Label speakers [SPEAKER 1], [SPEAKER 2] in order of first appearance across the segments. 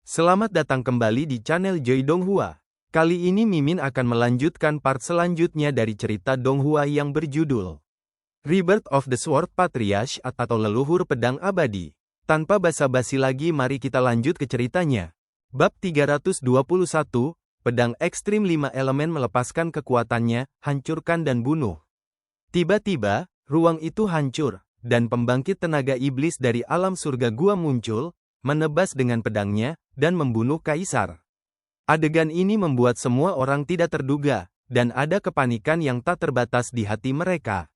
[SPEAKER 1] Selamat datang kembali di channel Joy Donghua. Kali ini Mimin akan melanjutkan part selanjutnya dari cerita Donghua yang berjudul Rebirth of the Sword Patriarch atau Leluhur Pedang Abadi. Tanpa basa-basi lagi, mari kita lanjut ke ceritanya. Bab 321, Pedang Ekstrim 5 Elemen melepaskan kekuatannya, hancurkan dan bunuh. Tiba-tiba, ruang itu hancur, dan pembangkit tenaga iblis dari alam surga gua muncul, menebas dengan pedangnya, dan membunuh kaisar. Adegan ini membuat semua orang tidak terduga, dan ada kepanikan yang tak terbatas di hati mereka.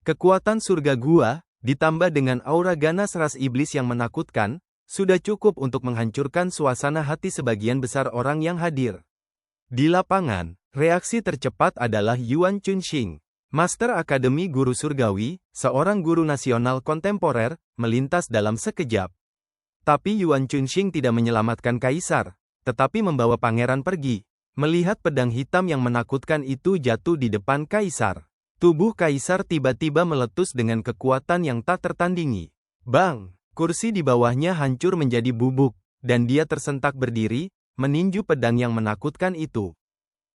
[SPEAKER 1] Kekuatan surga gua, ditambah dengan aura ganas ras iblis yang menakutkan, sudah cukup untuk menghancurkan suasana hati sebagian besar orang yang hadir. Di lapangan, reaksi tercepat adalah Yuan Chunxing, Master Akademi Guru Surgawi, seorang guru nasional kontemporer, melintas dalam sekejap. Tapi Yuan Chunxing tidak menyelamatkan kaisar, tetapi membawa pangeran pergi. Melihat pedang hitam yang menakutkan itu jatuh di depan kaisar, tubuh kaisar tiba-tiba meletus dengan kekuatan yang tak tertandingi. Bang! Kursi di bawahnya hancur menjadi bubuk, dan dia tersentak berdiri, meninju pedang yang menakutkan itu.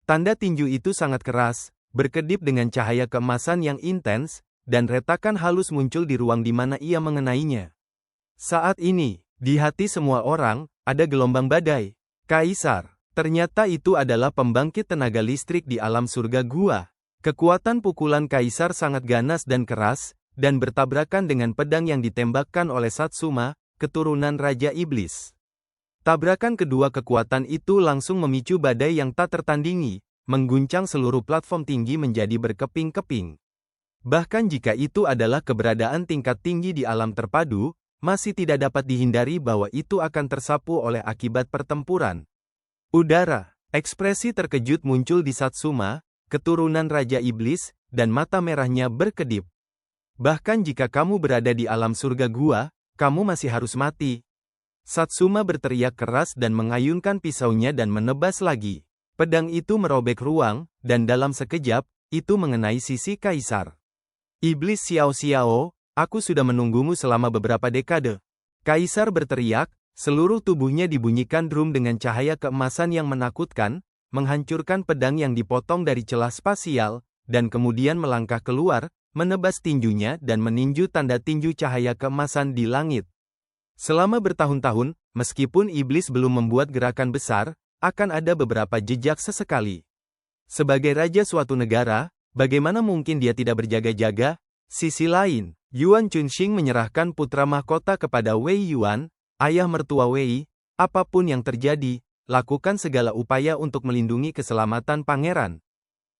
[SPEAKER 1] Tanda tinju itu sangat keras, berkedip dengan cahaya keemasan yang intens, dan retakan halus muncul di ruang di mana ia mengenainya. Saat ini, di hati semua orang, ada gelombang badai. Kaisar, ternyata itu adalah pembangkit tenaga listrik di alam surga gua. Kekuatan pukulan kaisar sangat ganas dan keras, dan bertabrakan dengan pedang yang ditembakkan oleh Satsuma, keturunan Raja Iblis. Tabrakan kedua kekuatan itu langsung memicu badai yang tak tertandingi, mengguncang seluruh platform tinggi menjadi berkeping-keping. Bahkan jika itu adalah keberadaan tingkat tinggi di alam terpadu, masih tidak dapat dihindari bahwa itu akan tersapu oleh akibat pertempuran. Udara, ekspresi terkejut muncul di Satsuma, keturunan Raja Iblis, dan mata merahnya berkedip. Bahkan jika kamu berada di alam surga gua, kamu masih harus mati. Satsuma berteriak keras dan mengayunkan pisaunya dan menebas lagi. Pedang itu merobek ruang, dan dalam sekejap, itu mengenai sisi kaisar. Iblis Xiao Xiao, aku sudah menunggumu selama beberapa dekade. Kaisar berteriak, seluruh tubuhnya dibunyikan drum dengan cahaya keemasan yang menakutkan, menghancurkan pedang yang dipotong dari celah spasial, dan kemudian melangkah keluar, menebas tinjunya dan meninju tanda tinju cahaya keemasan di langit. Selama bertahun-tahun, meskipun iblis belum membuat gerakan besar, akan ada beberapa jejak sesekali. Sebagai raja suatu negara, bagaimana mungkin dia tidak berjaga-jaga? Sisi lain, Yuan Chunxing menyerahkan putra mahkota kepada Wei Yuan, ayah mertua Wei. Apapun yang terjadi, lakukan segala upaya untuk melindungi keselamatan pangeran.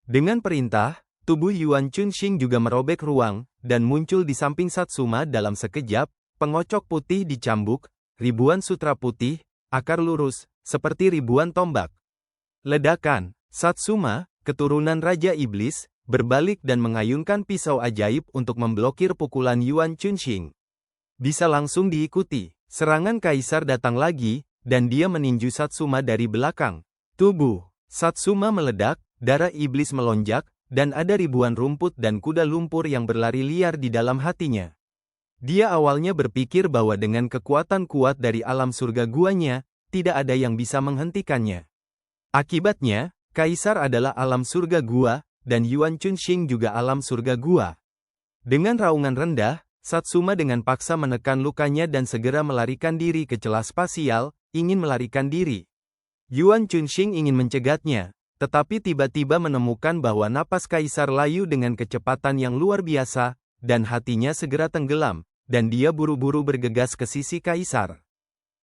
[SPEAKER 1] Dengan perintah, tubuh Yuan Chunxing juga merobek ruang, dan muncul di samping Satsuma dalam sekejap, pengocok putih dicambuk, ribuan sutra putih, akar lurus, seperti ribuan tombak. Ledakan, Satsuma, keturunan Raja Iblis, berbalik dan mengayunkan pisau ajaib untuk memblokir pukulan Yuan Chunxing. Bisa langsung diikuti. Serangan kaisar datang lagi, dan dia meninju Satsuma dari belakang. Tubuh Satsuma meledak, darah iblis melonjak, dan ada ribuan rumput dan kuda lumpur yang berlari liar di dalam hatinya. Dia awalnya berpikir bahwa dengan kekuatan kuat dari alam surga guanya, tidak ada yang bisa menghentikannya. Akibatnya, kaisar adalah alam surga gua, dan Yuan Chunxing juga alam surga gua. Dengan raungan rendah, Satsuma dengan paksa menekan lukanya dan segera melarikan diri ke celah spasial, ingin melarikan diri. Yuan Chunxing ingin mencegatnya, tetapi tiba-tiba menemukan bahwa napas kaisar layu dengan kecepatan yang luar biasa, dan hatinya segera tenggelam, dan dia buru-buru bergegas ke sisi kaisar.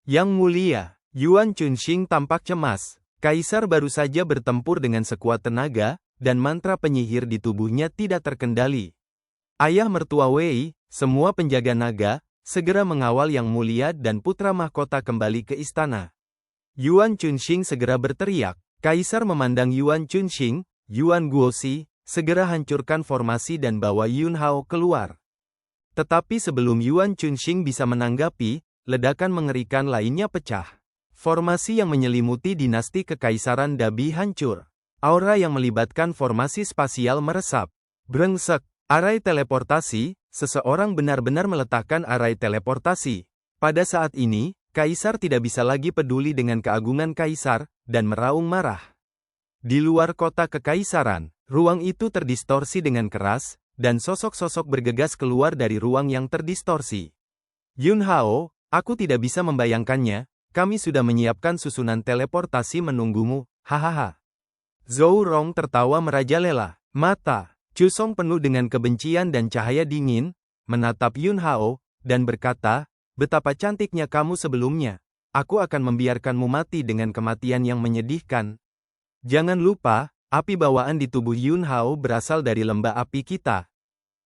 [SPEAKER 1] Yang mulia, Yuan Chunxing tampak cemas. Kaisar baru saja bertempur dengan sekuat tenaga, dan mantra penyihir di tubuhnya tidak terkendali. Ayah mertua Wei, semua penjaga naga, segera mengawal Yang Mulia dan putra mahkota kembali ke istana. Yuan Chunxing segera berteriak. Kaisar memandang Yuan Chunxing, Yuan Guoxi, segera hancurkan formasi dan bawa Yun Hao keluar. Tetapi sebelum Yuan Chunxing bisa menanggapi, ledakan mengerikan lainnya pecah. Formasi yang menyelimuti dinasti kekaisaran Dabi hancur. Aura yang melibatkan formasi spasial meresap. Brengsek, arai teleportasi, seseorang benar-benar meletakkan arai teleportasi. Pada saat ini, Kaisar tidak bisa lagi peduli dengan keagungan Kaisar, dan meraung marah. Di luar kota kekaisaran, ruang itu terdistorsi dengan keras, dan sosok-sosok bergegas keluar dari ruang yang terdistorsi. Yun Hao, aku tidak bisa membayangkannya, kami sudah menyiapkan susunan teleportasi menunggumu, hahaha. Zhou Rong tertawa merajalela. Mata Chu Song penuh dengan kebencian dan cahaya dingin, menatap Yun Hao, dan berkata, betapa cantiknya kamu sebelumnya. Aku akan membiarkanmu mati dengan kematian yang menyedihkan. Jangan lupa, api bawaan di tubuh Yun Hao berasal dari lembah api kita.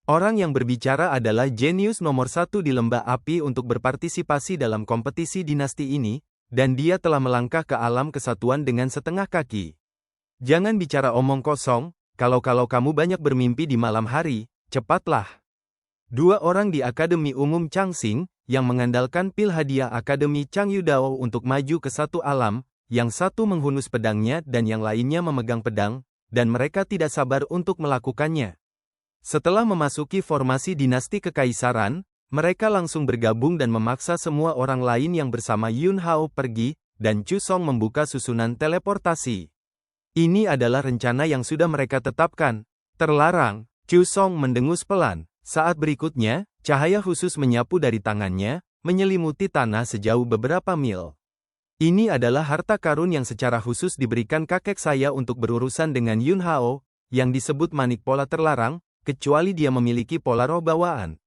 [SPEAKER 1] Orang yang berbicara adalah jenius nomor 1 di lembah api untuk berpartisipasi dalam kompetisi dinasti ini, dan dia telah melangkah ke alam kesatuan dengan setengah kaki. Jangan bicara omong kosong, kalau kamu banyak bermimpi di malam hari, cepatlah. Dua orang di Akademi Umum Changxing, yang mengandalkan pil hadiah Akademi Changyu Dao untuk maju ke satu alam, yang satu menghunus pedangnya dan yang lainnya memegang pedang, dan mereka tidak sabar untuk melakukannya. Setelah memasuki formasi dinasti kekaisaran, mereka langsung bergabung dan memaksa semua orang lain yang bersama Yun Hao pergi, dan Chu Song membuka susunan teleportasi. Ini adalah rencana yang sudah mereka tetapkan. Terlarang, Chu Song mendengus pelan. Saat berikutnya, cahaya khusus menyapu dari tangannya, menyelimuti tanah sejauh beberapa mil. Ini adalah harta karun yang secara khusus diberikan kakek saya untuk berurusan dengan Yun Hao, yang disebut manik pola terlarang, kecuali dia memiliki pola roh bawaan.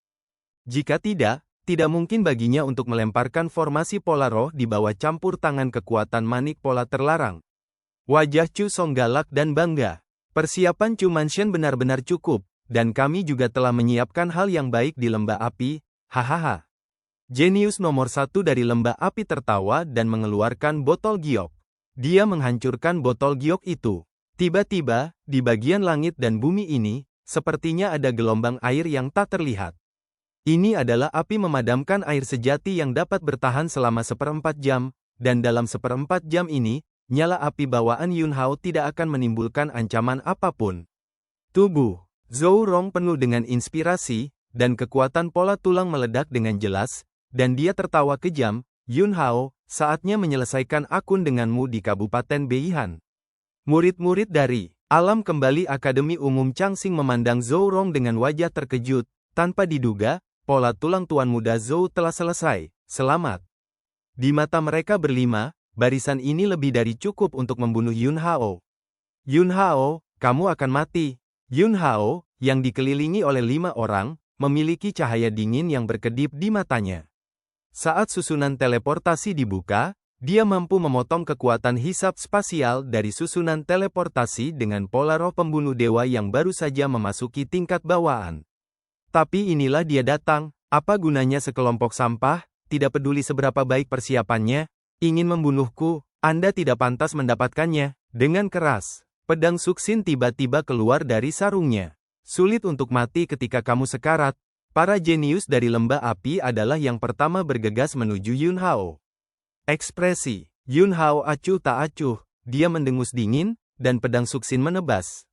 [SPEAKER 1] Jika tidak mungkin baginya untuk melemparkan formasi pola roh di bawah campur tangan kekuatan manik pola terlarang. Wajah Chu Song galak dan bangga. Persiapan Chu Mansion benar-benar cukup, dan kami juga telah menyiapkan hal yang baik di lembah api, hahaha. Jenius nomor 1 dari lembah api tertawa dan mengeluarkan botol giok. Dia menghancurkan botol giok itu. Tiba-tiba, di bagian langit dan bumi ini, sepertinya ada gelombang air yang tak terlihat. Ini adalah api memadamkan air sejati yang dapat bertahan selama 1/4 jam, dan dalam 1/4 jam ini, nyala api bawaan Yun Hao tidak akan menimbulkan ancaman apapun. Tubuh Zhou Rong penuh dengan inspirasi, dan kekuatan pola tulang meledak dengan jelas, dan dia tertawa kejam. Yun Hao, saatnya menyelesaikan akun denganmu di Kabupaten Beihan. Murid-murid dari Alam Kembali Akademi Umum Changxing memandang Zhou Rong dengan wajah terkejut. Tanpa diduga, pola tulang tuan muda Zhou telah selesai. Selamat. Di mata mereka berlima, barisan ini lebih dari cukup untuk membunuh Yun Hao. Yun Hao, kamu akan mati. Yun Hao, yang dikelilingi oleh 5 orang, memiliki cahaya dingin yang berkedip di matanya. Saat susunan teleportasi dibuka, dia mampu memotong kekuatan hisap spasial dari susunan teleportasi dengan pola roh pembunuh dewa yang baru saja memasuki tingkat bawaan. Tapi inilah dia datang, apa gunanya sekelompok sampah, tidak peduli seberapa baik persiapannya, ingin membunuhku, Anda tidak pantas mendapatkannya. Dengan keras, pedang Suksin tiba-tiba keluar dari sarungnya. Sulit untuk mati ketika kamu sekarat. Para jenius dari lembah api adalah yang pertama bergegas menuju Yun Hao. Ekspresi Yun Hao acuh tak acuh, dia mendengus dingin, dan pedang Suksin menebas.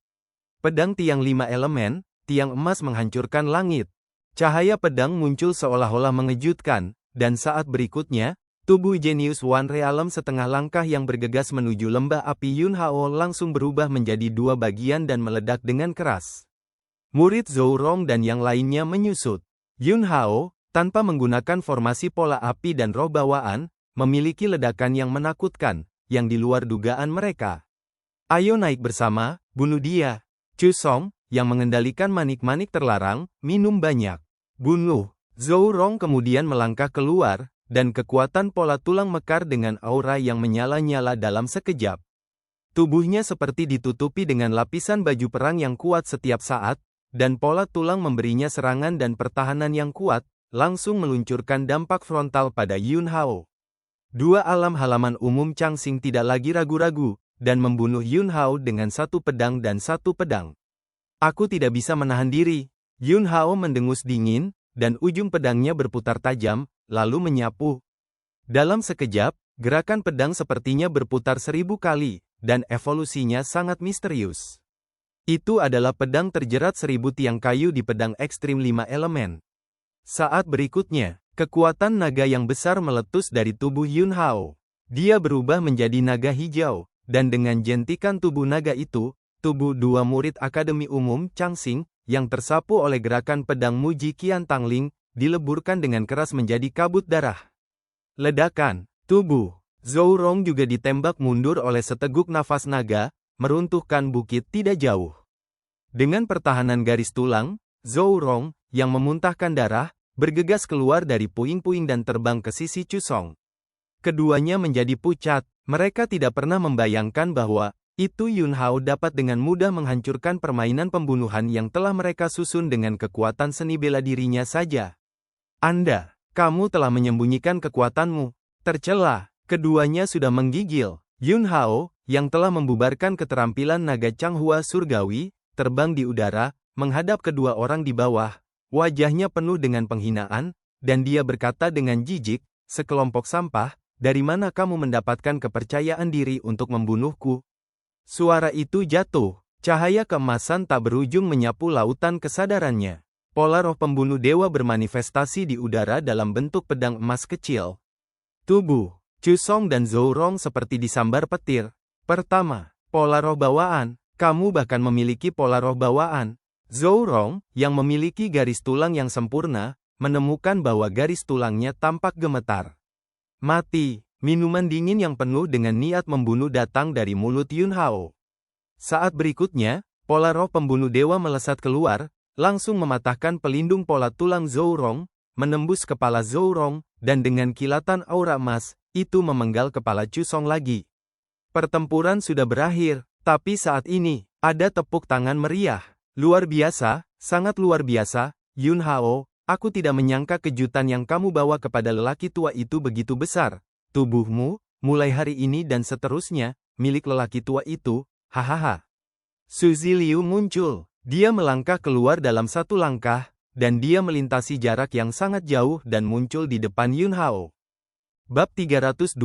[SPEAKER 1] Pedang tiang 5 elemen, tiang emas menghancurkan langit. Cahaya pedang muncul seolah-olah mengejutkan, dan saat berikutnya, tubuh jenius Wan Realem setengah langkah yang bergegas menuju lembah api Yun Hao langsung berubah menjadi 2 bagian dan meledak dengan keras. Murid Zhou Rong dan yang lainnya menyusut. Yun Hao, tanpa menggunakan formasi pola api dan roh bawaan, memiliki ledakan yang menakutkan, yang di luar dugaan mereka. Ayo naik bersama, bunuh dia. Chu Song, yang mengendalikan manik-manik terlarang, minum banyak. Bunuh. Zhou Rong kemudian melangkah keluar, dan kekuatan pola tulang mekar dengan aura yang menyala-nyala dalam sekejap. Tubuhnya seperti ditutupi dengan lapisan baju perang yang kuat setiap saat, dan pola tulang memberinya serangan dan pertahanan yang kuat, langsung meluncurkan dampak frontal pada Yun Hao. 2 alam halaman umum Changxing tidak lagi ragu-ragu, dan membunuh Yun Hao dengan 1 pedang dan 1 pedang. Aku tidak bisa menahan diri. Yun Hao mendengus dingin, dan ujung pedangnya berputar tajam, lalu menyapu. Dalam sekejap, gerakan pedang sepertinya berputar 1000 kali, dan evolusinya sangat misterius. Itu adalah pedang terjerat 1000 tiang kayu di pedang ekstrim 5 elemen. Saat berikutnya, Kekuatan naga yang besar meletus dari tubuh Yun Hao. Dia berubah menjadi naga hijau, dan dengan jentikan tubuh naga itu, tubuh dua murid Akademi Umum Changxing, yang tersapu oleh gerakan pedang Muji Qian Tangling, dileburkan dengan keras menjadi kabut darah. Ledakan, tubuh Zhou Rong juga ditembak mundur oleh seteguk nafas naga, meruntuhkan bukit tidak jauh. Dengan pertahanan garis tulang, Zhou Rong, yang memuntahkan darah, bergegas keluar dari puing-puing dan terbang ke sisi Chu Song. Keduanya menjadi pucat, mereka tidak pernah membayangkan bahwa itu Yun Hao dapat dengan mudah menghancurkan permainan pembunuhan yang telah mereka susun dengan kekuatan seni bela dirinya saja. Kamu telah menyembunyikan kekuatanmu. Tercela, keduanya sudah menggigil. Yun Hao, yang telah membubarkan keterampilan naga Changhua surgawi, terbang di udara, menghadap kedua orang di bawah. Wajahnya penuh dengan penghinaan, dan dia berkata dengan jijik, "Sekelompok sampah, dari mana kamu mendapatkan kepercayaan diri untuk membunuhku?" Suara itu jatuh, cahaya keemasan tak berujung menyapu lautan kesadarannya. Pola roh pembunuh dewa bermanifestasi di udara dalam bentuk pedang emas kecil. Tubuh Chu Song dan Zhou Rong seperti disambar petir. Pertama, pola roh bawaan. Kamu bahkan memiliki pola roh bawaan. Zhou Rong, yang memiliki garis tulang yang sempurna, menemukan bahwa garis tulangnya tampak gemetar. Mati, minuman dingin yang penuh dengan niat membunuh datang dari mulut Yun Hao. Saat berikutnya, pola roh pembunuh dewa melesat keluar, langsung mematahkan pelindung pola tulang Zhou Rong, menembus kepala Zhou Rong, dan dengan kilatan aura emas, itu memenggal kepala Chu Song lagi. Pertempuran sudah berakhir, tapi saat ini, ada tepuk tangan meriah. Luar biasa, sangat luar biasa, Yun Hao, aku tidak menyangka kejutan yang kamu bawa kepada lelaki tua itu begitu besar. Tubuhmu, mulai hari ini dan seterusnya, milik lelaki tua itu, hahaha. Suzy Liu muncul, dia melangkah keluar dalam satu langkah, dan dia melintasi jarak yang sangat jauh dan muncul di depan Yun Hao. Bab 322,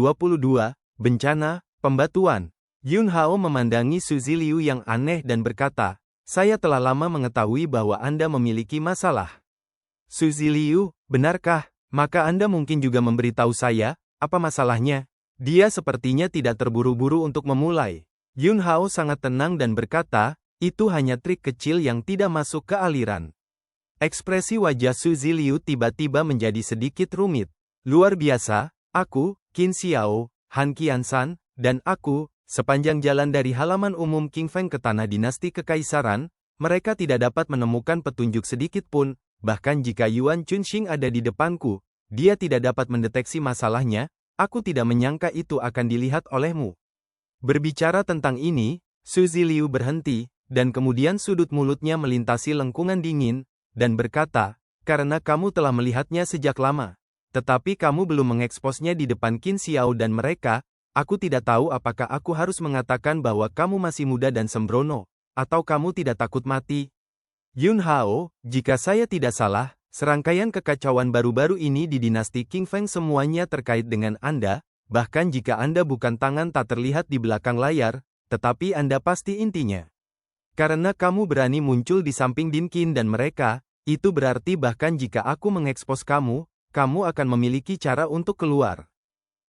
[SPEAKER 1] Bencana, Pembatuan. Yun Hao memandangi Suzy Liu yang aneh dan berkata, "Saya telah lama mengetahui bahwa Anda memiliki masalah." Suzy Liu, benarkah? Maka Anda mungkin juga memberitahu saya, apa masalahnya? Dia sepertinya tidak terburu-buru untuk memulai. Yun Hao sangat tenang dan berkata, itu hanya trik kecil yang tidak masuk ke aliran. Ekspresi wajah Suzy Liu tiba-tiba menjadi sedikit rumit. Luar biasa, aku, Qin Xiao, Han Qiansan, dan aku, sepanjang jalan dari halaman umum King Feng ke tanah dinasti kekaisaran, mereka tidak dapat menemukan petunjuk sedikit pun, bahkan jika Yuan Chunxing ada di depanku, dia tidak dapat mendeteksi masalahnya, aku tidak menyangka itu akan dilihat olehmu. Berbicara tentang ini, Suzy Liu berhenti, dan kemudian sudut mulutnya melintasi lengkungan dingin, dan berkata, karena kamu telah melihatnya sejak lama, tetapi kamu belum mengeksposnya di depan Qin Xiao dan mereka, aku tidak tahu apakah aku harus mengatakan bahwa kamu masih muda dan sembrono, atau kamu tidak takut mati. Yun Hao, jika saya tidak salah, serangkaian kekacauan baru-baru ini di dinasti King Feng semuanya terkait dengan Anda, bahkan jika Anda bukan tangan tak terlihat di belakang layar, tetapi Anda pasti intinya. Karena kamu berani muncul di samping Din Qin dan mereka, itu berarti bahkan jika aku mengekspos kamu, kamu akan memiliki cara untuk keluar.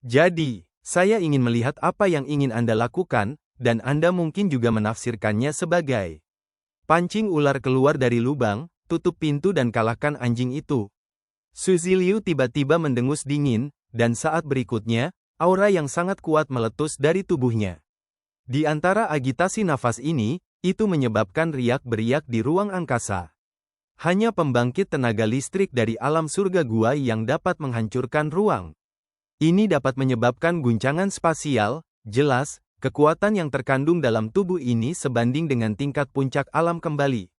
[SPEAKER 1] Jadi, saya ingin melihat apa yang ingin Anda lakukan, dan Anda mungkin juga menafsirkannya sebagai pancing ular keluar dari lubang, tutup pintu dan kalahkan anjing itu. Suzy Liu tiba-tiba mendengus dingin, dan saat berikutnya, aura yang sangat kuat meletus dari tubuhnya. Di antara agitasi nafas ini, itu menyebabkan riak-beriak di ruang angkasa. Hanya pembangkit tenaga listrik dari alam surga gua yang dapat menghancurkan ruang. Ini dapat menyebabkan guncangan spasial, jelas, kekuatan yang terkandung dalam tubuh ini sebanding dengan tingkat puncak alam kembali.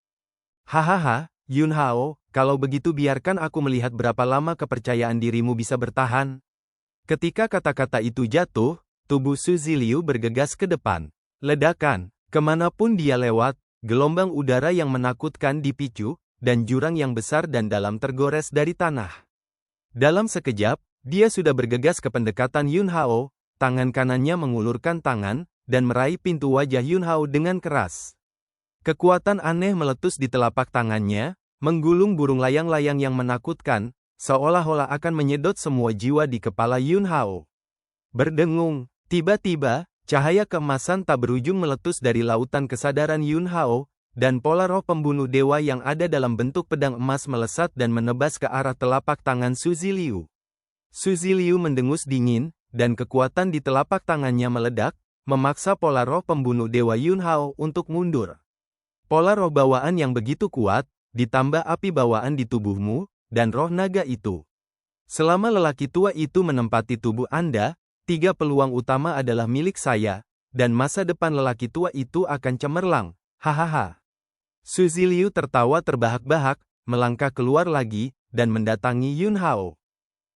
[SPEAKER 1] Hahaha, Yun Hao, kalau begitu biarkan aku melihat berapa lama kepercayaan dirimu bisa bertahan. Ketika kata-kata itu jatuh, tubuh Suzy Liu bergegas ke depan. Ledakan, kemanapun dia lewat, gelombang udara yang menakutkan dipicu, dan jurang yang besar dan dalam tergores dari tanah. Dalam sekejap, dia sudah bergegas ke pendekatan Yun Hao, tangan kanannya mengulurkan tangan, dan meraih pintu wajah Yun Hao dengan keras. Kekuatan aneh meletus di telapak tangannya, menggulung burung layang-layang yang menakutkan, seolah-olah akan menyedot semua jiwa di kepala Yun Hao. Berdengung, tiba-tiba, cahaya keemasan tak berujung meletus dari lautan kesadaran Yun Hao, dan pola roh pembunuh dewa yang ada dalam bentuk pedang emas melesat dan menebas ke arah telapak tangan Su Ziliu. Su Ziliu mendengus dingin, dan kekuatan di telapak tangannya meledak, memaksa pola roh pembunuh dewa Yun Hao untuk mundur. Pola roh bawaan yang begitu kuat, ditambah api bawaan di tubuhmu, dan roh naga itu. Selama lelaki tua itu menempati tubuh Anda, 3 peluang utama adalah milik saya, dan masa depan lelaki tua itu akan cemerlang, hahaha. Su Ziliu tertawa terbahak-bahak, melangkah keluar lagi, dan mendatangi Yun Hao.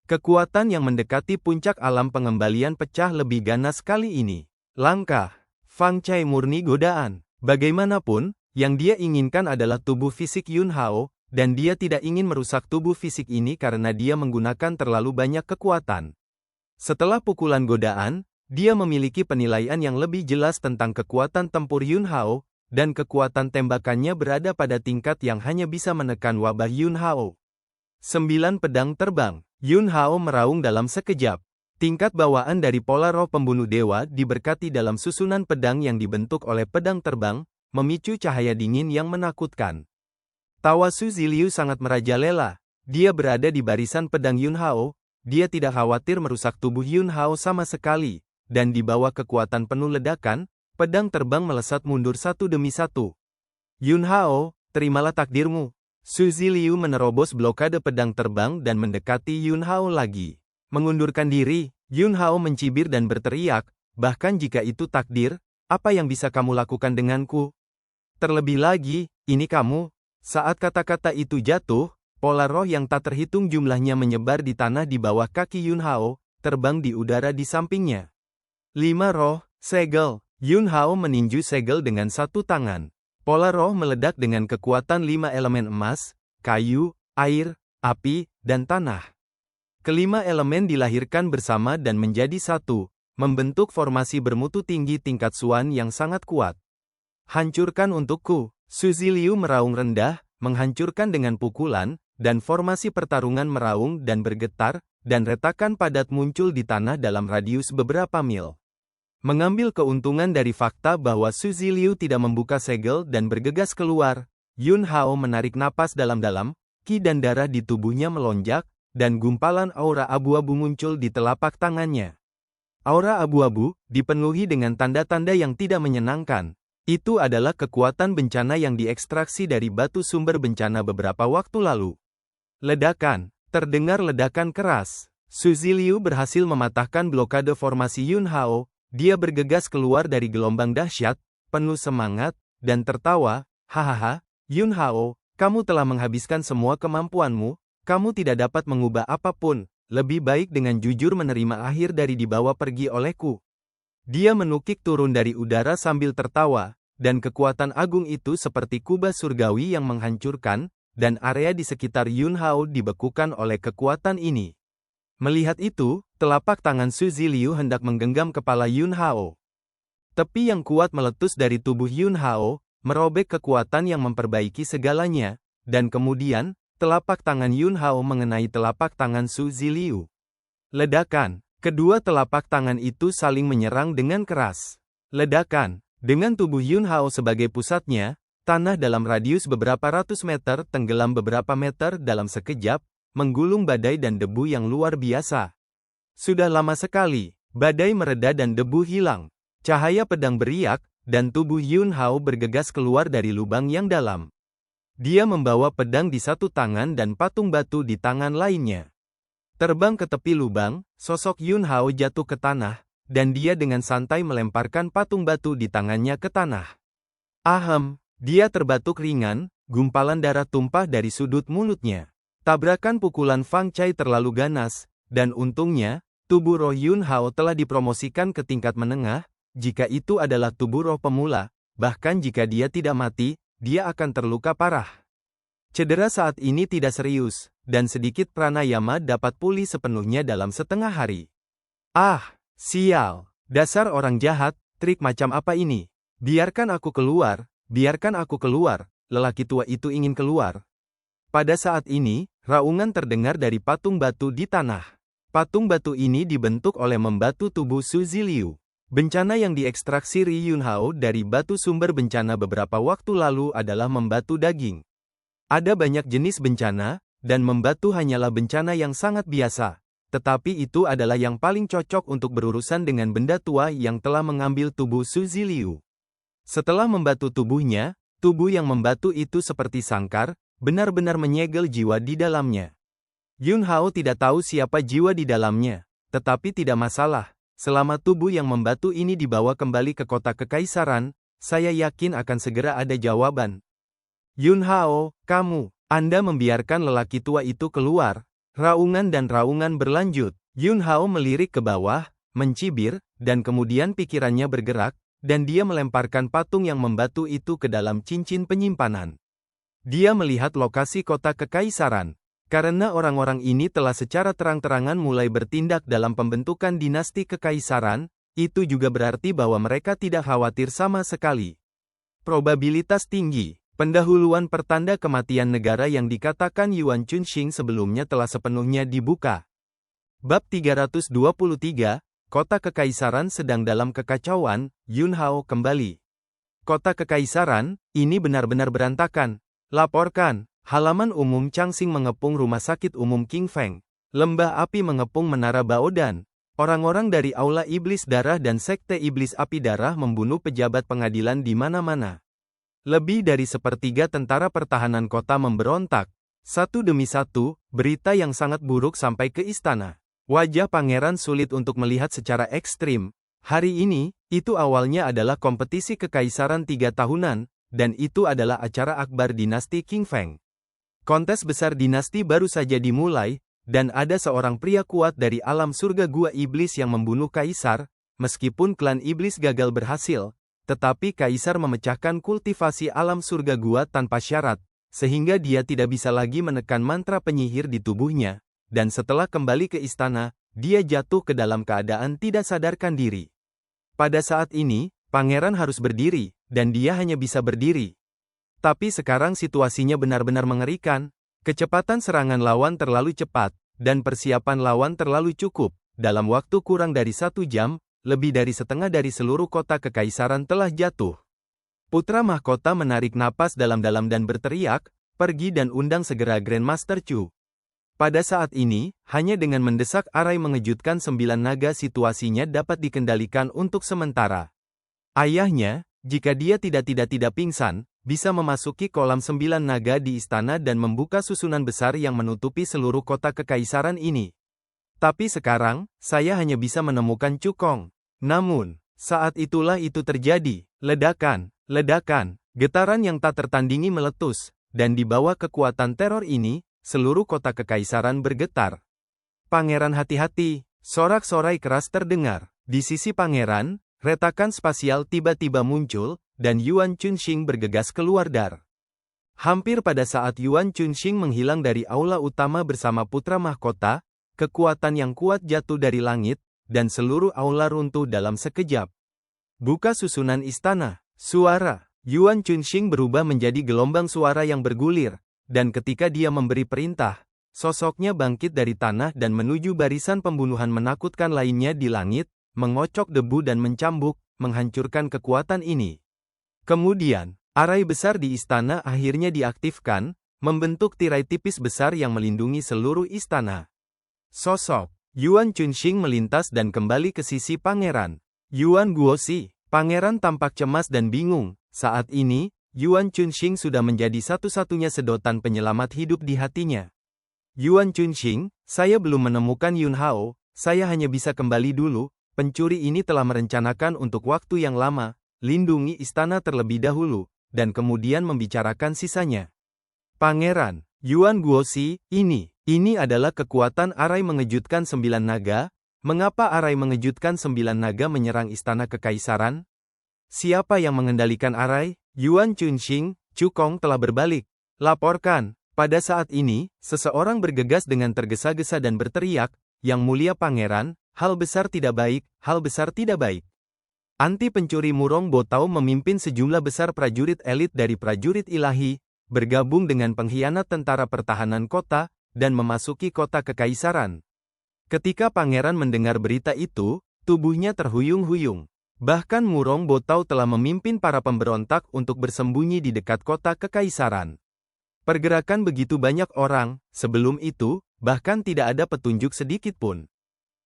[SPEAKER 1] Kekuatan yang mendekati puncak alam pengembalian pecah lebih ganas kali ini. Langkah Fang Cai murni godaan. Bagaimanapun, yang dia inginkan adalah tubuh fisik Yun Hao, dan dia tidak ingin merusak tubuh fisik ini karena dia menggunakan terlalu banyak kekuatan. Setelah pukulan godaan, dia memiliki penilaian yang lebih jelas tentang kekuatan tempur Yun Hao, dan kekuatan tembakannya berada pada tingkat yang hanya bisa menekan wabah Yun Hao. 9 pedang terbang. Yun Hao meraung dalam sekejap. Tingkat bawaan dari pola roh pembunuh dewa diberkati dalam susunan pedang yang dibentuk oleh pedang terbang, memicu cahaya dingin yang menakutkan. Tawa Su Ziliu sangat merajalela. Dia berada di barisan pedang Yun Hao, dia tidak khawatir merusak tubuh Yun Hao sama sekali, dan di bawah kekuatan penuh ledakan, pedang terbang melesat mundur satu demi satu. Yun Hao, terimalah takdirmu. Su Ziliu menerobos blokade pedang terbang dan mendekati Yun Hao lagi. Mengundurkan diri, Yun Hao mencibir dan berteriak, bahkan jika itu takdir, apa yang bisa kamu lakukan denganku? Terlebih lagi, ini kamu. Saat kata-kata itu jatuh, pola roh yang tak terhitung jumlahnya menyebar di tanah di bawah kaki Yun Hao, terbang di udara di sampingnya. 5 roh, segel. Yun Hao meninju segel dengan satu tangan. Pola roh meledak dengan kekuatan 5 elemen emas, kayu, air, api, dan tanah. Kelima elemen dilahirkan bersama dan menjadi satu, membentuk formasi bermutu tinggi tingkat Suan yang sangat kuat. Hancurkan untukku. Su Ziliu meraung rendah, menghancurkan dengan pukulan, dan formasi pertarungan meraung dan bergetar, dan retakan padat muncul di tanah dalam radius beberapa mil. Mengambil keuntungan dari fakta bahwa Su Ziliu tidak membuka segel dan bergegas keluar, Yun Hao menarik napas dalam-dalam, ki dan darah di tubuhnya melonjak, dan gumpalan aura abu-abu muncul di telapak tangannya. Aura abu-abu, dipenuhi dengan tanda-tanda yang tidak menyenangkan. Itu adalah kekuatan bencana yang diekstraksi dari batu sumber bencana beberapa waktu lalu. Ledakan, terdengar ledakan keras. Su Ziliu berhasil mematahkan blokade formasi Yun Hao. Dia bergegas keluar dari gelombang dahsyat, penuh semangat, dan tertawa, hahaha, Yun Hao, kamu telah menghabiskan semua kemampuanmu, kamu tidak dapat mengubah apapun, lebih baik dengan jujur menerima akhir dari dibawa pergi olehku. Dia menukik turun dari udara sambil tertawa, dan kekuatan agung itu seperti kubah surgawi yang menghancurkan, dan area di sekitar Yun Hao dibekukan oleh kekuatan ini. Melihat itu, telapak tangan Su Ziliu hendak menggenggam kepala Yun Hao. Tepi yang kuat meletus dari tubuh Yun Hao, merobek kekuatan yang memperbaiki segalanya, dan kemudian, telapak tangan Yun Hao mengenai telapak tangan Su Ziliu. Ledakan, kedua telapak tangan itu saling menyerang dengan keras. Ledakan, dengan tubuh Yun Hao sebagai pusatnya, tanah dalam radius beberapa ratus meter tenggelam beberapa meter dalam sekejap, menggulung badai dan debu yang luar biasa. Sudah lama sekali, badai mereda dan debu hilang. Cahaya pedang beriak, dan tubuh Yun Hao bergegas keluar dari lubang yang dalam. Dia membawa pedang di satu tangan dan patung batu di tangan lainnya. Terbang ke tepi lubang, sosok Yun Hao jatuh ke tanah, dan dia dengan santai melemparkan patung batu di tangannya ke tanah. Ahem, dia terbatuk ringan, gumpalan darah tumpah dari sudut mulutnya. Tabrakan pukulan Fang Cai terlalu ganas, dan untungnya, tubuh roh Yun Hao telah dipromosikan ke tingkat menengah, jika itu adalah tubuh roh pemula, bahkan jika dia tidak mati, dia akan terluka parah. Cedera saat ini tidak serius, dan sedikit pranayama dapat pulih sepenuhnya dalam setengah hari. Ah, sial, dasar orang jahat, trik macam apa ini? Biarkan aku keluar, lelaki tua itu ingin keluar. Pada saat ini, raungan terdengar dari patung batu di tanah. Patung batu ini dibentuk oleh membatu tubuh Su Ziliu. Bencana yang diekstraksi Ri Yunhao dari batu sumber bencana beberapa waktu lalu adalah membatu daging. Ada banyak jenis bencana, dan membatu hanyalah bencana yang sangat biasa. Tetapi itu adalah yang paling cocok untuk berurusan dengan benda tua yang telah mengambil tubuh Su Ziliu. Setelah membatu tubuhnya, tubuh yang membatu itu seperti sangkar, benar-benar menyegel jiwa di dalamnya. Yunhao tidak tahu siapa jiwa di dalamnya, tetapi tidak masalah. Selama tubuh yang membatu ini dibawa kembali ke kota kekaisaran, saya yakin akan segera ada jawaban. Yunhao, Anda membiarkan lelaki tua itu keluar. Raungan dan raungan berlanjut. Yunhao melirik ke bawah, mencibir, dan kemudian pikirannya bergerak, dan dia melemparkan patung yang membatu itu ke dalam cincin penyimpanan. Dia melihat lokasi kota kekaisaran. Karena orang-orang ini telah secara terang-terangan mulai bertindak dalam pembentukan dinasti kekaisaran, itu juga berarti bahwa mereka tidak khawatir sama sekali. Probabilitas tinggi. Pendahuluan pertanda kematian negara yang dikatakan Yuan Chunxing sebelumnya telah sepenuhnya dibuka. Bab 323, Kota Kekaisaran sedang dalam kekacauan, Yunhao kembali. Kota Kekaisaran, ini benar-benar berantakan. Laporkan, halaman umum Changxing mengepung rumah sakit umum King Feng. Lembah api mengepung menara Baodan. Orang-orang dari Aula Iblis Darah dan Sekte Iblis Api Darah membunuh pejabat pengadilan di mana-mana. Lebih dari sepertiga tentara pertahanan kota memberontak. Satu demi satu, berita yang sangat buruk sampai ke istana. Wajah pangeran sulit untuk melihat secara ekstrim. Hari ini, itu awalnya adalah kompetisi kekaisaran 3 tahunan, dan itu adalah acara akbar dinasti King Feng. Kontes besar dinasti baru saja dimulai, dan ada seorang pria kuat dari alam surga gua iblis yang membunuh kaisar, meskipun klan iblis gagal berhasil. Tetapi kaisar memecahkan kultivasi alam surga gua tanpa syarat, sehingga dia tidak bisa lagi menekan mantra penyihir di tubuhnya, dan setelah kembali ke istana, dia jatuh ke dalam keadaan tidak sadarkan diri. Pada saat ini, pangeran harus berdiri, dan dia hanya bisa berdiri. Tapi sekarang situasinya benar-benar mengerikan. Kecepatan serangan lawan terlalu cepat, dan persiapan lawan terlalu cukup. Dalam waktu kurang dari 1 jam, lebih dari setengah dari seluruh kota kekaisaran telah jatuh. Putra mahkota menarik napas dalam-dalam dan berteriak, "Pergi dan undang segera Grandmaster Chu." Pada saat ini, hanya dengan mendesak arai mengejutkan 9 naga situasinya dapat dikendalikan untuk sementara. Ayahnya, jika dia tidak pingsan, bisa memasuki kolam 9 naga di istana dan membuka susunan besar yang menutupi seluruh kota kekaisaran ini. Tapi sekarang, saya hanya bisa menemukan Cukong. Namun, saat itulah itu terjadi. Ledakan, getaran yang tak tertandingi meletus, dan di bawah kekuatan teror ini, seluruh kota kekaisaran bergetar. Pangeran hati-hati, sorak-sorai keras terdengar. Di sisi pangeran, retakan spasial tiba-tiba muncul, dan Yuan Chunxing bergegas keluar dar. Hampir pada saat Yuan Chunxing menghilang dari aula utama bersama putra mahkota, kekuatan yang kuat jatuh dari langit, dan seluruh aula runtuh dalam sekejap. Buka susunan istana. Suara Yuan Chunxing berubah menjadi gelombang suara yang bergulir, dan ketika dia memberi perintah, sosoknya bangkit dari tanah dan menuju barisan pembunuhan menakutkan lainnya di langit, mengocok debu dan mencambuk, menghancurkan kekuatan ini. Kemudian, arai besar di istana akhirnya diaktifkan, membentuk tirai tipis besar yang melindungi seluruh istana. Sosok Yuan Chunxing melintas dan kembali ke sisi pangeran. Yuan Guoxi, pangeran tampak cemas dan bingung. Saat ini, Yuan Chunxing sudah menjadi satu-satunya sedotan penyelamat hidup di hatinya. Yuan Chunxing, saya belum menemukan Yunhao, saya hanya bisa kembali dulu. Pencuri ini telah merencanakan untuk waktu yang lama, lindungi istana terlebih dahulu, dan kemudian membicarakan sisanya. Pangeran, Yuan Guoxi, ini adalah kekuatan arai mengejutkan 9 naga. Mengapa arai mengejutkan 9 naga menyerang istana kekaisaran? Siapa yang mengendalikan arai? Yuan Chunxing, Cukong telah berbalik. Laporkan. Pada saat ini, seseorang bergegas dengan tergesa-gesa dan berteriak, "Yang mulia pangeran, hal besar tidak baik, hal besar tidak baik." Anti pencuri Murong Botao memimpin sejumlah besar prajurit elit dari prajurit ilahi, bergabung dengan pengkhianat tentara pertahanan kota, dan memasuki kota kekaisaran. Ketika pangeran mendengar berita itu, tubuhnya terhuyung-huyung. Bahkan Murong Botau telah memimpin para pemberontak untuk bersembunyi di dekat kota kekaisaran. Pergerakan begitu banyak orang, sebelum itu, bahkan tidak ada petunjuk sedikit pun.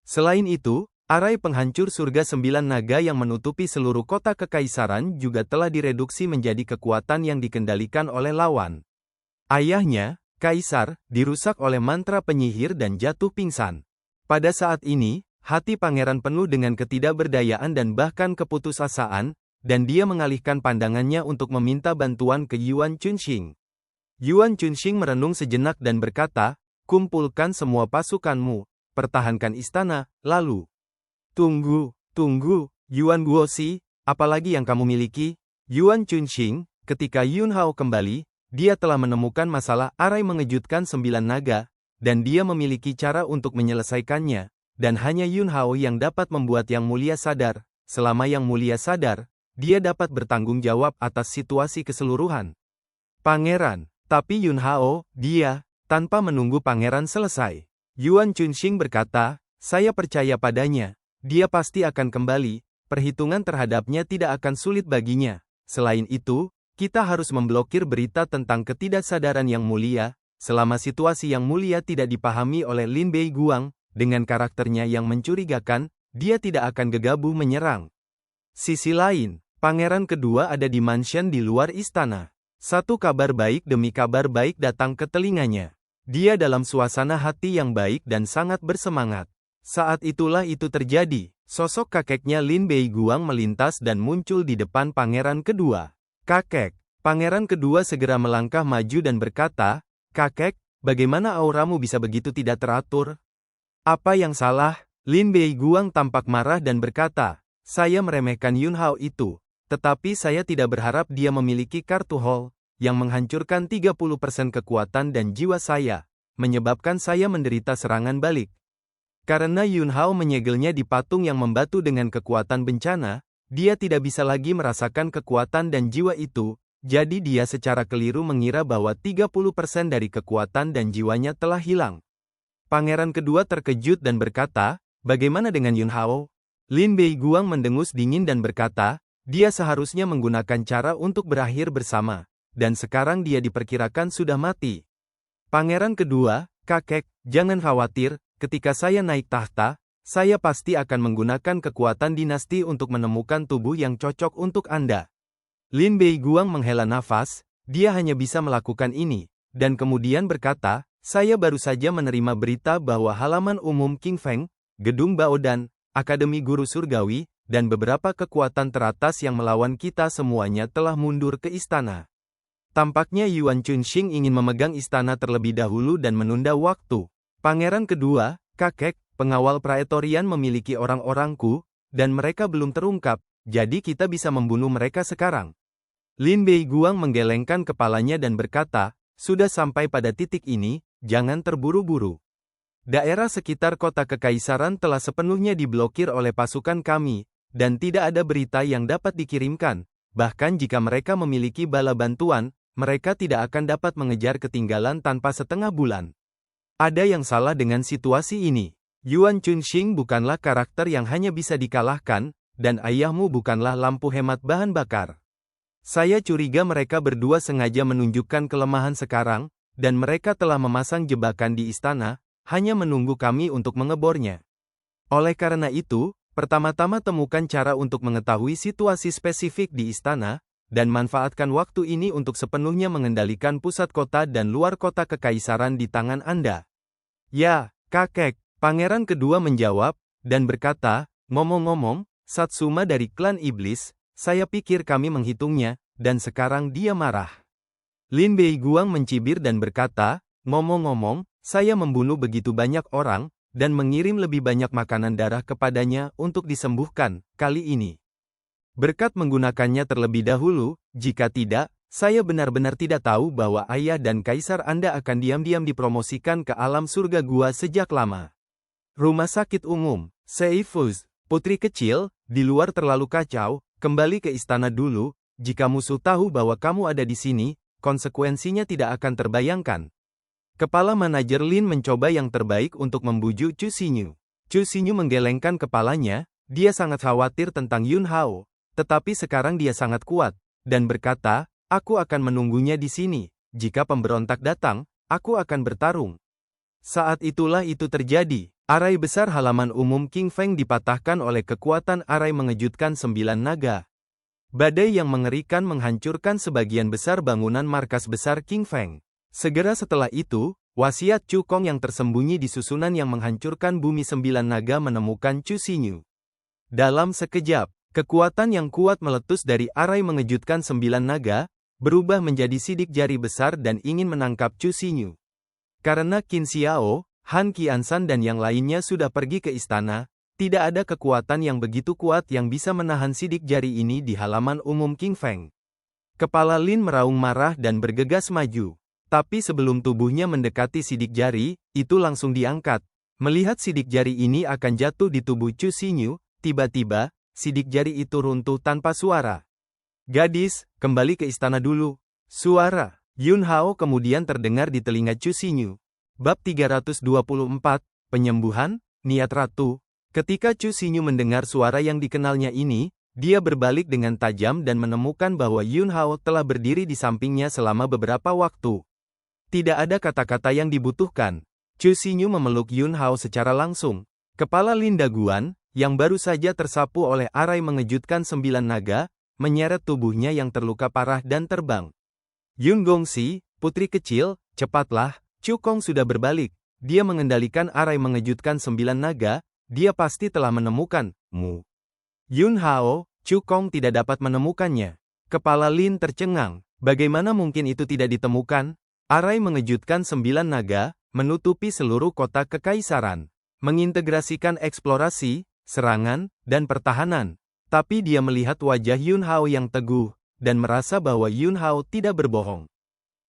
[SPEAKER 1] Selain itu, arai penghancur surga 9 naga yang menutupi seluruh kota kekaisaran juga telah direduksi menjadi kekuatan yang dikendalikan oleh lawan. Ayahnya, Kaisar, dirusak oleh mantra penyihir dan jatuh pingsan. Pada saat ini, hati pangeran penuh dengan ketidakberdayaan dan bahkan keputusasaan, dan dia mengalihkan pandangannya untuk meminta bantuan ke Yuan Chunxing. Yuan Chunxing merenung sejenak dan berkata, "Kumpulkan semua pasukanmu, pertahankan istana, lalu." Tunggu, Yuan Guoxi, apalagi yang kamu miliki? Yuan Chunxing, ketika Yun Hao kembali, dia telah menemukan masalah arai mengejutkan 9 naga, dan dia memiliki cara untuk menyelesaikannya, dan hanya Yun Hao yang dapat membuat Yang Mulia sadar. Selama Yang Mulia sadar, dia dapat bertanggung jawab atas situasi keseluruhan. Pangeran, tapi Yun Hao, dia, tanpa menunggu pangeran selesai. Yuan Chunxing berkata, "Saya percaya padanya. Dia pasti akan kembali, perhitungan terhadapnya tidak akan sulit baginya. Selain itu, kita harus memblokir berita tentang ketidaksadaran Yang Mulia. Selama situasi Yang Mulia tidak dipahami oleh Lin Beiguang, dengan karakternya yang mencurigakan, dia tidak akan gegabah menyerang." Sisi lain, pangeran kedua ada di mansion di luar istana. Satu kabar baik demi kabar baik datang ke telinganya. Dia dalam suasana hati yang baik dan sangat bersemangat. Saat itulah itu terjadi. Sosok kakeknya Lin Beiguang melintas dan muncul di depan pangeran kedua. "Kakek." Pangeran kedua segera melangkah maju dan berkata, "Kakek, bagaimana auramu bisa begitu tidak teratur? Apa yang salah?" Lin Beiguang tampak marah dan berkata, "Saya meremehkan Yun Hao itu, tetapi saya tidak berharap dia memiliki kartu Hall, yang menghancurkan 30% kekuatan dan jiwa saya, menyebabkan saya menderita serangan balik. Karena Yun Hao menyegelnya di patung yang membatu dengan kekuatan bencana, dia tidak bisa lagi merasakan kekuatan dan jiwa itu, jadi dia secara keliru mengira bahwa 30% dari kekuatan dan jiwanya telah hilang." Pangeran kedua terkejut dan berkata, "Bagaimana dengan Yun Hao?" Lin Beiguang mendengus dingin dan berkata, "Dia seharusnya menggunakan cara untuk berakhir bersama, dan sekarang dia diperkirakan sudah mati." Pangeran kedua, "Kakek, jangan khawatir, ketika saya naik tahta, saya pasti akan menggunakan kekuatan dinasti untuk menemukan tubuh yang cocok untuk Anda." Lin Beiguang menghela nafas, dia hanya bisa melakukan ini, dan kemudian berkata, "Saya baru saja menerima berita bahwa halaman umum King Feng, Gedung Baodan, Akademi Guru Surgawi, dan beberapa kekuatan teratas yang melawan kita semuanya telah mundur ke istana." Tampaknya Yuan Chunxing ingin memegang istana terlebih dahulu dan menunda waktu. Pangeran kedua, "Kakek, pengawal praetorian memiliki orang-orangku, dan mereka belum terungkap, jadi kita bisa membunuh mereka sekarang." Lin Beiguang menggelengkan kepalanya dan berkata, "Sudah sampai pada titik ini, jangan terburu-buru. Daerah sekitar kota kekaisaran telah sepenuhnya diblokir oleh pasukan kami, dan tidak ada berita yang dapat dikirimkan. Bahkan jika mereka memiliki bala bantuan, mereka tidak akan dapat mengejar ketinggalan tanpa setengah bulan. Ada yang salah dengan situasi ini. Yuan Chunxing bukanlah karakter yang hanya bisa dikalahkan, dan ayahmu bukanlah lampu hemat bahan bakar. Saya curiga mereka berdua sengaja menunjukkan kelemahan sekarang, dan mereka telah memasang jebakan di istana, hanya menunggu kami untuk mengebornya. Oleh karena itu, pertama-tama temukan cara untuk mengetahui situasi spesifik di istana, dan manfaatkan waktu ini untuk sepenuhnya mengendalikan pusat kota dan luar kota kekaisaran di tangan Anda." "Ya, kakek," pangeran kedua menjawab, dan berkata, "Ngomong-ngomong, Satsuma dari klan iblis, saya pikir kami menghitungnya, dan sekarang dia marah." Lin Beiguang mencibir dan berkata, "Ngomong-ngomong, saya membunuh begitu banyak orang, dan mengirim lebih banyak makanan darah kepadanya untuk disembuhkan, kali ini. Berkat menggunakannya terlebih dahulu, jika tidak, saya benar-benar tidak tahu bahwa ayah dan kaisar Anda akan diam-diam dipromosikan ke alam surga gua sejak lama." Rumah sakit umum, Seifuz, putri kecil, di luar terlalu kacau, kembali ke istana dulu, jika musuh tahu bahwa kamu ada di sini, konsekuensinya tidak akan terbayangkan. Kepala manajer Lin mencoba yang terbaik untuk membujuk Chu Xinyu. Chu Xinyu menggelengkan kepalanya, dia sangat khawatir tentang Yun Hao. Tetapi sekarang dia sangat kuat, dan berkata, aku akan menunggunya di sini. Jika pemberontak datang, aku akan bertarung. Saat itulah itu terjadi. Arai besar halaman umum King Feng dipatahkan oleh kekuatan arai mengejutkan 9 naga. Badai yang mengerikan menghancurkan sebagian besar bangunan markas besar King Feng. Segera setelah itu, wasiat Chu Kong yang tersembunyi di susunan yang menghancurkan bumi 9 naga menemukan Chu Xinyu. Dalam sekejap, kekuatan yang kuat meletus dari arai mengejutkan 9 naga, berubah menjadi sidik jari besar dan ingin menangkap Chu Xinyu. Karena Qin Xiao, Han Qiansan dan yang lainnya sudah pergi ke istana, tidak ada kekuatan yang begitu kuat yang bisa menahan sidik jari ini di halaman umum King Feng. Kepala Lin meraung marah dan bergegas maju. Tapi sebelum tubuhnya mendekati sidik jari, itu langsung diangkat. Melihat sidik jari ini akan jatuh di tubuh Chu Xinyu, tiba-tiba, sidik jari itu runtuh tanpa suara. Gadis, kembali ke istana dulu. Suara Yun Hao kemudian terdengar di telinga Chu Xinyu. Bab 324, Penyembuhan, Niat Ratu. Ketika Chu Xinyu mendengar suara yang dikenalnya ini, dia berbalik dengan tajam dan menemukan bahwa Yun Hao telah berdiri di sampingnya selama beberapa waktu. Tidak ada kata-kata yang dibutuhkan. Chu Xinyu memeluk Yun Hao secara langsung. Kepala Lin Daguan, yang baru saja tersapu oleh arai mengejutkan 9 naga, menyeret tubuhnya yang terluka parah dan terbang. Yun Gongxi, putri kecil, cepatlah, Chu Kong sudah berbalik. Dia mengendalikan arai mengejutkan 9 naga, dia pasti telah menemukanmu. Yun Hao, Chu Kong tidak dapat menemukannya. Kepala Lin tercengang. Bagaimana mungkin itu tidak ditemukan? Arai mengejutkan 9 naga, menutupi seluruh kota kekaisaran. Mengintegrasikan eksplorasi, serangan, dan pertahanan. Tapi dia melihat wajah Yun Hao yang teguh, dan merasa bahwa Yun Hao tidak berbohong.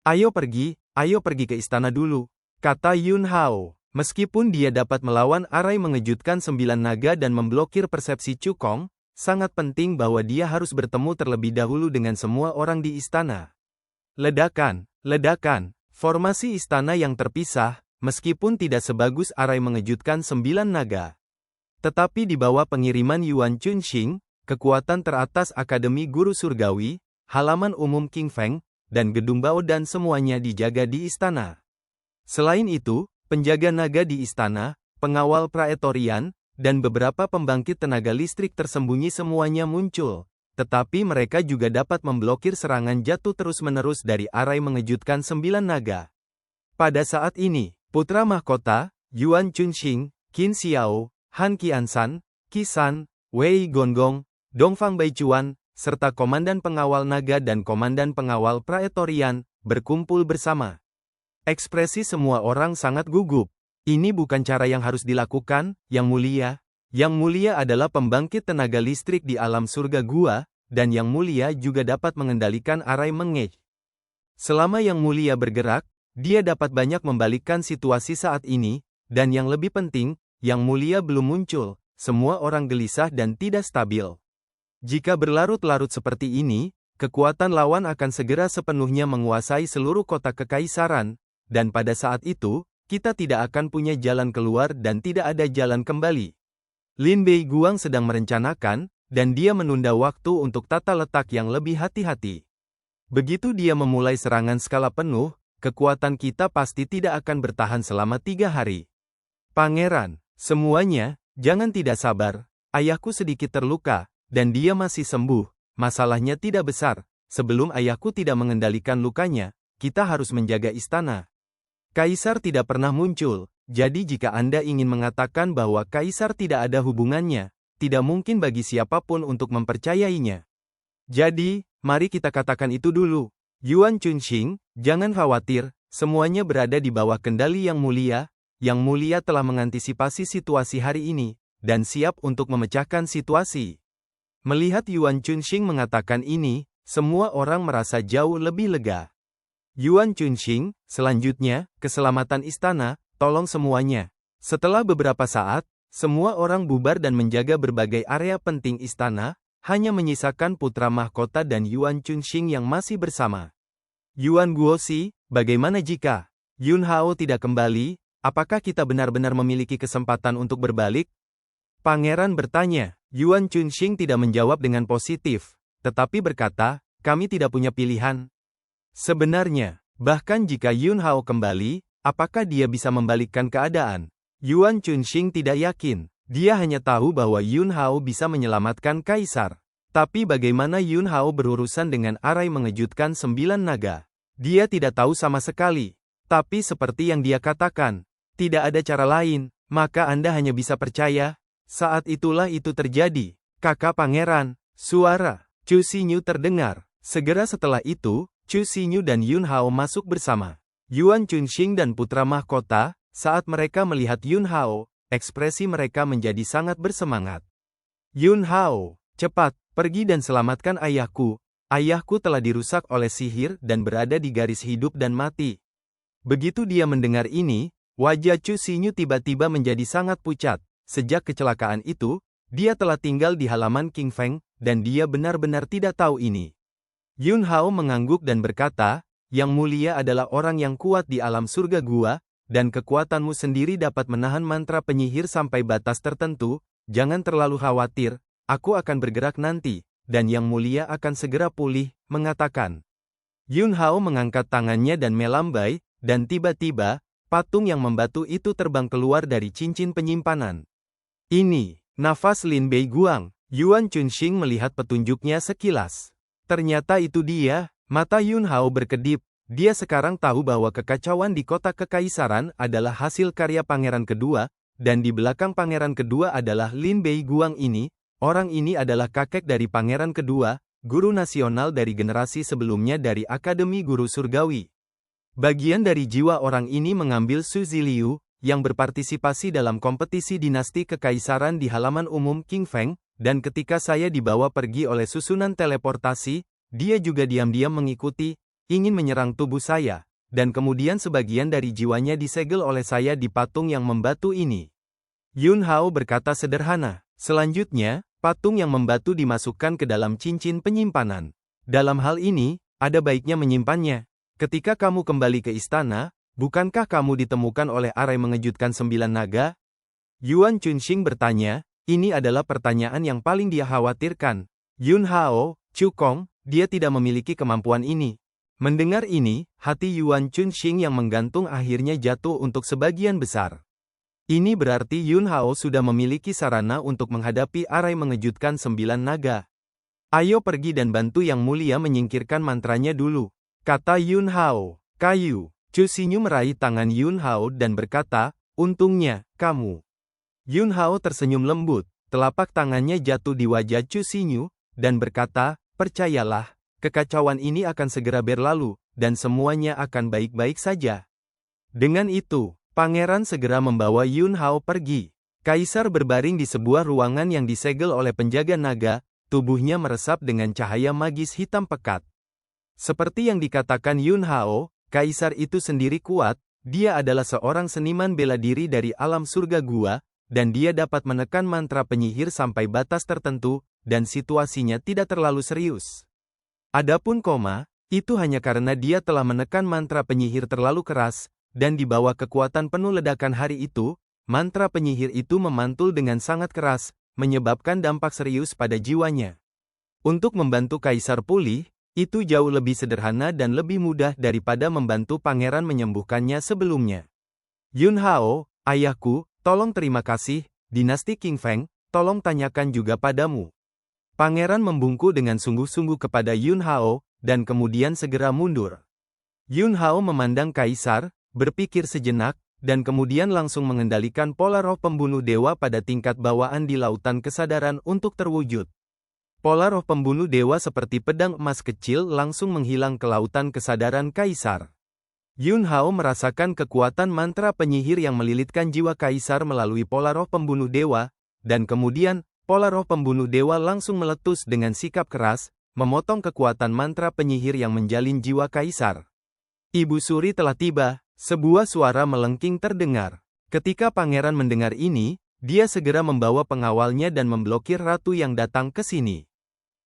[SPEAKER 1] Ayo pergi ke istana dulu, kata Yun Hao. Meskipun dia dapat melawan arai mengejutkan 9 naga dan memblokir persepsi Chu Kong, sangat penting bahwa dia harus bertemu terlebih dahulu dengan semua orang di istana. Ledakan, formasi istana yang terpisah, meskipun tidak sebagus arai mengejutkan 9 naga. Tetapi di bawah pengiriman Yuan Chunxing, kekuatan teratas Akademi Guru Surgawi, halaman umum King Feng, dan gedung Bao dan semuanya dijaga di istana. Selain itu, penjaga naga di istana, pengawal praetorian, dan beberapa pembangkit tenaga listrik tersembunyi semuanya muncul. Tetapi mereka juga dapat memblokir serangan jatuh terus-menerus dari arai mengejutkan 9 naga. Pada saat ini, putra mahkota, Yuan Chunxing, Qin Xiao, Han Qiansan, Qisan, Wei Gonggong, Dongfang Baichuan, serta komandan pengawal naga dan komandan pengawal praetorian, berkumpul bersama. Ekspresi semua orang sangat gugup. Ini bukan cara yang harus dilakukan, Yang Mulia. Yang Mulia adalah pembangkit tenaga listrik di alam surga gua, dan Yang Mulia juga dapat mengendalikan arai mengej. Selama Yang Mulia bergerak, dia dapat banyak membalikkan situasi saat ini, dan yang lebih penting, Yang Mulia belum muncul, semua orang gelisah dan tidak stabil. Jika berlarut-larut seperti ini, kekuatan lawan akan segera sepenuhnya menguasai seluruh kota kekaisaran, dan pada saat itu, kita tidak akan punya jalan keluar dan tidak ada jalan kembali. Lin Beiguang sedang merencanakan, dan dia menunda waktu untuk tata letak yang lebih hati-hati. Begitu dia memulai serangan skala penuh, kekuatan kita pasti tidak akan bertahan selama 3 hari. Pangeran, semuanya, jangan tidak sabar. Ayahku sedikit terluka, dan dia masih sembuh. Masalahnya tidak besar. Sebelum ayahku tidak mengendalikan lukanya, kita harus menjaga istana. Kaisar tidak pernah muncul, jadi jika Anda ingin mengatakan bahwa Kaisar tidak ada hubungannya, tidak mungkin bagi siapapun untuk mempercayainya. Jadi, mari kita katakan itu dulu. Yuan Chunxing, jangan khawatir, semuanya berada di bawah kendali Yang Mulia. Yang Mulia telah mengantisipasi situasi hari ini, dan siap untuk memecahkan situasi. Melihat Yuan Chunxing mengatakan ini, semua orang merasa jauh lebih lega. Yuan Chunxing, selanjutnya, keselamatan istana, tolong semuanya. Setelah beberapa saat, semua orang bubar dan menjaga berbagai area penting istana, hanya menyisakan putra mahkota dan Yuan Chunxing yang masih bersama. Yuan Guoxi, bagaimana jika Yun Hao tidak kembali, apakah kita benar-benar memiliki kesempatan untuk berbalik? Pangeran bertanya. Yuan Chunxing tidak menjawab dengan positif, tetapi berkata, kami tidak punya pilihan. Sebenarnya, bahkan jika Yun Hao kembali, apakah dia bisa membalikkan keadaan? Yuan Chunxing tidak yakin. Dia hanya tahu bahwa Yun Hao bisa menyelamatkan Kaisar. Tapi bagaimana Yun Hao berurusan dengan arai mengejutkan 9 naga? Dia tidak tahu sama sekali. Tapi seperti yang dia katakan, tidak ada cara lain, maka Anda hanya bisa percaya. Saat itulah itu terjadi. Kakak pangeran, suara Chu Xinyu terdengar. Segera setelah itu, Chu Xinyu dan Yun Hao masuk bersama Yuan Chunxing dan putra mahkota. Saat mereka melihat Yun Hao, ekspresi mereka menjadi sangat bersemangat. Yun Hao, cepat, pergi dan selamatkan ayahku. Ayahku telah dirusak oleh sihir dan berada di garis hidup dan mati. Begitu dia mendengar ini, wajah Chu Xinyu tiba-tiba menjadi sangat pucat. Sejak kecelakaan itu, dia telah tinggal di halaman King Feng, dan dia benar-benar tidak tahu ini. Yun Hao mengangguk dan berkata, Yang mulia adalah orang yang kuat di alam surga gua, dan kekuatanmu sendiri dapat menahan mantra penyihir sampai batas tertentu. Jangan terlalu khawatir, aku akan bergerak nanti, dan Yang Mulia akan segera pulih, mengatakan. Yun Hao mengangkat tangannya dan melambai, dan tiba-tiba, patung yang membatu itu terbang keluar dari cincin penyimpanan. Ini, nafas Lin Bei Guang. Yuan Chunxing melihat petunjuknya sekilas. Ternyata itu dia. Mata Yun Hao berkedip. Dia sekarang tahu bahwa kekacauan di kota kekaisaran adalah hasil karya pangeran kedua, dan di belakang pangeran kedua adalah Lin Bei Guang ini. Orang ini adalah kakek dari pangeran kedua, guru nasional dari generasi sebelumnya dari Akademi Guru Surgawi. Bagian dari jiwa orang ini mengambil Su Ziliu, yang berpartisipasi dalam kompetisi dinasti kekaisaran di halaman umum King Feng, dan ketika saya dibawa pergi oleh susunan teleportasi, dia juga diam-diam mengikuti, ingin menyerang tubuh saya, dan kemudian sebagian dari jiwanya disegel oleh saya di patung yang membatu ini. Yun Hao berkata sederhana. Selanjutnya, patung yang membatu dimasukkan ke dalam cincin penyimpanan. Dalam hal ini, ada baiknya menyimpannya. Ketika kamu kembali ke istana, bukankah kamu ditemukan oleh arai mengejutkan 9 naga? Yuan Chunxing bertanya, ini adalah pertanyaan yang paling dia khawatirkan. Yun Hao, Chu Kong, dia tidak memiliki kemampuan ini. Mendengar ini, hati Yuan Chunxing yang menggantung akhirnya jatuh untuk sebagian besar. Ini berarti Yun Hao sudah memiliki sarana untuk menghadapi arai mengejutkan 9 naga. Ayo pergi dan bantu Yang Mulia menyingkirkan mantranya dulu, kata Yun Hao. Kayu. Chu Xinyu meraih tangan Yun Hao dan berkata, untungnya, kamu. Yun Hao tersenyum lembut, telapak tangannya jatuh di wajah Chu Xinyu, dan berkata, percayalah, kekacauan ini akan segera berlalu, dan semuanya akan baik-baik saja. Dengan itu, pangeran segera membawa Yun Hao pergi. Kaisar berbaring di sebuah ruangan yang disegel oleh penjaga naga, tubuhnya meresap dengan cahaya magis hitam pekat. Seperti yang dikatakan Yun Hao, Kaisar itu sendiri kuat, dia adalah seorang seniman bela diri dari alam surga gua, dan dia dapat menekan mantra penyihir sampai batas tertentu, dan situasinya tidak terlalu serius. Adapun koma, itu hanya karena dia telah menekan mantra penyihir terlalu keras, dan di bawah kekuatan penuh ledakan hari itu, mantra penyihir itu memantul dengan sangat keras, menyebabkan dampak serius pada jiwanya. Untuk membantu Kaisar pulih, itu jauh lebih sederhana dan lebih mudah daripada membantu pangeran menyembuhkannya sebelumnya. Yun Hao, ayahku, tolong terima kasih, dinasti King Feng, tolong tanyakan juga padamu. Pangeran membungkuk dengan sungguh-sungguh kepada Yun Hao, dan kemudian segera mundur. Yun Hao memandang Kaisar, berpikir sejenak, dan kemudian langsung mengendalikan pola roh pembunuh dewa pada tingkat bawaan di lautan kesadaran untuk terwujud. Pola roh pembunuh dewa seperti pedang emas kecil langsung menghilang ke lautan kesadaran Kaisar. Yun Hao merasakan kekuatan mantra penyihir yang melilitkan jiwa Kaisar melalui pola roh pembunuh dewa, dan kemudian, pola roh pembunuh dewa langsung meletus dengan sikap keras, memotong kekuatan mantra penyihir yang menjalin jiwa Kaisar. Ibu Suri telah tiba, sebuah suara melengking terdengar. Ketika pangeran mendengar ini, dia segera membawa pengawalnya dan memblokir ratu yang datang ke sini.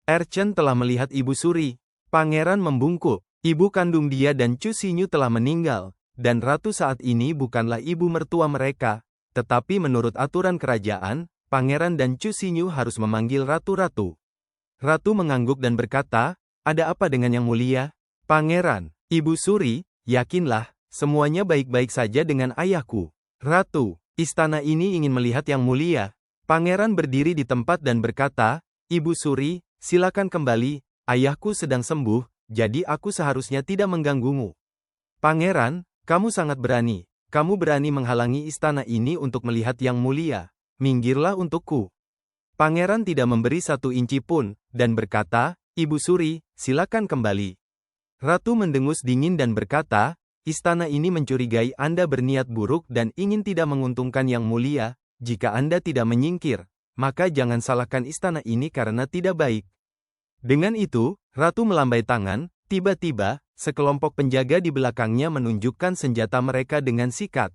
[SPEAKER 1] Erchen telah melihat Ibu Suri. Pangeran membungkuk. Ibu kandung dia dan Chu Xinyu telah meninggal. dan ratu saat ini bukanlah ibu mertua mereka, tetapi menurut aturan kerajaan, pangeran dan Chu Xinyu harus memanggil ratu-ratu. Ratu mengangguk dan berkata, "Ada apa dengan yang mulia?" "Pangeran, Ibu Suri, yakinlah, semuanya baik-baik saja dengan ayahku." "Ratu, istana ini ingin melihat yang mulia." Pangeran berdiri di tempat dan berkata, "Ibu Suri, silakan kembali, ayahku sedang sembuh, jadi aku seharusnya tidak mengganggumu." "Pangeran, kamu sangat berani. Kamu berani menghalangi istana ini untuk melihat yang mulia. Minggirlah untukku." Pangeran tidak memberi 1 inci pun, dan berkata, "Ibu Suri, silakan kembali." Ratu mendengus dingin dan berkata, "Istana ini mencurigai Anda berniat buruk dan ingin tidak menguntungkan yang mulia. Jika Anda tidak menyingkir, maka jangan salahkan istana ini karena tidak baik." Dengan itu, Ratu melambai tangan, tiba-tiba, sekelompok penjaga di belakangnya menunjukkan senjata mereka dengan sikat.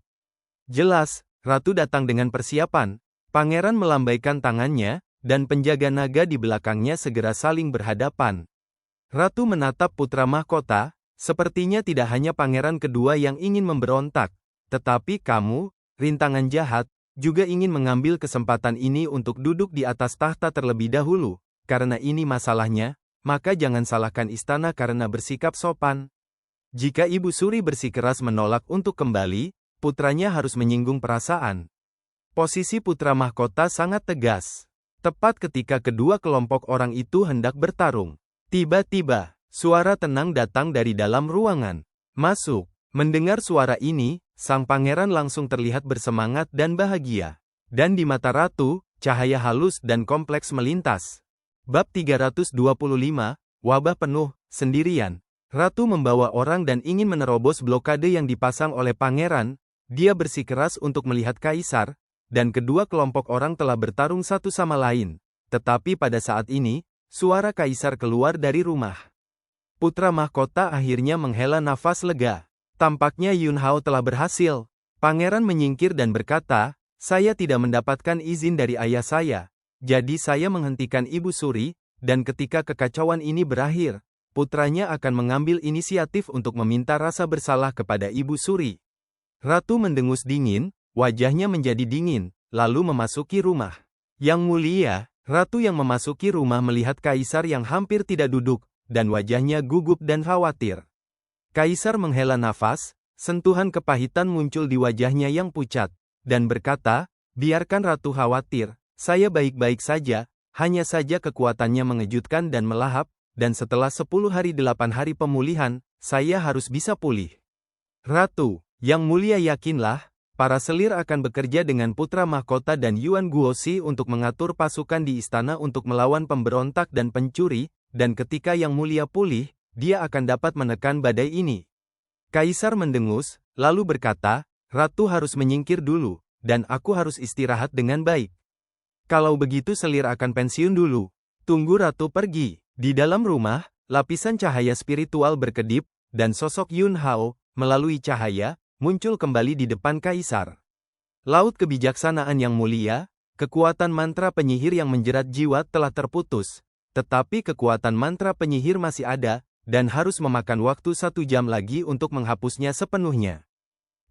[SPEAKER 1] Jelas, Ratu datang dengan persiapan. Pangeran melambaikan tangannya, dan penjaga naga di belakangnya segera saling berhadapan. Ratu menatap putra mahkota, sepertinya tidak hanya pangeran kedua yang ingin memberontak, tetapi kamu, rintangan jahat, juga ingin mengambil kesempatan ini untuk duduk di atas tahta terlebih dahulu. Karena ini masalahnya, maka jangan salahkan istana karena bersikap sopan. Jika Ibu Suri bersikeras menolak untuk kembali, putranya harus menyinggung perasaan. Posisi putra mahkota sangat tegas. Tepat ketika kedua kelompok orang itu hendak bertarung, tiba-tiba, suara tenang datang dari dalam ruangan. "Masuk." Mendengar suara ini, sang pangeran langsung terlihat bersemangat dan bahagia. Dan di mata Ratu, cahaya halus dan kompleks melintas. Bab 325, Wabah Penuh, Sendirian. Ratu membawa orang dan ingin menerobos blokade yang dipasang oleh pangeran. Dia bersikeras untuk melihat kaisar, dan kedua kelompok orang telah bertarung satu sama lain. Tetapi pada saat ini, suara kaisar keluar dari rumah. Putra mahkota akhirnya menghela nafas lega. Tampaknya Yun Hao telah berhasil. Pangeran menyingkir dan berkata, "Saya tidak mendapatkan izin dari ayah saya. Jadi saya menghentikan Ibu Suri, dan ketika kekacauan ini berakhir, putranya akan mengambil inisiatif untuk meminta rasa bersalah kepada Ibu Suri." Ratu mendengus dingin, wajahnya menjadi dingin, lalu memasuki rumah. "Yang mulia," Ratu yang memasuki rumah melihat kaisar yang hampir tidak duduk, dan wajahnya gugup dan khawatir. Kaisar menghela nafas, sentuhan kepahitan muncul di wajahnya yang pucat, dan berkata, "Biarkan Ratu khawatir, saya baik-baik saja, hanya saja kekuatannya mengejutkan dan melahap, dan setelah 10 hari 8 hari pemulihan, saya harus bisa pulih." "Ratu, yang mulia yakinlah, para selir akan bekerja dengan putra mahkota dan Yuan Guosi untuk mengatur pasukan di istana untuk melawan pemberontak dan pencuri, dan ketika yang mulia pulih, dia akan dapat menekan badai ini." Kaisar mendengus, lalu berkata, "Ratu harus menyingkir dulu, dan aku harus istirahat dengan baik. Kalau begitu selir akan pensiun dulu. Tunggu Ratu pergi." Di dalam rumah, lapisan cahaya spiritual berkedip, dan sosok Yun Hao, melalui cahaya, muncul kembali di depan Kaisar. "Laut kebijaksanaan yang mulia, kekuatan mantra penyihir yang menjerat jiwa telah terputus, tetapi kekuatan mantra penyihir masih ada, dan harus memakan waktu 1 jam lagi untuk menghapusnya sepenuhnya,"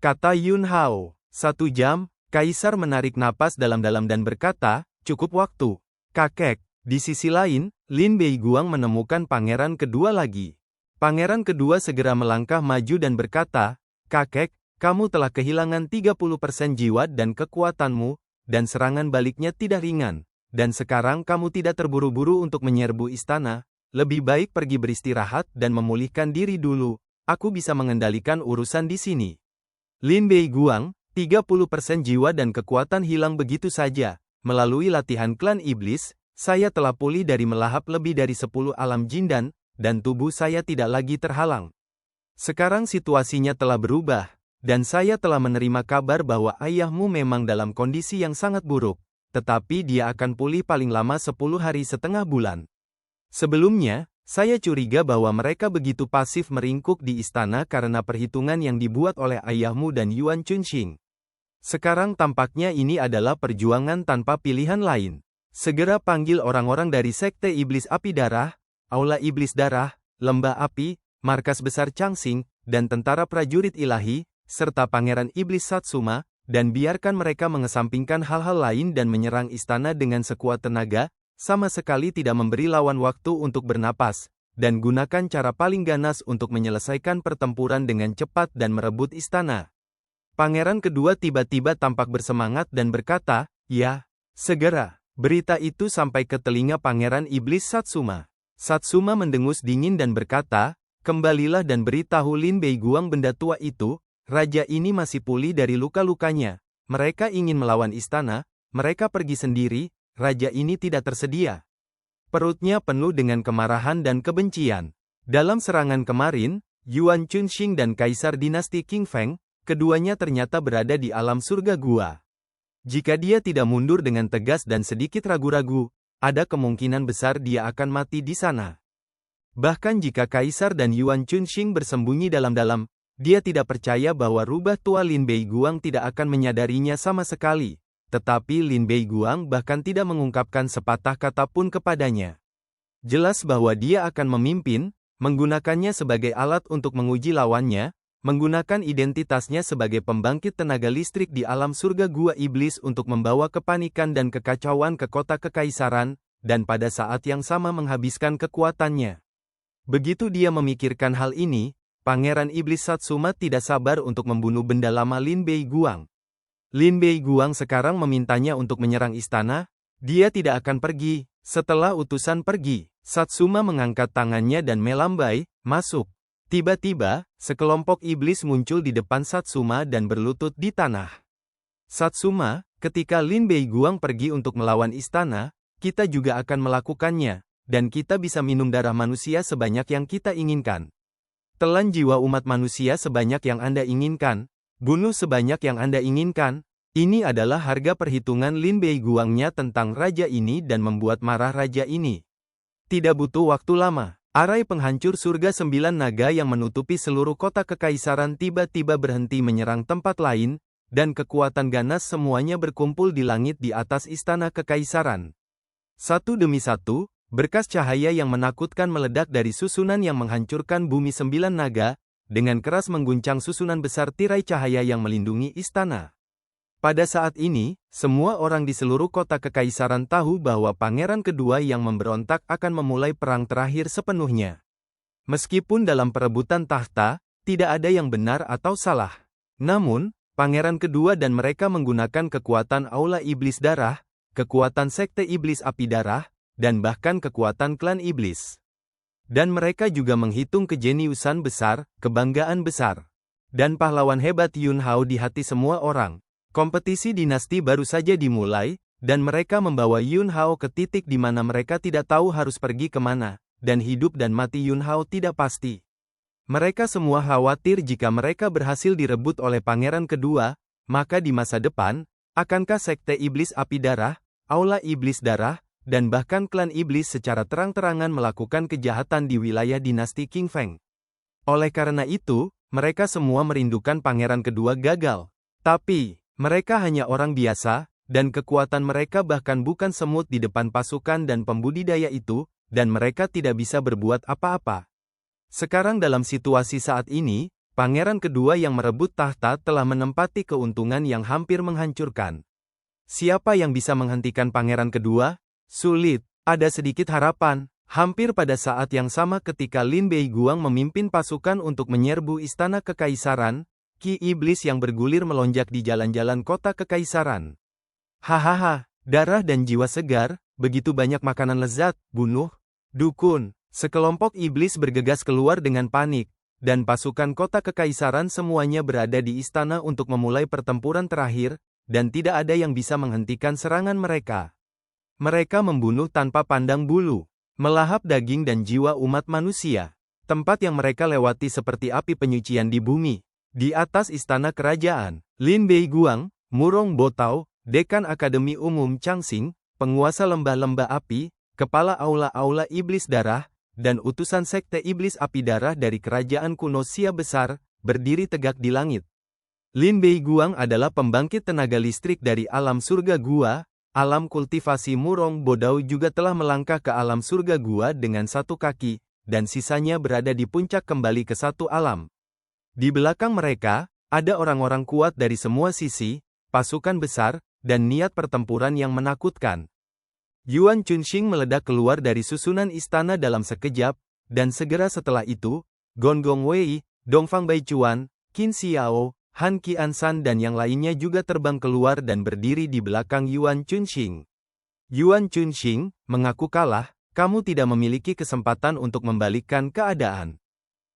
[SPEAKER 1] kata Yun Hao. 1 jam, Kaisar menarik napas dalam-dalam dan berkata, "Cukup waktu, kakek." Di sisi lain, Lin Beiguang menemukan pangeran kedua lagi. Pangeran kedua segera melangkah maju dan berkata, "Kakek, kamu telah kehilangan 30% jiwa dan kekuatanmu, dan serangan baliknya tidak ringan. Dan sekarang kamu tidak terburu-buru untuk menyerbu istana, lebih baik pergi beristirahat dan memulihkan diri dulu, aku bisa mengendalikan urusan di sini." Lin Beiguang, 30% jiwa dan kekuatan hilang begitu saja. Melalui latihan klan iblis, saya telah pulih dari melahap lebih dari 10 alam jin dan tubuh saya tidak lagi terhalang. Sekarang situasinya telah berubah, dan saya telah menerima kabar bahwa ayahmu memang dalam kondisi yang sangat buruk, tetapi dia akan pulih paling lama 10 hari setengah bulan. Sebelumnya, saya curiga bahwa mereka begitu pasif meringkuk di istana karena perhitungan yang dibuat oleh ayahmu dan Yuan Chunxing. Sekarang tampaknya ini adalah perjuangan tanpa pilihan lain. Segera panggil orang-orang dari Sekte Iblis Api Darah, Aula Iblis Darah, Lembah Api, Markas Besar Changxing, dan Tentara Prajurit Ilahi, serta Pangeran Iblis Satsuma, dan biarkan mereka mengesampingkan hal-hal lain dan menyerang istana dengan sekuat tenaga, sama sekali tidak memberi lawan waktu untuk bernapas, dan gunakan cara paling ganas untuk menyelesaikan pertempuran dengan cepat dan merebut istana. Pangeran kedua tiba-tiba tampak bersemangat dan berkata, "Ya, segera." Berita itu sampai ke telinga Pangeran Iblis Satsuma. Satsuma mendengus dingin dan berkata, "Kembalilah dan beritahu Lin Beiguang benda tua itu, raja ini masih pulih dari luka-lukanya. Mereka ingin melawan istana, mereka pergi sendiri, raja ini tidak tersedia." Perutnya penuh dengan kemarahan dan kebencian. Dalam serangan kemarin, Yuan Chunxing dan Kaisar Dinasti Qing Feng, keduanya ternyata berada di alam surga gua. Jika dia tidak mundur dengan tegas dan sedikit ragu-ragu, ada kemungkinan besar dia akan mati di sana. Bahkan jika Kaisar dan Yuan Chunxing bersembunyi dalam-dalam, dia tidak percaya bahwa rubah tua Lin Beiguang tidak akan menyadarinya sama sekali. Tetapi Lin Beiguang bahkan tidak mengungkapkan sepatah kata pun kepadanya. Jelas bahwa dia akan memimpin, menggunakannya sebagai alat untuk menguji lawannya, menggunakan identitasnya sebagai pembangkit tenaga listrik di alam surga gua iblis untuk membawa kepanikan dan kekacauan ke kota kekaisaran, dan pada saat yang sama menghabiskan kekuatannya. Begitu dia memikirkan hal ini, Pangeran Iblis Satsuma tidak sabar untuk membunuh benda lama Lin Beiguang. Lin Beiguang sekarang memintanya untuk menyerang istana, dia tidak akan pergi. Setelah utusan pergi, Satsuma mengangkat tangannya dan melambai, "Masuk." Tiba-tiba, sekelompok iblis muncul di depan Satsuma dan berlutut di tanah. "Satsuma, ketika Lin Beiguang pergi untuk melawan istana, kita juga akan melakukannya, dan kita bisa minum darah manusia sebanyak yang kita inginkan. Telan jiwa umat manusia sebanyak yang Anda inginkan, bunuh sebanyak yang Anda inginkan." Ini adalah harga perhitungan Lin Beiguangnya tentang raja ini dan membuat marah raja ini. Tidak butuh waktu lama. Arai penghancur surga 9 naga yang menutupi seluruh kota kekaisaran tiba-tiba berhenti menyerang tempat lain, dan kekuatan ganas semuanya berkumpul di langit di atas istana kekaisaran. Satu demi satu, berkas cahaya yang menakutkan meledak dari susunan yang menghancurkan bumi 9 naga, dengan keras mengguncang susunan besar tirai cahaya yang melindungi istana. Pada saat ini, semua orang di seluruh kota kekaisaran tahu bahwa pangeran kedua yang memberontak akan memulai perang terakhir sepenuhnya. Meskipun dalam perebutan tahta, tidak ada yang benar atau salah. Namun, pangeran kedua dan mereka menggunakan kekuatan Aula Iblis Darah, kekuatan Sekte Iblis Api Darah, dan bahkan kekuatan klan Iblis. Dan mereka juga menghitung kejeniusan besar, kebanggaan besar, dan pahlawan hebat Yun Hao di hati semua orang. Kompetisi dinasti baru saja dimulai, dan mereka membawa Yun Hao ke titik di mana mereka tidak tahu harus pergi kemana, dan hidup dan mati Yun Hao tidak pasti. Mereka semua khawatir jika mereka berhasil direbut oleh pangeran kedua, maka di masa depan, akankah Sekte Iblis Api Darah, Aula Iblis Darah, dan bahkan klan Iblis secara terang-terangan melakukan kejahatan di wilayah dinasti Qing Feng. Oleh karena itu, mereka semua merindukan pangeran kedua gagal. Tapi, mereka hanya orang biasa, dan kekuatan mereka bahkan bukan semut di depan pasukan dan pembudidaya itu, dan mereka tidak bisa berbuat apa-apa. Sekarang dalam situasi saat ini, pangeran kedua yang merebut tahta telah menempati keuntungan yang hampir menghancurkan. Siapa yang bisa menghentikan pangeran kedua? Sulit. Ada sedikit harapan. Hampir pada saat yang sama ketika Lin Beiguang memimpin pasukan untuk menyerbu istana kekaisaran, Ki Iblis yang bergulir melonjak di jalan-jalan kota kekaisaran. Hahaha, darah dan jiwa segar, begitu banyak makanan lezat, bunuh, dukun. Sekelompok iblis bergegas keluar dengan panik, dan pasukan kota kekaisaran semuanya berada di istana untuk memulai pertempuran terakhir, dan tidak ada yang bisa menghentikan serangan mereka. Mereka membunuh tanpa pandang bulu, melahap daging dan jiwa umat manusia. Tempat yang mereka lewati seperti api penyucian di bumi. Di atas istana kerajaan, Lin Beiguang, Murong Botao, Dekan Akademi Umum Changxing, penguasa lembah-lembah api, kepala aula-aula iblis darah, dan utusan Sekte Iblis Api Darah dari kerajaan kuno Xia besar, berdiri tegak di langit. Lin Beiguang adalah pembangkit tenaga listrik dari alam surga gua. Alam kultivasi Murong Bodao juga telah melangkah ke alam surga gua dengan satu kaki, dan sisanya berada di puncak kembali ke satu alam. Di belakang mereka, Ada orang-orang kuat dari semua sisi, pasukan besar, dan niat pertempuran yang menakutkan. Yuan Chunxing meledak keluar dari susunan istana dalam sekejap, dan segera setelah itu, Gong Gong Wei, Dongfang Baichuan, Qin Xiao, Han Qiansan dan yang lainnya juga terbang keluar dan berdiri di belakang Yuan Chunxing. Yuan Chunxing mengaku kalah, kamu tidak memiliki kesempatan untuk membalikkan keadaan.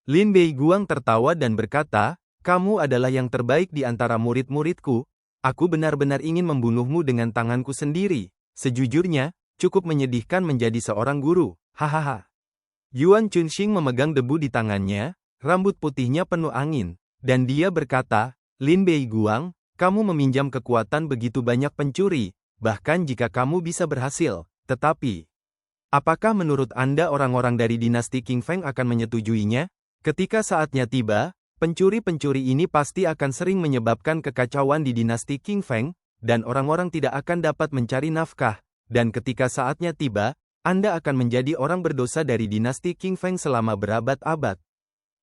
[SPEAKER 1] Lin Beiguang tertawa dan berkata, kamu adalah yang terbaik di antara murid-muridku, aku benar-benar ingin membunuhmu dengan tanganku sendiri, sejujurnya, cukup menyedihkan menjadi seorang guru, hahaha. Yuan Chunxing memegang debu di tangannya, rambut putihnya penuh angin, dan dia berkata, Lin Beiguang, kamu meminjam kekuatan begitu banyak pencuri, bahkan jika kamu bisa berhasil, tetapi, apakah menurut Anda orang-orang dari dinasti Qing Feng akan menyetujuinya? Ketika saatnya tiba, pencuri-pencuri ini pasti akan sering menyebabkan kekacauan di dinasti Qing Feng, dan orang-orang tidak akan dapat mencari nafkah, dan ketika saatnya tiba, Anda akan menjadi orang berdosa dari dinasti Qing Feng selama berabad-abad.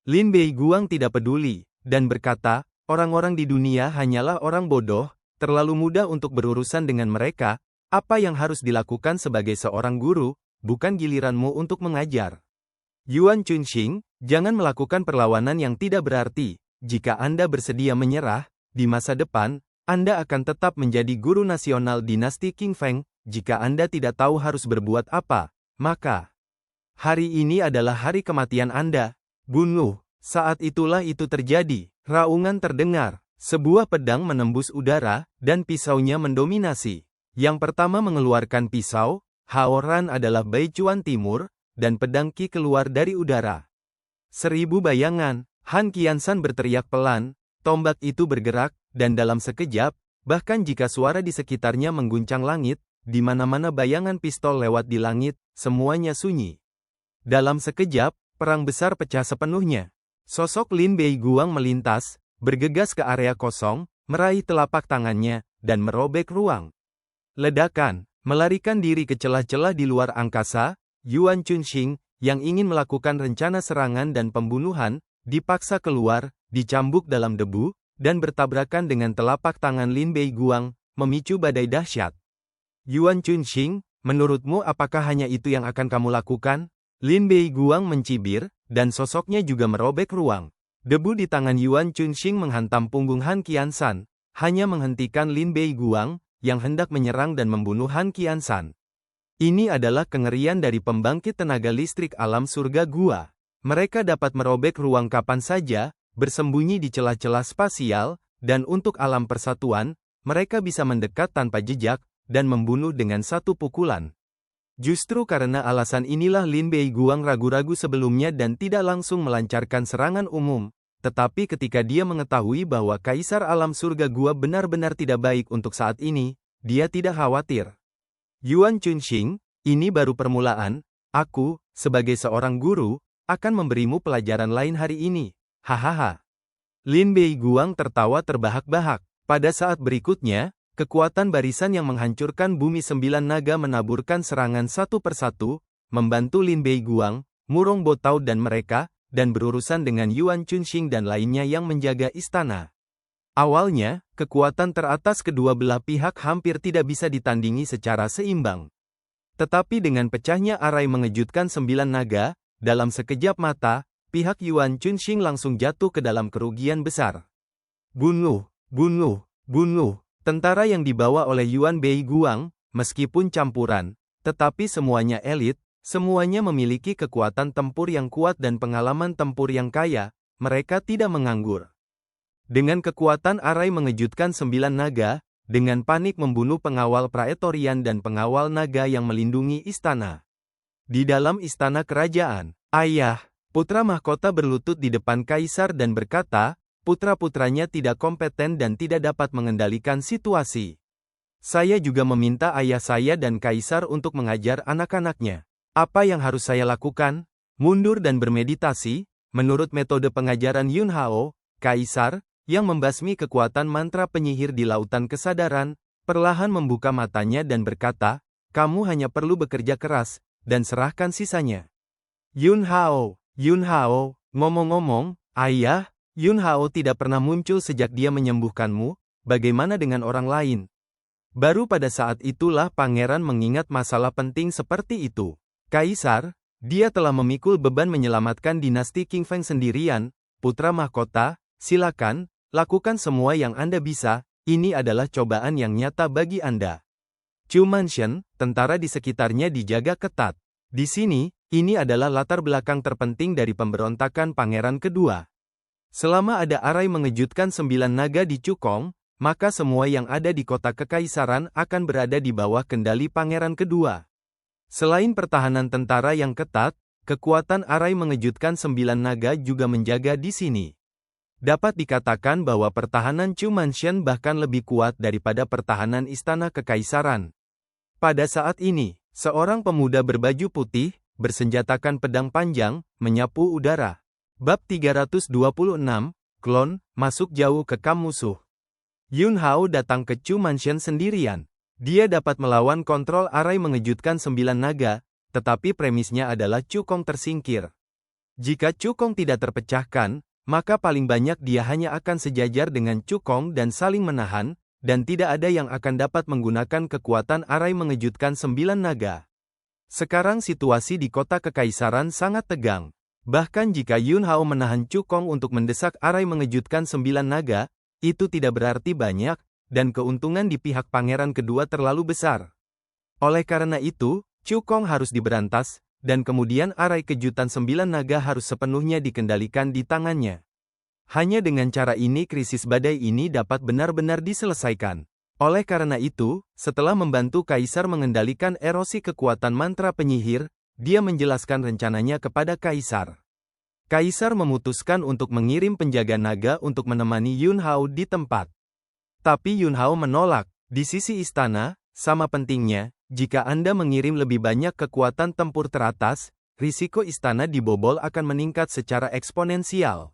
[SPEAKER 1] Lin Beiguang tidak peduli, dan berkata, orang-orang di dunia hanyalah orang bodoh, terlalu mudah untuk berurusan dengan mereka, apa yang harus dilakukan sebagai seorang guru, bukan giliranmu untuk mengajar. Yuan Chunxing, jangan melakukan perlawanan yang tidak berarti. Jika Anda bersedia menyerah, di masa depan, Anda akan tetap menjadi guru nasional dinasti Qing Feng. Jika Anda tidak tahu harus berbuat apa, maka hari ini adalah hari kematian Anda. Bunuh. Saat itulah itu terjadi. Raungan terdengar. Sebuah pedang menembus udara, dan pisaunya mendominasi. Yang pertama mengeluarkan pisau, Haoran adalah Baichuan Timur, dan pedang Qi keluar dari udara. 1000 bayangan, Han Qiansan berteriak pelan, tombak itu bergerak, dan dalam sekejap, bahkan jika suara di sekitarnya mengguncang langit, di mana-mana bayangan pistol lewat di langit, semuanya sunyi. Dalam sekejap, perang besar pecah sepenuhnya. Sosok Lin Beiguang melintas, bergegas ke area kosong, meraih telapak tangannya, dan merobek ruang. Ledakan, melarikan diri ke celah-celah di luar angkasa, Yuan Chunxing, yang ingin melakukan rencana serangan dan pembunuhan, dipaksa keluar, dicambuk dalam debu, dan bertabrakan dengan telapak tangan Lin Beiguang, memicu badai dahsyat. Yuan Chunxing, menurutmu apakah hanya itu yang akan kamu lakukan? Lin Beiguang mencibir, dan sosoknya juga merobek ruang. Debu di tangan Yuan Chunxing menghantam punggung Han Qiansan, hanya menghentikan Lin Beiguang, yang hendak menyerang dan membunuh Han Qiansan. Ini adalah kengerian dari pembangkit tenaga listrik alam surga gua. Mereka dapat merobek ruang kapan saja, bersembunyi di celah-celah spasial, dan untuk alam persatuan, mereka bisa mendekat tanpa jejak, dan membunuh dengan satu pukulan. Justru karena alasan inilah Lin Beiguang ragu-ragu sebelumnya dan tidak langsung melancarkan serangan umum. Tetapi ketika dia mengetahui bahwa Kaisar Alam Surga Gua benar-benar tidak baik untuk saat ini, dia tidak khawatir. Yuan Chunxing, ini baru permulaan, aku, sebagai seorang guru, akan memberimu pelajaran lain hari ini. Hahaha. Lin Beiguang tertawa terbahak-bahak. Pada saat berikutnya, kekuatan barisan yang menghancurkan bumi 9 naga menaburkan serangan satu persatu, membantu Lin Beiguang, Murong Botao dan mereka, dan berurusan dengan Yuan Chunxing dan lainnya yang menjaga istana. Awalnya, kekuatan teratas kedua belah pihak hampir tidak bisa ditandingi secara seimbang. Tetapi dengan pecahnya arai mengejutkan 9 naga, dalam sekejap mata, pihak Yuan Chunxing langsung jatuh ke dalam kerugian besar. Bunuh, bunuh, bunuh. Tentara yang dibawa oleh Yuan Beiguang, meskipun campuran, tetapi semuanya elit, semuanya memiliki kekuatan tempur yang kuat dan pengalaman tempur yang kaya, mereka tidak menganggur. Dengan kekuatan arai mengejutkan 9 naga, dengan panik membunuh pengawal praetorian dan pengawal naga yang melindungi istana. Di dalam istana kerajaan, ayah, putra mahkota berlutut di depan kaisar dan berkata, putra-putranya tidak kompeten dan tidak dapat mengendalikan situasi. Saya juga meminta ayah saya dan kaisar untuk mengajar anak-anaknya. Apa yang harus saya lakukan? Mundur dan bermeditasi, menurut metode pengajaran Yun Hao, kaisar, yang membasmi kekuatan mantra penyihir di lautan kesadaran, perlahan membuka matanya dan berkata, kamu hanya perlu bekerja keras, dan serahkan sisanya. Yun Hao, ngomong-ngomong, ayah, Yun Hao tidak pernah muncul sejak dia menyembuhkanmu, bagaimana dengan orang lain? Baru pada saat itulah pangeran mengingat masalah penting seperti itu. Kaisar, dia telah memikul beban menyelamatkan dinasti Qing Feng sendirian, putra mahkota, silakan, lakukan semua yang Anda bisa, ini adalah cobaan yang nyata bagi Anda. Chu Mansion, tentara di sekitarnya dijaga ketat. Di sini, ini adalah latar belakang terpenting dari pemberontakan pangeran kedua. Selama ada arai mengejutkan 9 naga di Cukong, maka semua yang ada di kota kekaisaran akan berada di bawah kendali pangeran kedua. Selain pertahanan tentara yang ketat, kekuatan arai mengejutkan 9 naga juga menjaga di sini. Dapat dikatakan bahwa pertahanan Chu Mansion bahkan lebih kuat daripada pertahanan istana kekaisaran. Pada saat ini, seorang pemuda berbaju putih, bersenjatakan pedang panjang, menyapu udara. Bab 326, Klon, masuk jauh ke kamp musuh. Yun Hao datang ke Chu Mansion sendirian. Dia dapat melawan kontrol arai mengejutkan 9 naga, tetapi premisnya adalah Cukong tersingkir. Jika Cukong tidak terpecahkan, maka paling banyak dia hanya akan sejajar dengan Cukong dan saling menahan, dan tidak ada yang akan dapat menggunakan kekuatan arai mengejutkan 9 naga. Sekarang situasi di kota kekaisaran sangat tegang. Bahkan jika Yun Hao menahan Cukong untuk mendesak arai mengejutkan 9 naga, itu tidak berarti banyak, dan keuntungan di pihak pangeran kedua terlalu besar. Oleh karena itu, Cukong harus diberantas, dan kemudian arai kejutan 9 naga harus sepenuhnya dikendalikan di tangannya. Hanya dengan cara ini krisis badai ini dapat benar-benar diselesaikan. Oleh karena itu, setelah membantu Kaisar mengendalikan erosi kekuatan mantra penyihir, dia menjelaskan rencananya kepada Kaisar. Kaisar memutuskan untuk mengirim penjaga naga untuk menemani Yun Hao di tempat. Tapi Yun Hao menolak. Di sisi istana, sama pentingnya, jika Anda mengirim lebih banyak kekuatan tempur teratas, risiko istana dibobol akan meningkat secara eksponensial.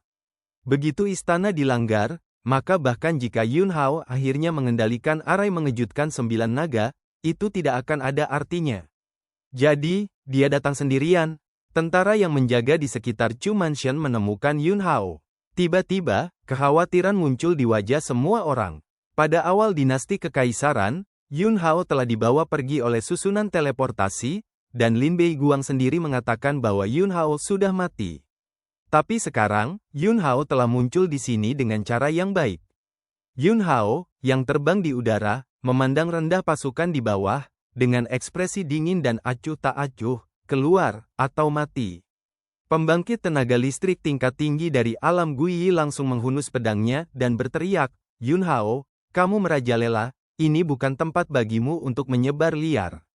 [SPEAKER 1] Begitu istana dilanggar, maka bahkan jika Yun Hao akhirnya mengendalikan arai mengejutkan 9 naga, itu tidak akan ada artinya. Jadi, dia datang sendirian. Tentara yang menjaga di sekitar Chu Mansion menemukan Yun Hao. Tiba-tiba, kekhawatiran muncul di wajah semua orang. Pada awal dinasti kekaisaran, Yun Hao telah dibawa pergi oleh susunan teleportasi, dan Lin Beiguang sendiri mengatakan bahwa Yun Hao sudah mati. Tapi sekarang, Yun Hao telah muncul di sini dengan cara yang baik. Yun Hao, yang terbang di udara, memandang rendah pasukan di bawah, dengan ekspresi dingin dan acuh tak acuh. Keluar, atau mati. Pembangkit tenaga listrik tingkat tinggi dari alam Guiyi langsung menghunus pedangnya dan berteriak, Yun Hao, kamu merajalela, ini bukan tempat bagimu untuk menyebar liar.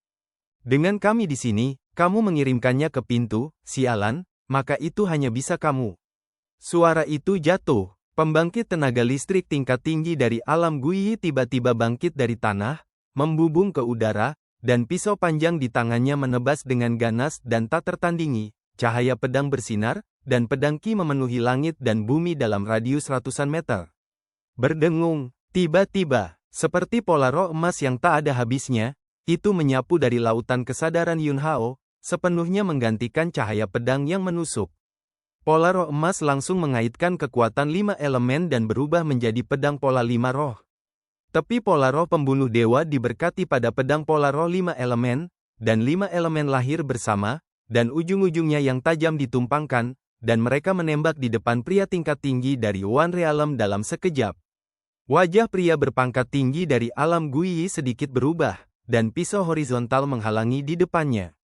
[SPEAKER 1] Dengan kami di sini, kamu mengirimkannya ke pintu, sialan, maka itu hanya bisa kamu. Suara itu jatuh, pembangkit tenaga listrik tingkat tinggi dari alam Guiyi tiba-tiba bangkit dari tanah, membubung ke udara, dan pisau panjang di tangannya menebas dengan ganas dan tak tertandingi. Cahaya pedang bersinar, dan pedang Qi memenuhi langit dan bumi dalam radius ratusan meter. Berdengung, tiba-tiba, seperti pola roh emas yang tak ada habisnya, itu menyapu dari lautan kesadaran Yun Hao, sepenuhnya menggantikan cahaya pedang yang menusuk. Pola roh emas langsung mengaitkan kekuatan 5 elemen dan berubah menjadi pedang pola 5 roh. Tepi pola roh pembunuh dewa diberkati pada pedang pola roh 5 elemen, dan 5 elemen lahir bersama, dan ujung-ujungnya yang tajam ditumpangkan, dan mereka menembak di depan pria tingkat tinggi dari One Realm dalam sekejap. Wajah pria berpangkat tinggi dari alam Guiyi sedikit berubah, dan pisau horizontal menghalangi di depannya.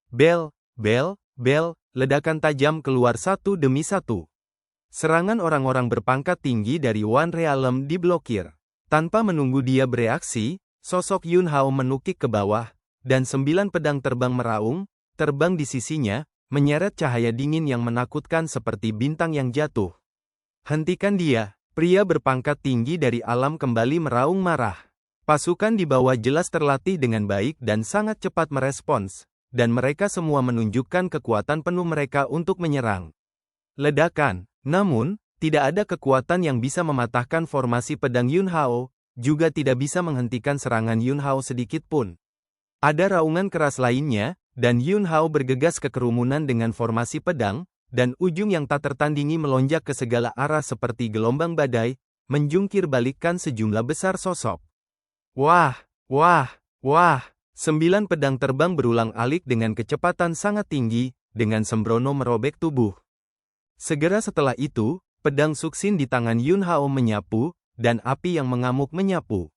[SPEAKER 1] Bel, bel, bel, ledakan tajam keluar satu demi satu. Serangan orang-orang berpangkat tinggi dari One Realm diblokir. Tanpa menunggu dia bereaksi, sosok Yun Hao menukik ke bawah, dan 9 pedang terbang meraung, terbang di sisinya, menyeret cahaya dingin yang menakutkan seperti bintang yang jatuh. Hentikan dia, pria berpangkat tinggi dari alam kembali meraung marah. Pasukan di bawah jelas terlatih dengan baik dan sangat cepat merespons, dan mereka semua menunjukkan kekuatan penuh mereka untuk menyerang. Ledakan, namun, tidak ada kekuatan yang bisa mematahkan formasi pedang Yun Hao, juga tidak bisa menghentikan serangan Yun Hao sedikit pun. Ada raungan keras lainnya, dan Yun Hao bergegas ke kerumunan dengan formasi pedang, dan ujung yang tak tertandingi melonjak ke segala arah seperti gelombang badai, menjungkir balikkan sejumlah besar sosok. Wah, wah, wah! 9 pedang terbang berulang-alik dengan kecepatan sangat tinggi, dengan sembrono merobek tubuh. Segera setelah itu, pedang suksin di tangan Yun Hao menyapu, dan api yang mengamuk menyapu.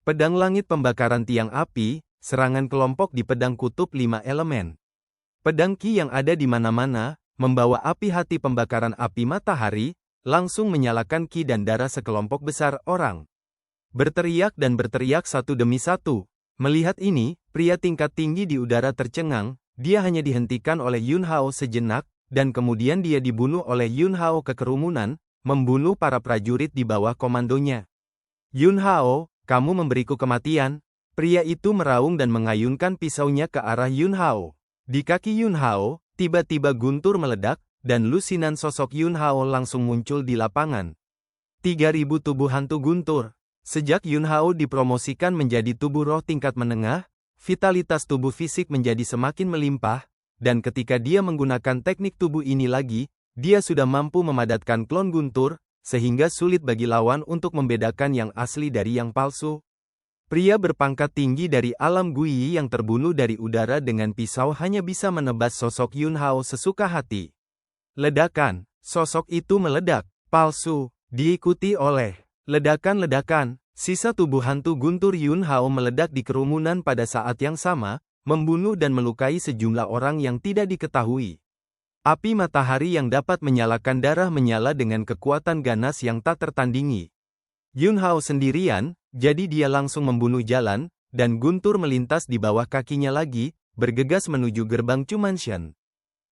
[SPEAKER 1] Pedang langit pembakaran tiang api, serangan kelompok di pedang kutub 5 elemen. Pedang Qi yang ada di mana-mana, membawa api hati pembakaran api matahari, langsung menyalakan Qi dan darah sekelompok besar orang. Berteriak dan berteriak satu demi satu. Melihat ini, pria tingkat tinggi di udara tercengang, dia hanya dihentikan oleh Yun Hao sejenak, dan kemudian dia dibunuh oleh Yun Hao ke kerumunan, membunuh para prajurit di bawah komandonya. Yun Hao, kamu memberiku kematian. Pria itu meraung dan mengayunkan pisaunya ke arah Yun Hao. Di kaki Yun Hao, tiba-tiba guntur meledak, dan lusinan sosok Yun Hao langsung muncul di lapangan. 3.000 tubuh hantu guntur. Sejak Yun Hao dipromosikan menjadi tubuh roh tingkat menengah, vitalitas tubuh fisik menjadi semakin melimpah, dan ketika dia menggunakan teknik tubuh ini lagi, dia sudah mampu memadatkan klon guntur, sehingga sulit bagi lawan untuk membedakan yang asli dari yang palsu. Pria berpangkat tinggi dari alam Guyi yang terbunuh dari udara dengan pisau hanya bisa menebas sosok Yun Hao sesuka hati. Ledakan, sosok itu meledak, palsu, diikuti oleh ledakan-ledakan. Sisa tubuh hantu guntur Yun Hao meledak di kerumunan pada saat yang sama, membunuh dan melukai sejumlah orang yang tidak diketahui. Api matahari yang dapat menyalakan darah menyala dengan kekuatan ganas yang tak tertandingi. Yun Hao sendirian, jadi dia langsung membunuh jalan, dan guntur melintas di bawah kakinya lagi, bergegas menuju gerbang Chumanshan.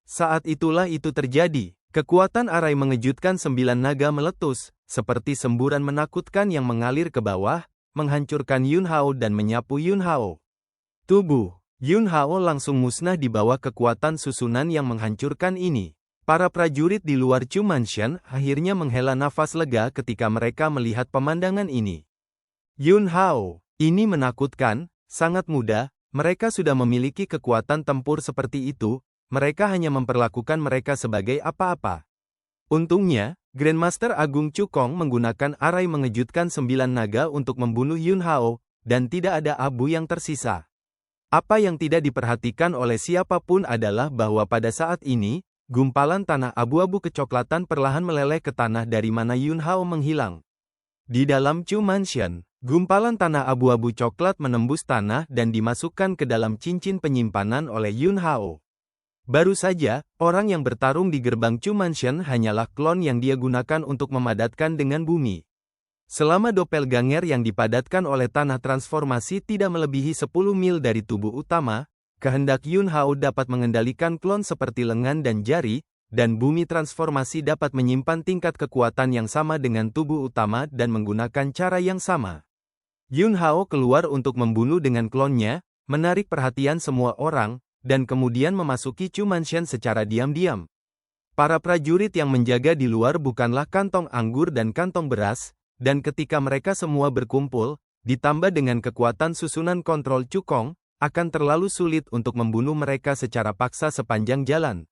[SPEAKER 1] Saat itulah itu terjadi. Kekuatan arai mengejutkan 9 naga meletus, seperti semburan menakutkan yang mengalir ke bawah, menghancurkan Yun Hao dan menyapu Yun Hao. Tubuh Yun Hao langsung musnah di bawah kekuatan susunan yang menghancurkan ini. Para prajurit di luar Chumanshan akhirnya menghela nafas lega ketika mereka melihat pemandangan ini. Yun Hao, ini menakutkan, sangat mudah, mereka sudah memiliki kekuatan tempur seperti itu, mereka hanya memperlakukan mereka sebagai apa-apa. Untungnya, Grandmaster Agung Cukong menggunakan arai mengejutkan 9 naga untuk membunuh Yun Hao, dan tidak ada abu yang tersisa. Apa yang tidak diperhatikan oleh siapapun adalah bahwa pada saat ini, gumpalan tanah abu-abu kecoklatan perlahan meleleh ke tanah dari mana Yun Hao menghilang. Di dalam Chumanshan, gumpalan tanah abu-abu coklat menembus tanah dan dimasukkan ke dalam cincin penyimpanan oleh Yun Hao. Baru saja, orang yang bertarung di gerbang Chumanshan hanyalah klon yang dia gunakan untuk memadatkan dengan bumi. Selama doppelganger yang dipadatkan oleh tanah transformasi tidak melebihi 10 mil dari tubuh utama, kehendak Yun Hao dapat mengendalikan klon seperti lengan dan jari, dan bumi transformasi dapat menyimpan tingkat kekuatan yang sama dengan tubuh utama dan menggunakan cara yang sama. Yun Hao keluar untuk membunuh dengan klonnya, menarik perhatian semua orang, dan kemudian memasuki Chumanshan secara diam-diam. Para prajurit yang menjaga di luar bukanlah kantong anggur dan kantong beras, dan ketika mereka semua berkumpul, ditambah dengan kekuatan susunan kontrol Cukong, akan terlalu sulit untuk membunuh mereka secara paksa sepanjang jalan.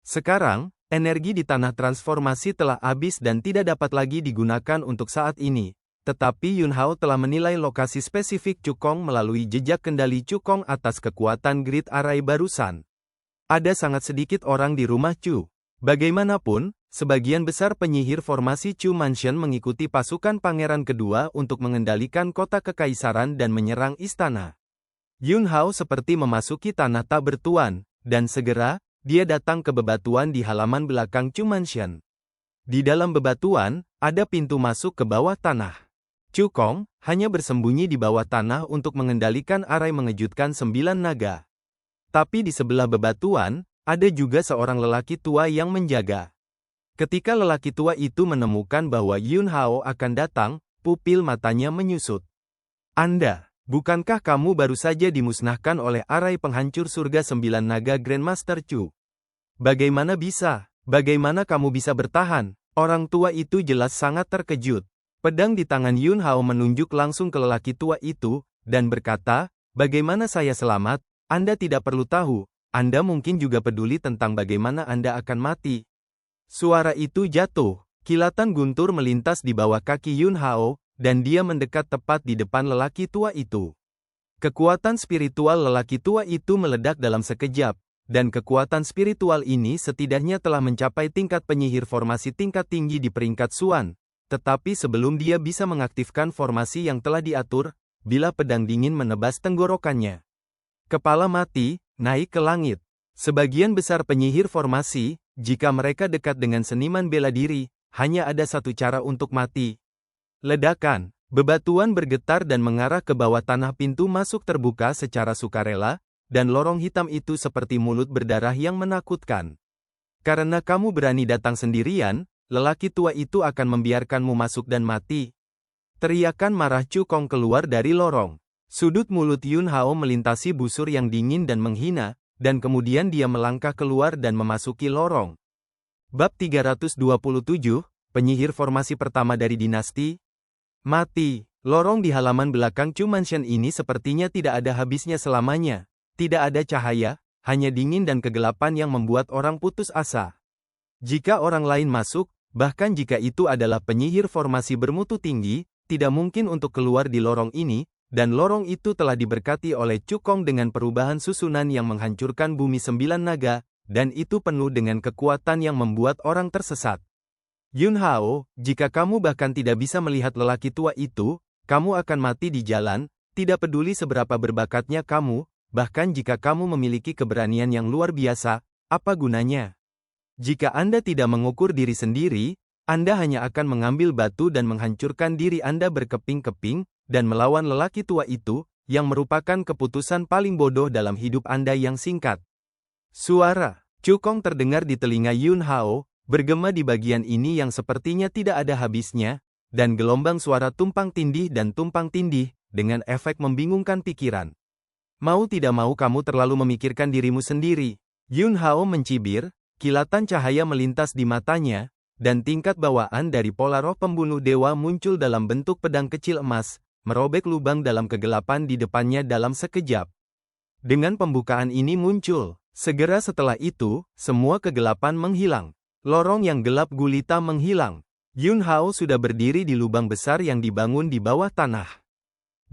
[SPEAKER 1] Sekarang, energi di tanah transformasi telah habis dan tidak dapat lagi digunakan untuk saat ini. Tetapi Yun Hao telah menilai lokasi spesifik Cukong melalui jejak kendali Cukong atas kekuatan grid arai barusan. Ada sangat sedikit orang di rumah Chu. Bagaimanapun, sebagian besar penyihir formasi Chumanshan mengikuti pasukan pangeran kedua untuk mengendalikan kota kekaisaran dan menyerang istana. Yun Hao seperti memasuki tanah tak bertuan, dan segera, dia datang ke bebatuan di halaman belakang Chumanshan. Di dalam bebatuan, ada pintu masuk ke bawah tanah. Cukong hanya bersembunyi di bawah tanah untuk mengendalikan arai mengejutkan 9 naga. Tapi di sebelah bebatuan, ada juga seorang lelaki tua yang menjaga. Ketika lelaki tua itu menemukan bahwa Yun Hao akan datang, pupil matanya menyusut. Anda, bukankah kamu baru saja dimusnahkan oleh arai penghancur surga 9 naga Grandmaster Chu? Bagaimana bisa? Bagaimana kamu bisa bertahan? Orang tua itu jelas sangat terkejut. Pedang di tangan Yun Hao menunjuk langsung ke lelaki tua itu, dan berkata, bagaimana saya selamat? Anda tidak perlu tahu, Anda mungkin juga peduli tentang bagaimana Anda akan mati. Suara itu jatuh. Kilatan guntur melintas di bawah kaki Yun Hao, dan dia mendekat tepat di depan lelaki tua itu. Kekuatan spiritual lelaki tua itu meledak dalam sekejap, dan kekuatan spiritual ini setidaknya telah mencapai tingkat penyihir formasi tingkat tinggi di peringkat Xuan. Tetapi sebelum dia bisa mengaktifkan formasi yang telah diatur, bila pedang dingin menebas tenggorokannya. Kepala mati, naik ke langit. Sebagian besar penyihir formasi, jika mereka dekat dengan seniman bela diri, hanya ada satu cara untuk mati. Ledakan. Bebatuan bergetar dan mengarah ke bawah tanah. Pintu masuk terbuka secara sukarela, dan lorong hitam itu seperti mulut berdarah yang menakutkan. Karena kamu berani datang sendirian, lelaki tua itu akan membiarkanmu masuk dan mati. Teriakan marah Chu Kong keluar dari lorong. Sudut mulut Yun Hao melintasi busur yang dingin dan menghina, dan kemudian dia melangkah keluar dan memasuki lorong. Bab 327, Penyihir Formasi Pertama dari Dinasti Mati. Lorong di halaman belakang Chu Mansion ini sepertinya tidak ada habisnya selamanya. Tidak ada cahaya, hanya dingin dan kegelapan yang membuat orang putus asa. Jika orang lain masuk, bahkan jika itu adalah penyihir formasi bermutu tinggi, tidak mungkin untuk keluar di lorong ini, dan lorong itu telah diberkati oleh Chu Kong dengan perubahan susunan yang menghancurkan bumi 9 naga, dan itu penuh dengan kekuatan yang membuat orang tersesat. Yun Hao, jika kamu bahkan tidak bisa melihat lelaki tua itu, kamu akan mati di jalan, tidak peduli seberapa berbakatnya kamu, bahkan jika kamu memiliki keberanian yang luar biasa, apa gunanya? Jika Anda tidak mengukur diri sendiri, Anda hanya akan mengambil batu dan menghancurkan diri Anda berkeping-keping, dan melawan lelaki tua itu, yang merupakan keputusan paling bodoh dalam hidup Anda yang singkat. Suara Chu Kong terdengar di telinga Yun Hao, bergema di bagian ini yang sepertinya tidak ada habisnya, dan gelombang suara tumpang tindih dan tumpang tindih, dengan efek membingungkan pikiran. Mau tidak mau kamu terlalu memikirkan dirimu sendiri. Yun Hao mencibir, kilatan cahaya melintas di matanya, dan tingkat bawaan dari pola roh pembunuh dewa muncul dalam bentuk pedang kecil emas, merobek lubang dalam kegelapan di depannya dalam sekejap. Dengan pembukaan ini muncul, segera setelah itu, semua kegelapan menghilang. Lorong yang gelap gulita menghilang. Yun Hao sudah berdiri di lubang besar yang dibangun di bawah tanah.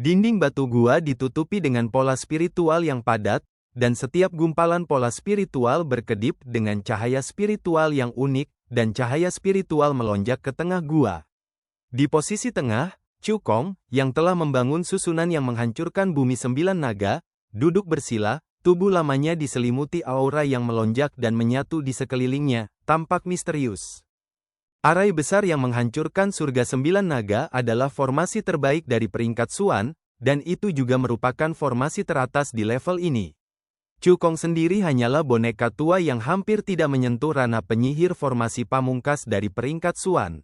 [SPEAKER 1] Dinding batu gua ditutupi dengan pola spiritual yang padat, dan setiap gumpalan pola spiritual berkedip dengan cahaya spiritual yang unik, dan cahaya spiritual melonjak ke tengah gua. Di posisi tengah, Chu Kong, yang telah membangun susunan yang menghancurkan bumi 9 naga, duduk bersila, tubuh lamanya diselimuti aura yang melonjak dan menyatu di sekelilingnya, tampak misterius. Arai besar yang menghancurkan surga 9 naga adalah formasi terbaik dari peringkat Xuan, dan itu juga merupakan formasi teratas di level ini. Chu Kong sendiri hanyalah boneka tua yang hampir tidak menyentuh ranah penyihir formasi pamungkas dari peringkat Xuan.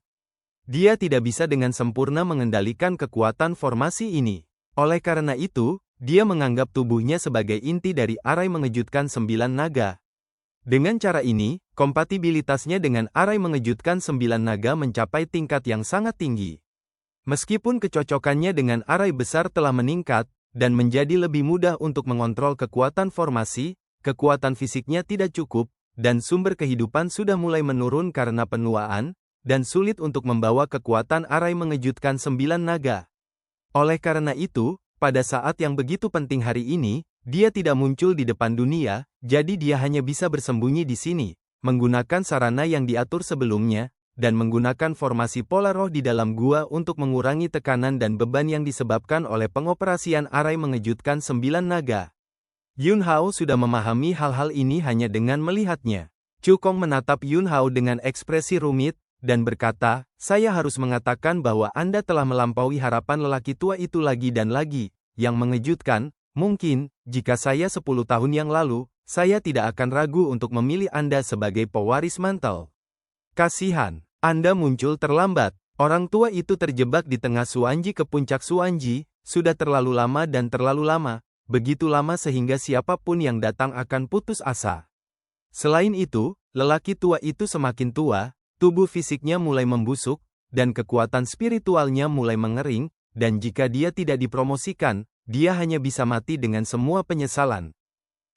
[SPEAKER 1] Dia tidak bisa dengan sempurna mengendalikan kekuatan formasi ini. Oleh karena itu, dia menganggap tubuhnya sebagai inti dari arai mengejutkan 9 naga. Dengan cara ini, kompatibilitasnya dengan arai mengejutkan 9 naga mencapai tingkat yang sangat tinggi. Meskipun kecocokannya dengan arai besar telah meningkat, dan menjadi lebih mudah untuk mengontrol kekuatan formasi, kekuatan fisiknya tidak cukup, dan sumber kehidupan sudah mulai menurun karena penuaan, dan sulit untuk membawa kekuatan arai mengejutkan 9 naga. Oleh karena itu, pada saat yang begitu penting hari ini, dia tidak muncul di depan dunia, jadi dia hanya bisa bersembunyi di sini, menggunakan sarana yang diatur sebelumnya, dan menggunakan formasi pola roh di dalam gua untuk mengurangi tekanan dan beban yang disebabkan oleh pengoperasian arai mengejutkan 9 naga. Yun Hao sudah memahami hal-hal ini hanya dengan melihatnya. Chu Kong menatap Yun Hao dengan ekspresi rumit, dan berkata, "Saya harus mengatakan bahwa Anda telah melampaui harapan lelaki tua itu lagi dan lagi. Yang mengejutkan, mungkin, jika saya 10 tahun yang lalu, saya tidak akan ragu untuk memilih Anda sebagai pewaris mantel. Kasihan, Anda muncul terlambat." Orang tua itu terjebak di tengah Suanji ke puncak Suanji, sudah terlalu lama dan terlalu lama, begitu lama sehingga siapapun yang datang akan putus asa. Selain itu, lelaki tua itu semakin tua, tubuh fisiknya mulai membusuk, dan kekuatan spiritualnya mulai mengering, dan jika dia tidak dipromosikan, dia hanya bisa mati dengan semua penyesalan.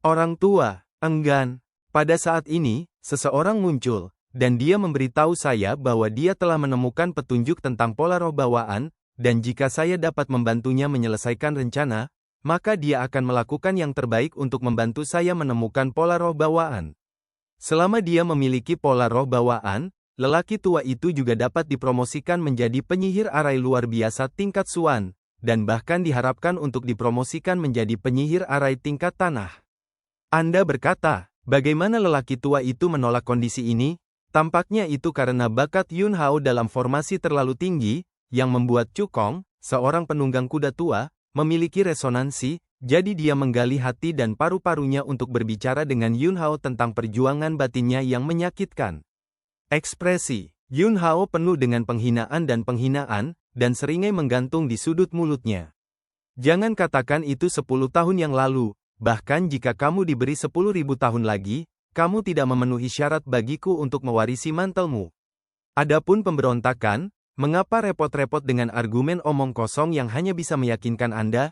[SPEAKER 1] Orang tua, Enggan. Pada saat ini, seseorang muncul, dan dia memberitahu saya bahwa dia telah menemukan petunjuk tentang pola roh bawaan, dan jika saya dapat membantunya menyelesaikan rencana, maka dia akan melakukan yang terbaik untuk membantu saya menemukan pola roh bawaan. Selama dia memiliki pola roh bawaan, lelaki tua itu juga dapat dipromosikan menjadi penyihir arai luar biasa tingkat Suan, dan bahkan diharapkan untuk dipromosikan menjadi penyihir arai tingkat tanah. Anda berkata, bagaimana lelaki tua itu menolak kondisi ini? Tampaknya itu karena bakat Yun Hao dalam formasi terlalu tinggi, yang membuat Chu Kong, seorang penunggang kuda tua, memiliki resonansi, jadi dia menggali hati dan paru-parunya untuk berbicara dengan Yun Hao tentang perjuangan batinnya yang menyakitkan. Ekspresi Yun Hao penuh dengan penghinaan, dan seringai menggantung di sudut mulutnya. Jangan katakan itu 10 tahun yang lalu, bahkan jika kamu diberi 10.000 tahun lagi, kamu tidak memenuhi syarat bagiku untuk mewarisi mantelmu. Adapun pemberontakan, mengapa repot-repot dengan argumen omong kosong yang hanya bisa meyakinkan Anda?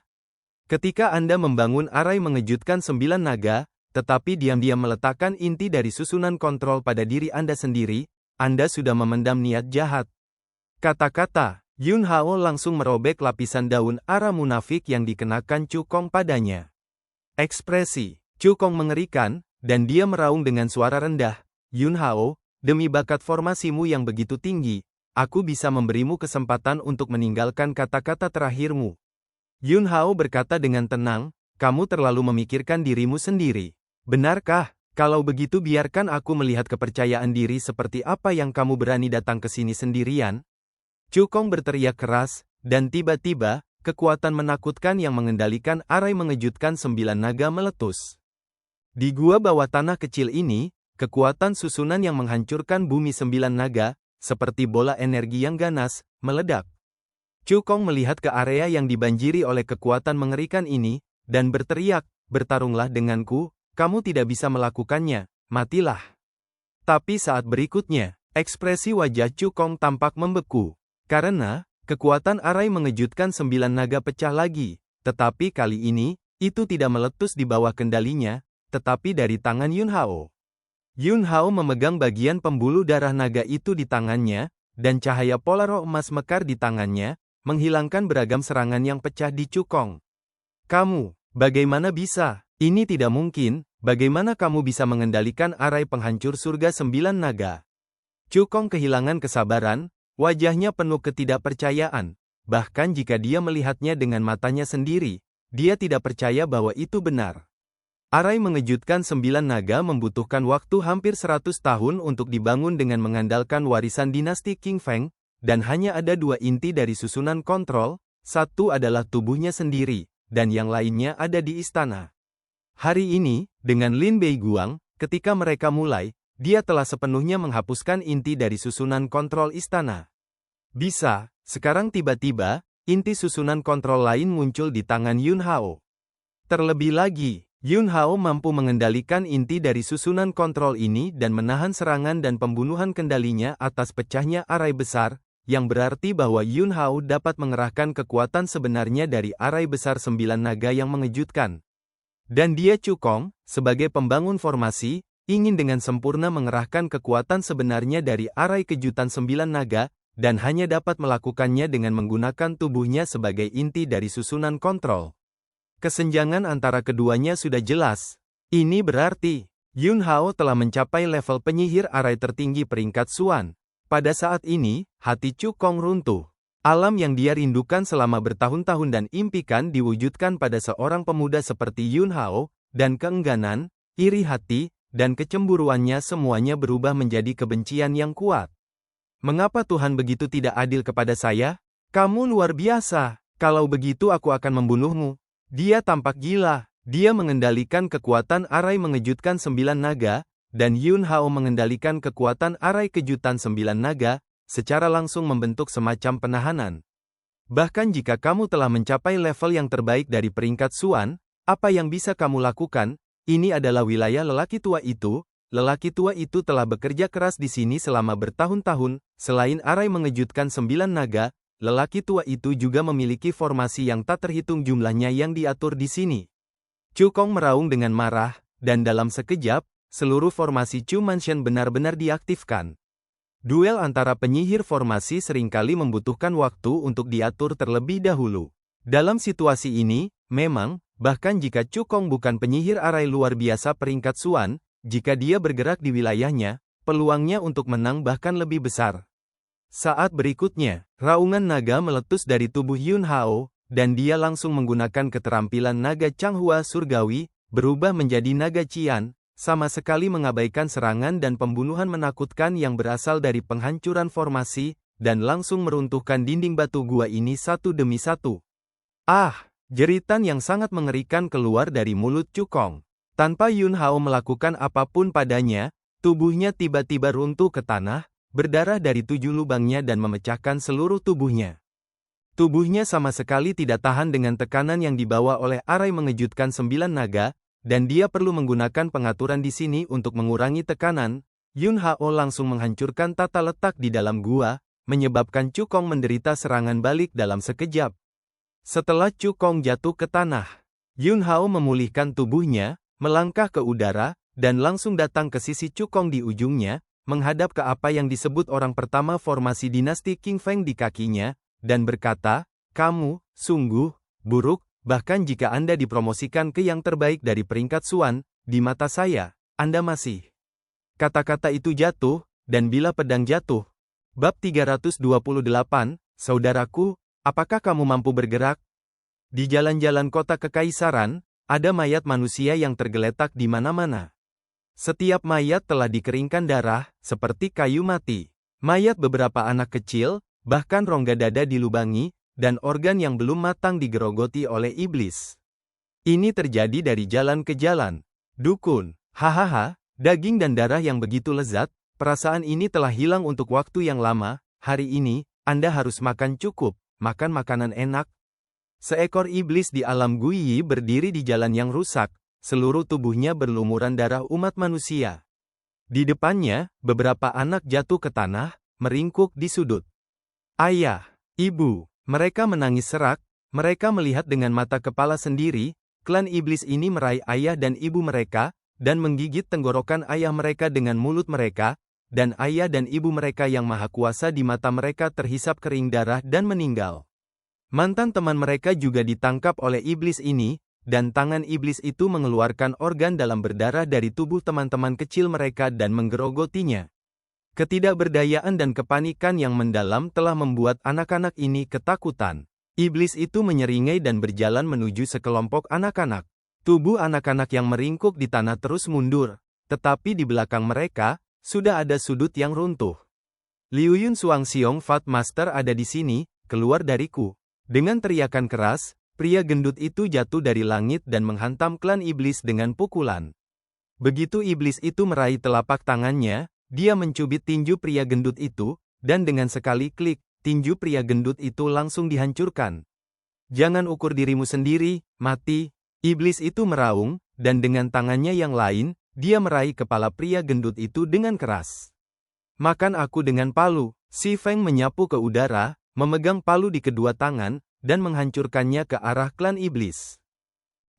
[SPEAKER 1] Ketika Anda membangun arai mengejutkan 9 naga, tetapi diam-diam meletakkan inti dari susunan kontrol pada diri Anda sendiri, Anda sudah memendam niat jahat. Kata-kata Yun Hao langsung merobek lapisan daun ara munafik yang dikenakan Chu Kong padanya. Ekspresi Chu Kong mengerikan, dan dia meraung dengan suara rendah, Yun Hao, demi bakat formasimu yang begitu tinggi, aku bisa memberimu kesempatan untuk meninggalkan kata-kata terakhirmu. Yun Hao berkata dengan tenang, kamu terlalu memikirkan dirimu sendiri. Benarkah? Kalau begitu biarkan aku melihat kepercayaan diri seperti apa yang kamu berani datang ke sini sendirian. Chu Kong berteriak keras, dan tiba-tiba, kekuatan menakutkan yang mengendalikan arai mengejutkan 9 naga meletus. Di gua bawah tanah kecil ini, kekuatan susunan yang menghancurkan bumi 9 naga, seperti bola energi yang ganas, meledak. Chu Kong melihat ke area yang dibanjiri oleh kekuatan mengerikan ini, dan berteriak, bertarunglah denganku, kamu tidak bisa melakukannya, matilah. Tapi saat berikutnya, ekspresi wajah Chu Kong tampak membeku. Karena, kekuatan arai mengejutkan 9 naga pecah lagi, tetapi kali ini, itu tidak meletus di bawah kendalinya, tetapi dari tangan Yun Hao. Yun Hao memegang bagian pembuluh darah naga itu di tangannya, dan cahaya pola roh emas mekar di tangannya, menghilangkan beragam serangan yang pecah di Chu Kong. Kamu, bagaimana bisa? Ini tidak mungkin, bagaimana kamu bisa mengendalikan arai penghancur surga 9 naga? Chu Kong kehilangan kesabaran, wajahnya penuh ketidakpercayaan, bahkan jika dia melihatnya dengan matanya sendiri, dia tidak percaya bahwa itu benar. Arai mengejutkan 9 naga membutuhkan waktu hampir 100 tahun untuk dibangun dengan mengandalkan warisan dinasti Qing Feng, dan hanya ada 2 inti dari susunan kontrol, satu adalah tubuhnya sendiri, dan yang lainnya ada di istana. Hari ini, dengan Lin Beiguang, ketika mereka mulai, dia telah sepenuhnya menghapuskan inti dari susunan kontrol istana. Bisa, sekarang tiba-tiba, inti susunan kontrol lain muncul di tangan Yun Hao. Terlebih lagi, Yun Hao mampu mengendalikan inti dari susunan kontrol ini dan menahan serangan dan pembunuhan kendalinya atas pecahnya arai besar, yang berarti bahwa Yun Hao dapat mengerahkan kekuatan sebenarnya dari arai besar 9 naga yang mengejutkan. Dan dia Chu Kong, sebagai pembangun formasi, ingin dengan sempurna mengerahkan kekuatan sebenarnya dari arai kejutan 9 naga, dan hanya dapat melakukannya dengan menggunakan tubuhnya sebagai inti dari susunan kontrol. Kesenjangan antara keduanya sudah jelas. Ini berarti, Yun Hao telah mencapai level penyihir arai tertinggi peringkat Suan. Pada saat ini, hati Chu Kong runtuh. Alam yang dia rindukan selama bertahun-tahun dan impikan diwujudkan pada seorang pemuda seperti Yun Hao, dan keengganan, iri hati, dan kecemburuannya semuanya berubah menjadi kebencian yang kuat. Mengapa Tuhan begitu tidak adil kepada saya? Kamu luar biasa. Kalau begitu aku akan membunuhmu. Dia tampak gila. Dia mengendalikan kekuatan arai mengejutkan 9 naga, dan Yun Hao mengendalikan kekuatan arai kejutan 9 naga, secara langsung membentuk semacam penahanan. Bahkan jika kamu telah mencapai level yang terbaik dari peringkat Suan, apa yang bisa kamu lakukan? Ini adalah wilayah lelaki tua itu. Lelaki tua itu telah bekerja keras di sini selama bertahun-tahun. Selain arai mengejutkan 9 naga, lelaki tua itu juga memiliki formasi yang tak terhitung jumlahnya yang diatur di sini. Chu Kong meraung dengan marah, dan dalam sekejap, seluruh formasi Chu Mansion benar-benar diaktifkan. Duel antara penyihir formasi seringkali membutuhkan waktu untuk diatur terlebih dahulu. Dalam situasi ini, memang, bahkan jika Chu Kong bukan penyihir arai luar biasa peringkat Xuan, jika dia bergerak di wilayahnya, peluangnya untuk menang bahkan lebih besar. Saat berikutnya, raungan naga meletus dari tubuh Yun Hao, dan dia langsung menggunakan keterampilan naga Changhua surgawi, berubah menjadi naga Qian, sama sekali mengabaikan serangan dan pembunuhan menakutkan yang berasal dari penghancuran formasi, dan langsung meruntuhkan dinding batu gua ini satu demi satu. Ah! Jeritan yang sangat mengerikan keluar dari mulut Chu Kong. Tanpa Yun Hao melakukan apapun padanya, tubuhnya tiba-tiba runtuh ke tanah, berdarah dari 7 lubangnya dan memecahkan seluruh tubuhnya. Tubuhnya sama sekali tidak tahan dengan tekanan yang dibawa oleh arai mengejutkan 9 naga, dan dia perlu menggunakan pengaturan di sini untuk mengurangi tekanan. Yun Hao langsung menghancurkan tata letak di dalam gua, menyebabkan Chu Kong menderita serangan balik dalam sekejap. Setelah Chu Kong jatuh ke tanah, Yun Hao memulihkan tubuhnya, melangkah ke udara, dan langsung datang ke sisi Chu Kong di ujungnya, menghadap ke apa yang disebut orang pertama formasi dinasti Qing Feng di kakinya, dan berkata, "Kamu, sungguh, buruk. Bahkan jika Anda dipromosikan ke yang terbaik dari peringkat Xuan, di mata saya, Anda masih." Kata-kata itu jatuh, dan bila pedang jatuh. Bab 328, Saudaraku, apakah kamu mampu bergerak? Di jalan-jalan kota kekaisaran, ada mayat manusia yang tergeletak di mana-mana. Setiap mayat telah dikeringkan darah, seperti kayu mati. Mayat beberapa anak kecil, bahkan rongga dada dilubangi, dan organ yang belum matang digerogoti oleh iblis. Ini terjadi dari jalan ke jalan. Dukun, hahaha, daging dan darah yang begitu lezat, perasaan ini telah hilang untuk waktu yang lama. Hari ini, Anda harus makan cukup, makan makanan enak. Seekor iblis di alam Guiyi berdiri di jalan yang rusak, seluruh tubuhnya berlumuran darah umat manusia. Di depannya, beberapa anak jatuh ke tanah, meringkuk di sudut. Ayah, ibu. Mereka menangis serak, mereka melihat dengan mata kepala sendiri, klan iblis ini meraih ayah dan ibu mereka, dan menggigit tenggorokan ayah mereka dengan mulut mereka, dan ayah dan ibu mereka yang maha kuasa di mata mereka terhisap kering darah dan meninggal. Mantan teman mereka juga ditangkap oleh iblis ini, dan tangan iblis itu mengeluarkan organ dalam berdarah dari tubuh teman-teman kecil mereka dan menggerogotinya. Ketidakberdayaan dan kepanikan yang mendalam telah membuat anak-anak ini ketakutan. Iblis itu menyeringai dan berjalan menuju sekelompok anak-anak. Tubuh anak-anak yang meringkuk di tanah terus mundur, tetapi di belakang mereka, sudah ada sudut yang runtuh. Liu Yun Xuangxiong Fat Master ada di sini, keluar dariku. Dengan teriakan keras, pria gendut itu jatuh dari langit dan menghantam klan iblis dengan pukulan. Begitu iblis itu meraih telapak tangannya, dia mencubit tinju pria gendut itu, dan dengan sekali klik, tinju pria gendut itu langsung dihancurkan. Jangan ukur dirimu sendiri, mati. Iblis itu meraung, dan dengan tangannya yang lain, dia meraih kepala pria gendut itu dengan keras. Makan aku dengan palu. Si Feng menyapu ke udara, memegang palu di kedua tangan, dan menghancurkannya ke arah klan iblis.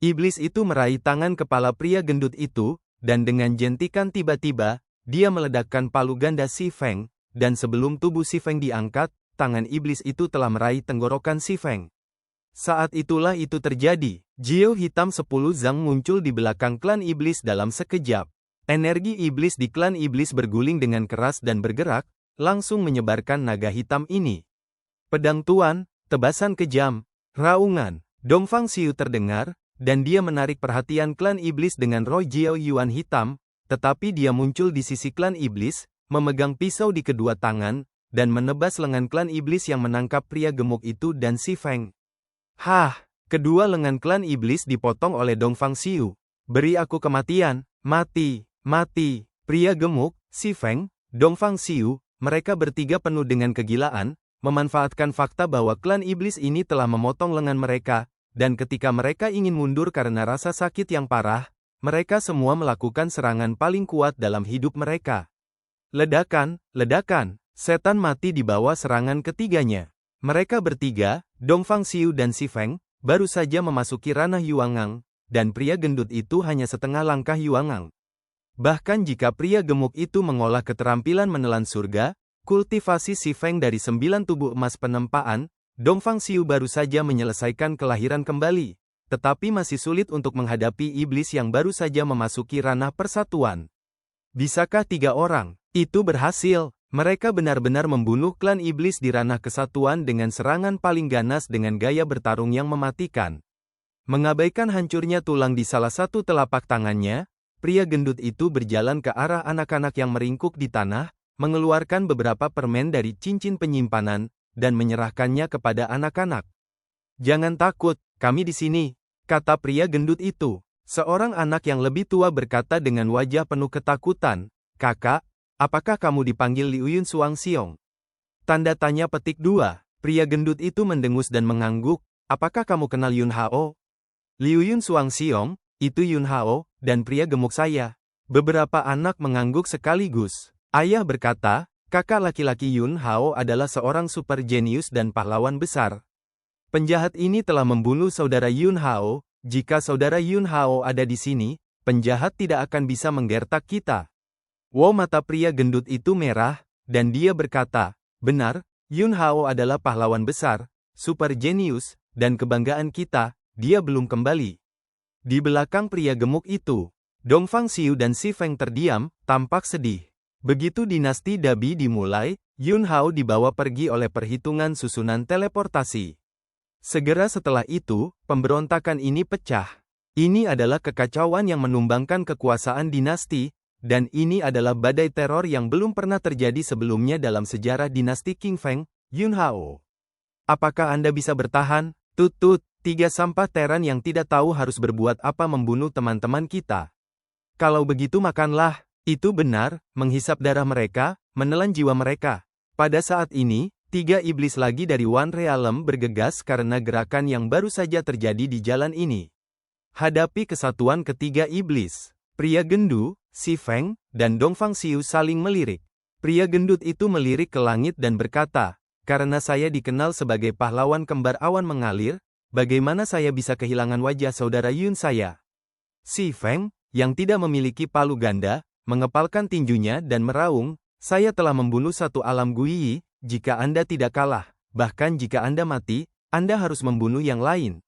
[SPEAKER 1] Iblis itu meraih tangan kepala pria gendut itu, dan dengan jentikan tiba-tiba, dia meledakkan palu ganda Si Feng, dan sebelum tubuh Si Feng diangkat, tangan iblis itu telah meraih tenggorokan Si Feng. Saat itulah itu terjadi. Jiao hitam 10 Zhang muncul di belakang klan iblis dalam sekejap. Energi iblis di klan iblis berguling dengan keras dan bergerak, langsung menyebarkan naga hitam ini. Pedang Tuan, tebasan kejam, raungan, Dongfang Xiu terdengar, dan dia menarik perhatian klan iblis dengan roh Jiao Yuan hitam, tetapi dia muncul di sisi klan iblis, memegang pisau di kedua tangan, dan menebas lengan klan iblis yang menangkap pria gemuk itu dan Si Feng. Hah! Kedua lengan klan iblis dipotong oleh Dongfang Xiu. Beri aku kematian, mati, mati. Pria gemuk, Si Feng, Dongfang Xiu, mereka bertiga penuh dengan kegilaan, memanfaatkan fakta bahwa klan iblis ini telah memotong lengan mereka, dan ketika mereka ingin mundur karena rasa sakit yang parah, mereka semua melakukan serangan paling kuat dalam hidup mereka. Ledakan, ledakan, setan mati di bawah serangan ketiganya. Mereka bertiga, Dongfang Xiu dan Si Feng, baru saja memasuki ranah Yuangang, dan pria gendut itu hanya setengah langkah Yuangang. Bahkan jika pria gemuk itu mengolah keterampilan menelan surga, kultivasi Si Feng dari 9 tubuh emas penempaan, Dongfang Xiu baru saja menyelesaikan kelahiran kembali, tetapi masih sulit untuk menghadapi iblis yang baru saja memasuki ranah persatuan. Bisakah 3 orang itu berhasil? Mereka benar-benar membunuh klan iblis di ranah kesatuan dengan serangan paling ganas dengan gaya bertarung yang mematikan. Mengabaikan hancurnya tulang di salah satu telapak tangannya, pria gendut itu berjalan ke arah anak-anak yang meringkuk di tanah, mengeluarkan beberapa permen dari cincin penyimpanan, dan menyerahkannya kepada anak-anak. "Jangan takut, kami di sini," kata pria gendut itu. Seorang anak yang lebih tua berkata dengan wajah penuh ketakutan, "Kakak, apakah kamu dipanggil Liuyun Suangxiong?" Tanda tanya petik 2. Pria gendut itu mendengus dan mengangguk, "Apakah kamu kenal Yun Hao?" "Liuyun Suangxiong, itu Yun Hao, dan pria gemuk saya." Beberapa anak mengangguk sekaligus. Ayah berkata, "Kakak laki-laki Yun Hao adalah seorang super jenius dan pahlawan besar. Penjahat ini telah membunuh saudara Yun Hao. Jika saudara Yun Hao ada di sini, penjahat tidak akan bisa menggertak kita." Wow, mata pria gendut itu merah, dan dia berkata, "Benar, Yun Hao adalah pahlawan besar, super jenius, dan kebanggaan kita, dia belum kembali." Di belakang pria gemuk itu, Dongfang Xiu dan Si Feng terdiam, tampak sedih. Begitu dinasti Dabi dimulai, Yun Hao dibawa pergi oleh perhitungan susunan teleportasi. Segera setelah itu, pemberontakan ini pecah. Ini adalah kekacauan yang menumbangkan kekuasaan dinasti, dan ini adalah badai teror yang belum pernah terjadi sebelumnya dalam sejarah dinasti Qing Feng, Yun Hao. "Apakah Anda bisa bertahan?" "Tut-tut, 3 sampah teran yang tidak tahu harus berbuat apa membunuh teman-teman kita. Kalau begitu makanlah." Itu benar, menghisap darah mereka, menelan jiwa mereka. Pada saat ini, 3 iblis lagi dari One Realm bergegas karena gerakan yang baru saja terjadi di jalan ini. Hadapi kesatuan ketiga iblis. Pria gendu, Si Feng, dan Dongfang Xiu saling melirik. Pria gendut itu melirik ke langit dan berkata, "Karena saya dikenal sebagai pahlawan kembar awan mengalir, bagaimana saya bisa kehilangan wajah saudara Yun saya?" Si Feng, yang tidak memiliki palu ganda, mengepalkan tinjunya dan meraung, "Saya telah membunuh satu alam Guiyi. Jika Anda tidak kalah, bahkan jika Anda mati, Anda harus membunuh yang lain."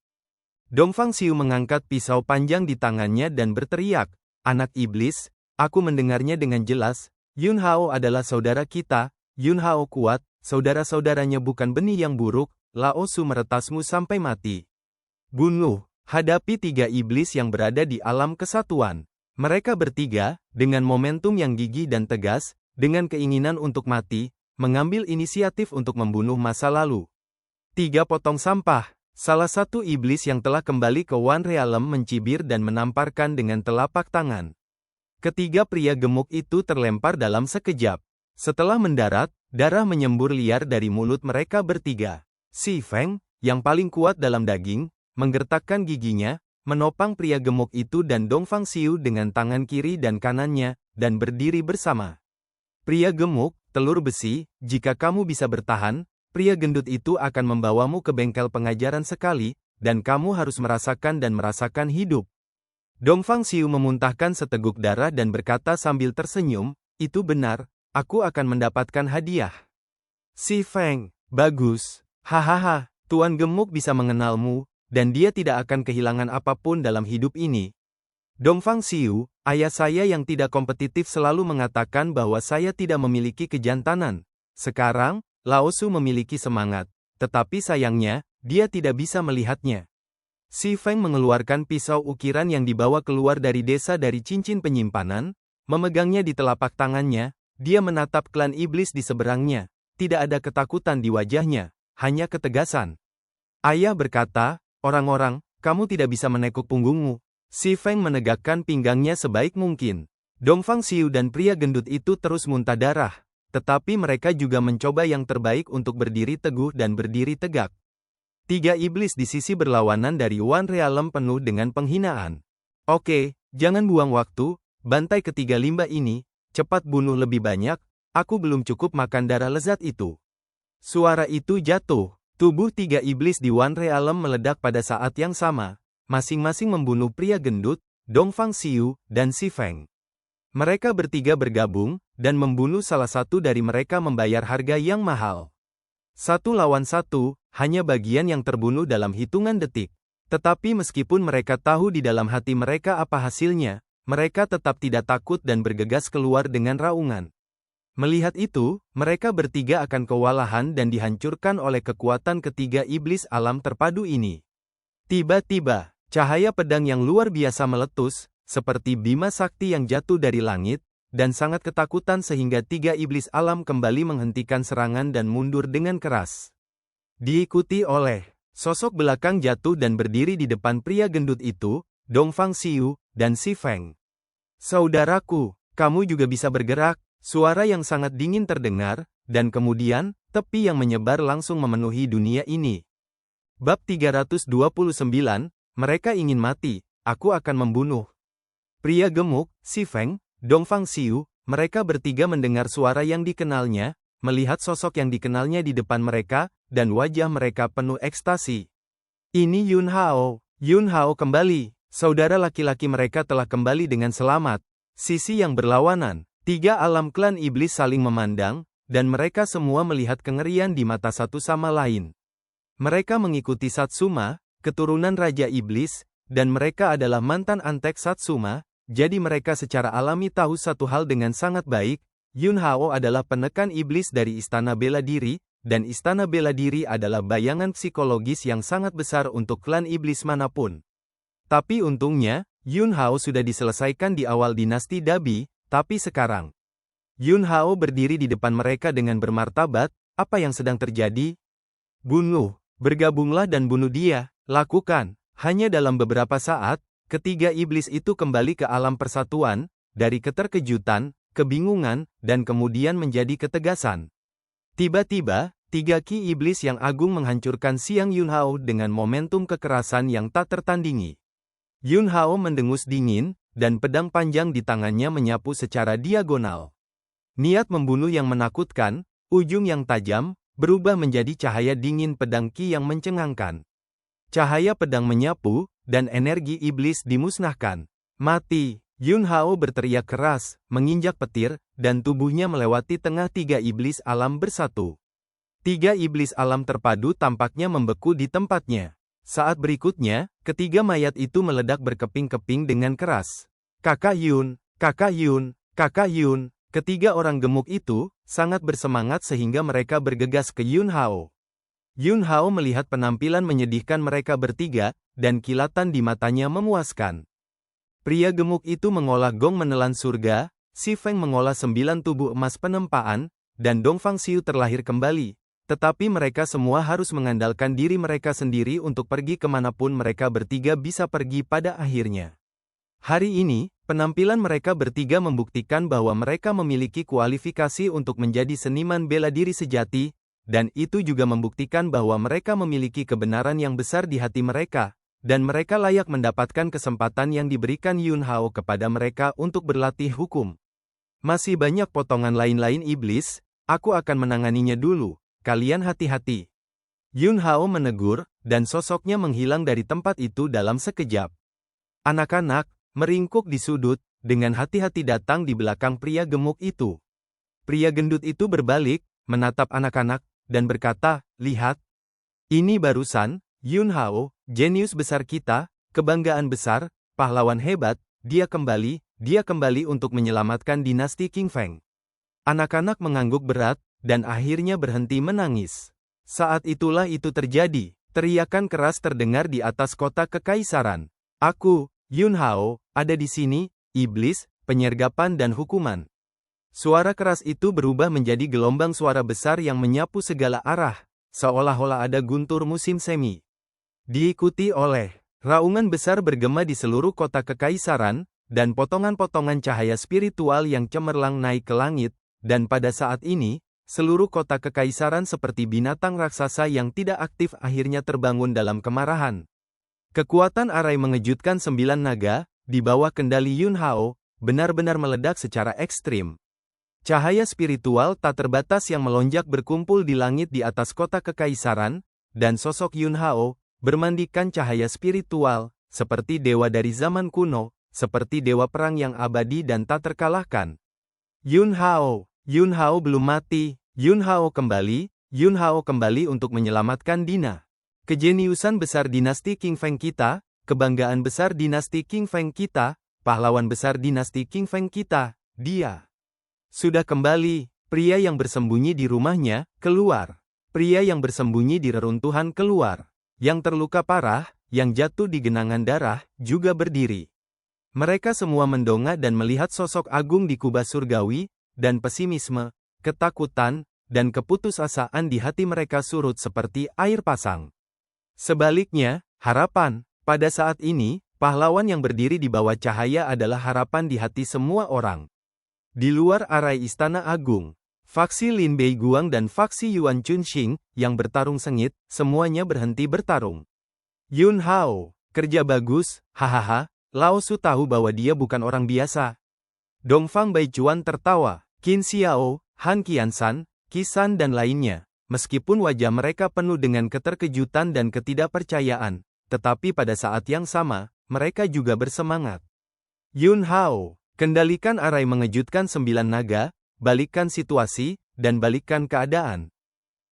[SPEAKER 1] Dongfang Xiu mengangkat pisau panjang di tangannya dan berteriak, "Anak iblis, aku mendengarnya dengan jelas. Yun Hao adalah saudara kita. Yun Hao kuat, saudara-saudaranya bukan benih yang buruk. Lao Su meretasmu sampai mati. Bunuh." Hadapi 3 iblis yang berada di alam kesatuan. Mereka bertiga, dengan momentum yang gigih dan tegas, dengan keinginan untuk mati, mengambil inisiatif untuk membunuh masa lalu. 3 potong sampah. Salah satu iblis yang telah kembali ke One Realm mencibir dan menamparkan dengan telapak tangan. Ketiga pria gemuk itu terlempar dalam sekejap. Setelah mendarat, darah menyembur liar dari mulut mereka bertiga. Si Feng, yang paling kuat dalam daging, menggertakkan giginya, menopang pria gemuk itu dan Dongfang Xiu dengan tangan kiri dan kanannya, dan berdiri bersama. "Pria gemuk, telur besi, jika kamu bisa bertahan, pria gendut itu akan membawamu ke bengkel pengajaran sekali, dan kamu harus merasakan hidup." Dongfang Xiu memuntahkan seteguk darah dan berkata sambil tersenyum, "Itu benar, aku akan mendapatkan hadiah." Si Feng, "Bagus. Hahaha, Tuan Gemuk bisa mengenalmu, dan dia tidak akan kehilangan apapun dalam hidup ini." Dongfang Xiu, "Ayah saya yang tidak kompetitif selalu mengatakan bahwa saya tidak memiliki kejantanan. Sekarang, Lao Su memiliki semangat, tetapi sayangnya, dia tidak bisa melihatnya." Si Feng mengeluarkan pisau ukiran yang dibawa keluar dari desa dari cincin penyimpanan, memegangnya di telapak tangannya, dia menatap klan iblis di seberangnya. Tidak ada ketakutan di wajahnya, hanya ketegasan. Ayah berkata, "Orang-orang, kamu tidak bisa menekuk punggungmu." Si Feng menegakkan pinggangnya sebaik mungkin. Dongfang Xiu dan pria gendut itu terus muntah darah, tetapi mereka juga mencoba yang terbaik untuk berdiri teguh dan berdiri tegak. 3 iblis di sisi berlawanan dari One Realm penuh dengan penghinaan. "Oke, jangan buang waktu, bantai ketiga limbah ini, cepat bunuh lebih banyak, aku belum cukup makan darah lezat itu." Suara itu jatuh. Tubuh 3 iblis di One Realm meledak pada saat yang sama. masing-masing membunuh pria gendut, Dongfang Xiu, dan Si Feng. Mereka bertiga bergabung, dan membunuh salah satu dari mereka membayar harga yang mahal. 1 lawan 1, hanya bagian yang terbunuh dalam hitungan detik. Tetapi meskipun mereka tahu di dalam hati mereka apa hasilnya, mereka tetap tidak takut dan bergegas keluar dengan raungan. Melihat itu, mereka bertiga akan kewalahan dan dihancurkan oleh kekuatan ketiga iblis alam terpadu ini. Tiba-tiba, cahaya pedang yang luar biasa meletus, seperti bima sakti yang jatuh dari langit, dan sangat ketakutan sehingga 3 iblis alam kembali menghentikan serangan dan mundur dengan keras. Diikuti oleh sosok belakang jatuh dan berdiri di depan pria gendut itu, Dongfang Xiu, dan Si Feng. Saudaraku, kamu juga bisa bergerak, suara yang sangat dingin terdengar, dan kemudian, tepi yang menyebar langsung memenuhi dunia ini. Bab 329, mereka ingin mati, aku akan membunuh. Pria gemuk, Si Feng, Dongfang Xiu, mereka bertiga mendengar suara yang dikenalnya, melihat sosok yang dikenalnya di depan mereka, dan wajah mereka penuh ekstasi. Ini Yun Hao. Yun Hao kembali. Saudara laki-laki mereka telah kembali dengan selamat. Sisi yang berlawanan. 3 alam klan iblis saling memandang, dan mereka semua melihat kengerian di mata satu sama lain. Mereka mengikuti Satsuma, keturunan Raja Iblis, dan mereka adalah mantan antek Satsuma, jadi mereka secara alami tahu satu hal dengan sangat baik, Yun Hao adalah penekan iblis dari Istana Bela Diri, dan Istana Bela Diri adalah bayangan psikologis yang sangat besar untuk klan iblis manapun. Tapi untungnya, Yun Hao sudah diselesaikan di awal dinasti Dabi, tapi sekarang, Yun Hao berdiri di depan mereka dengan bermartabat, apa yang sedang terjadi? Bunuh, bergabunglah dan bunuh dia, lakukan. Hanya dalam beberapa saat, ketiga iblis itu kembali ke alam persatuan, dari keterkejutan, kebingungan, dan kemudian menjadi ketegasan. Tiba-tiba, 3 ki iblis yang agung menghancurkan siang Yun Hao dengan momentum kekerasan yang tak tertandingi. Yun Hao mendengus dingin, dan pedang panjang di tangannya menyapu secara diagonal. Niat membunuh yang menakutkan, ujung yang tajam, berubah menjadi cahaya dingin pedang ki yang mencengangkan. Cahaya pedang menyapu, dan energi iblis dimusnahkan. Mati! Yun Hao berteriak keras, menginjak petir, dan tubuhnya melewati tengah 3 iblis alam bersatu. 3 iblis alam terpadu tampaknya membeku di tempatnya. Saat berikutnya, ketiga mayat itu meledak berkeping-keping dengan keras. Kakak Yun, Kakak Yun, Kakak Yun. Ketiga orang gemuk itu sangat bersemangat sehingga mereka bergegas ke Yun Hao. Yun Hao melihat penampilan menyedihkan mereka bertiga, dan kilatan di matanya memuaskan. Pria gemuk itu mengolah gong menelan surga, Si Feng mengolah 9 tubuh emas penempaan, dan Dongfang Xiu terlahir kembali. Tetapi mereka semua harus mengandalkan diri mereka sendiri untuk pergi kemanapun mereka bertiga bisa pergi pada akhirnya. Hari ini, penampilan mereka bertiga membuktikan bahwa mereka memiliki kualifikasi untuk menjadi seniman bela diri sejati, dan itu juga membuktikan bahwa mereka memiliki kebenaran yang besar di hati mereka, dan mereka layak mendapatkan kesempatan yang diberikan Yun Hao kepada mereka untuk berlatih hukum. Masih banyak potongan lain-lain iblis, aku akan menanganinya dulu. Kalian hati-hati. Yun Hao menegur, dan sosoknya menghilang dari tempat itu dalam sekejap. Anak-anak, meringkuk di sudut, dengan hati-hati datang di belakang pria gemuk itu. Pria gendut itu berbalik, menatap anak-anak, dan berkata, lihat. Ini barusan, Yun Hao, jenius besar kita, kebanggaan besar, pahlawan hebat, dia kembali untuk menyelamatkan dinasti King Feng. Anak-anak mengangguk berat, dan akhirnya berhenti menangis. Saat itulah itu terjadi, teriakan keras terdengar di atas kota kekaisaran. Aku, Yun Hao, ada di sini, iblis, penyergapan dan hukuman. Suara keras itu berubah menjadi gelombang suara besar yang menyapu segala arah, seolah-olah ada guntur musim semi. Diikuti oleh raungan besar bergema di seluruh kota kekaisaran, dan potongan-potongan cahaya spiritual yang cemerlang naik ke langit, dan pada saat ini, seluruh kota kekaisaran seperti binatang raksasa yang tidak aktif akhirnya terbangun dalam kemarahan. Kekuatan arai mengejutkan 9 naga, di bawah kendali Yun Hao, benar-benar meledak secara ekstrim. Cahaya spiritual tak terbatas yang melonjak berkumpul di langit di atas kota kekaisaran, dan sosok Yun Hao, bermandikan cahaya spiritual, seperti dewa dari zaman kuno, seperti dewa perang yang abadi dan tak terkalahkan. Yun Hao belum mati. Yun Hao kembali untuk menyelamatkan Dina. Kejeniusan besar dinasti Qing Feng kita, kebanggaan besar dinasti Qing Feng kita, pahlawan besar dinasti Qing Feng kita, dia sudah kembali. Pria yang bersembunyi di rumahnya, keluar. Pria yang bersembunyi di reruntuhan keluar. Yang terluka parah, yang jatuh di genangan darah, juga berdiri. Mereka semua mendongak dan melihat sosok agung di kubah surgawi, dan pesimisme, ketakutan, dan keputusasaan di hati mereka surut seperti air pasang. Sebaliknya, harapan. Pada saat ini, pahlawan yang berdiri di bawah cahaya adalah harapan di hati semua orang. Di luar arai Istana Agung, faksi Lin Beiguang dan faksi Yuan Chunxing, yang bertarung sengit, semuanya berhenti bertarung. Yun Hao, kerja bagus, hahaha, Lao Su tahu bahwa dia bukan orang biasa. Dongfang Baichuan tertawa, Qin Xiao, Han Qiansan, Qisan dan lainnya, meskipun wajah mereka penuh dengan keterkejutan dan ketidakpercayaan, tetapi pada saat yang sama, mereka juga bersemangat. Yun Hao, kendalikan arai mengejutkan 9 naga, balikkan situasi, dan balikkan keadaan.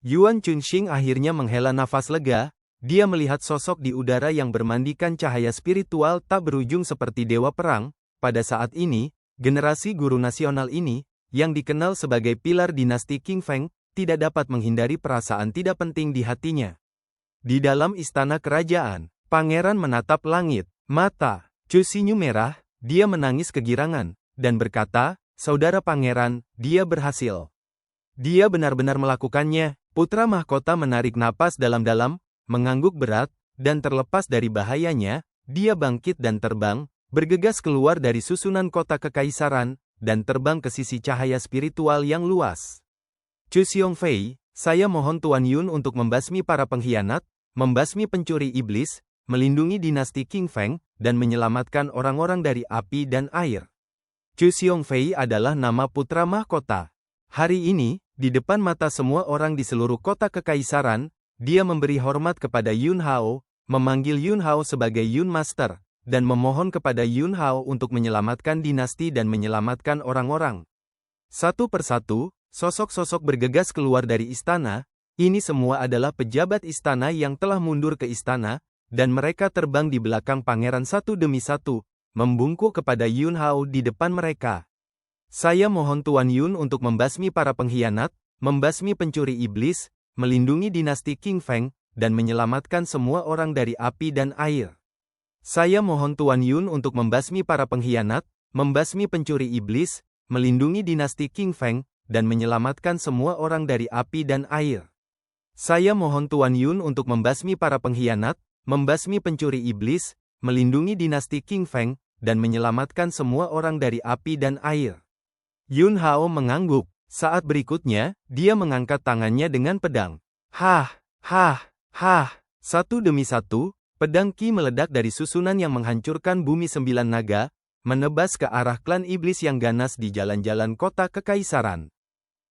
[SPEAKER 1] Yuan Chunxing akhirnya menghela nafas lega, dia melihat sosok di udara yang bermandikan cahaya spiritual tak berujung seperti dewa perang. Pada saat ini, generasi guru nasional ini, yang dikenal sebagai pilar dinasti Qing Feng, tidak dapat menghindari perasaan tidak penting di hatinya. Di dalam istana kerajaan, pangeran menatap langit, mata Chu Xinyu merah, dia menangis kegirangan, dan berkata, "Saudara pangeran, dia berhasil. Dia benar-benar melakukannya." Putra mahkota menarik napas dalam-dalam, mengangguk berat, dan terlepas dari bahayanya, dia bangkit dan terbang, bergegas keluar dari susunan kota kekaisaran, dan terbang ke sisi cahaya spiritual yang luas. Chu Xiongfei, saya mohon Tuan Yun untuk membasmi para pengkhianat, membasmi pencuri iblis, melindungi dinasti Qing Feng, dan menyelamatkan orang-orang dari api dan air. Chu Xiongfei adalah nama putra mahkota. Hari ini, di depan mata semua orang di seluruh kota kekaisaran, dia memberi hormat kepada Yun Hao, memanggil Yun Hao sebagai Yun Master, dan memohon kepada Yun Hao untuk menyelamatkan dinasti dan menyelamatkan orang-orang. Satu persatu, sosok-sosok bergegas keluar dari istana. Ini semua adalah pejabat istana yang telah mundur ke istana, dan mereka terbang di belakang pangeran satu demi satu, membungkuk kepada Yun Hao di depan mereka. Saya mohon Tuan Yun untuk membasmi para pengkhianat, membasmi pencuri iblis, melindungi dinasti Qing Feng, dan menyelamatkan semua orang dari api dan air. Saya mohon Tuan Yun untuk membasmi para pengkhianat, membasmi pencuri iblis, melindungi dinasti Qing Feng, dan menyelamatkan semua orang dari api dan air. Saya mohon Tuan Yun untuk membasmi para pengkhianat, membasmi pencuri iblis, melindungi dinasti Qing Feng, dan menyelamatkan semua orang dari api dan air. Yun Hao mengangguk. Saat berikutnya, dia mengangkat tangannya dengan pedang. Hah, hah, hah. Satu demi satu, pedang Qi meledak dari susunan yang menghancurkan bumi 9 naga, menebas ke arah klan iblis yang ganas di jalan-jalan kota kekaisaran.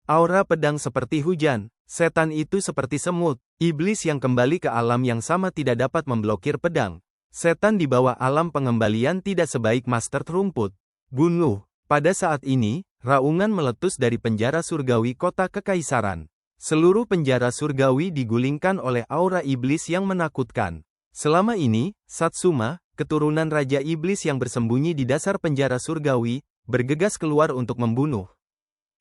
[SPEAKER 1] Aura pedang seperti hujan, setan itu seperti semut, iblis yang kembali ke alam yang sama tidak dapat memblokir pedang. Setan di bawah alam pengembalian tidak sebaik master rumput. Bunuh. Pada saat ini, raungan meletus dari penjara surgawi kota kekaisaran. Seluruh penjara surgawi digulingkan oleh aura iblis yang menakutkan. Selama ini, Satsuma, keturunan Raja Iblis yang bersembunyi di dasar penjara surgawi, bergegas keluar untuk membunuh.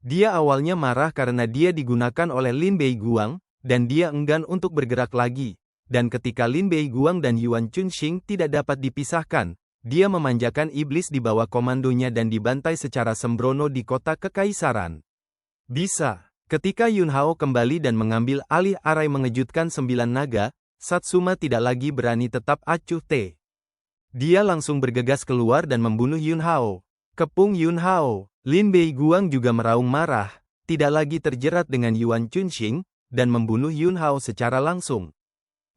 [SPEAKER 1] Dia awalnya marah karena dia digunakan oleh Lin Beiguang, dan dia enggan untuk bergerak lagi. Dan ketika Lin Beiguang dan Yuan Chunxing tidak dapat dipisahkan, dia memanjakan iblis di bawah komandonya dan dibantai secara sembrono di kota kekaisaran. Bisa. Ketika Yun Hao kembali dan mengambil alih arai mengejutkan 9 naga, Satsuma tidak lagi berani tetap acuh teh. Dia langsung bergegas keluar dan membunuh Yun Hao. Kepung Yun Hao. Lin Beiguang juga meraung marah, tidak lagi terjerat dengan Yuan Chunxing, dan membunuh Yun Hao secara langsung.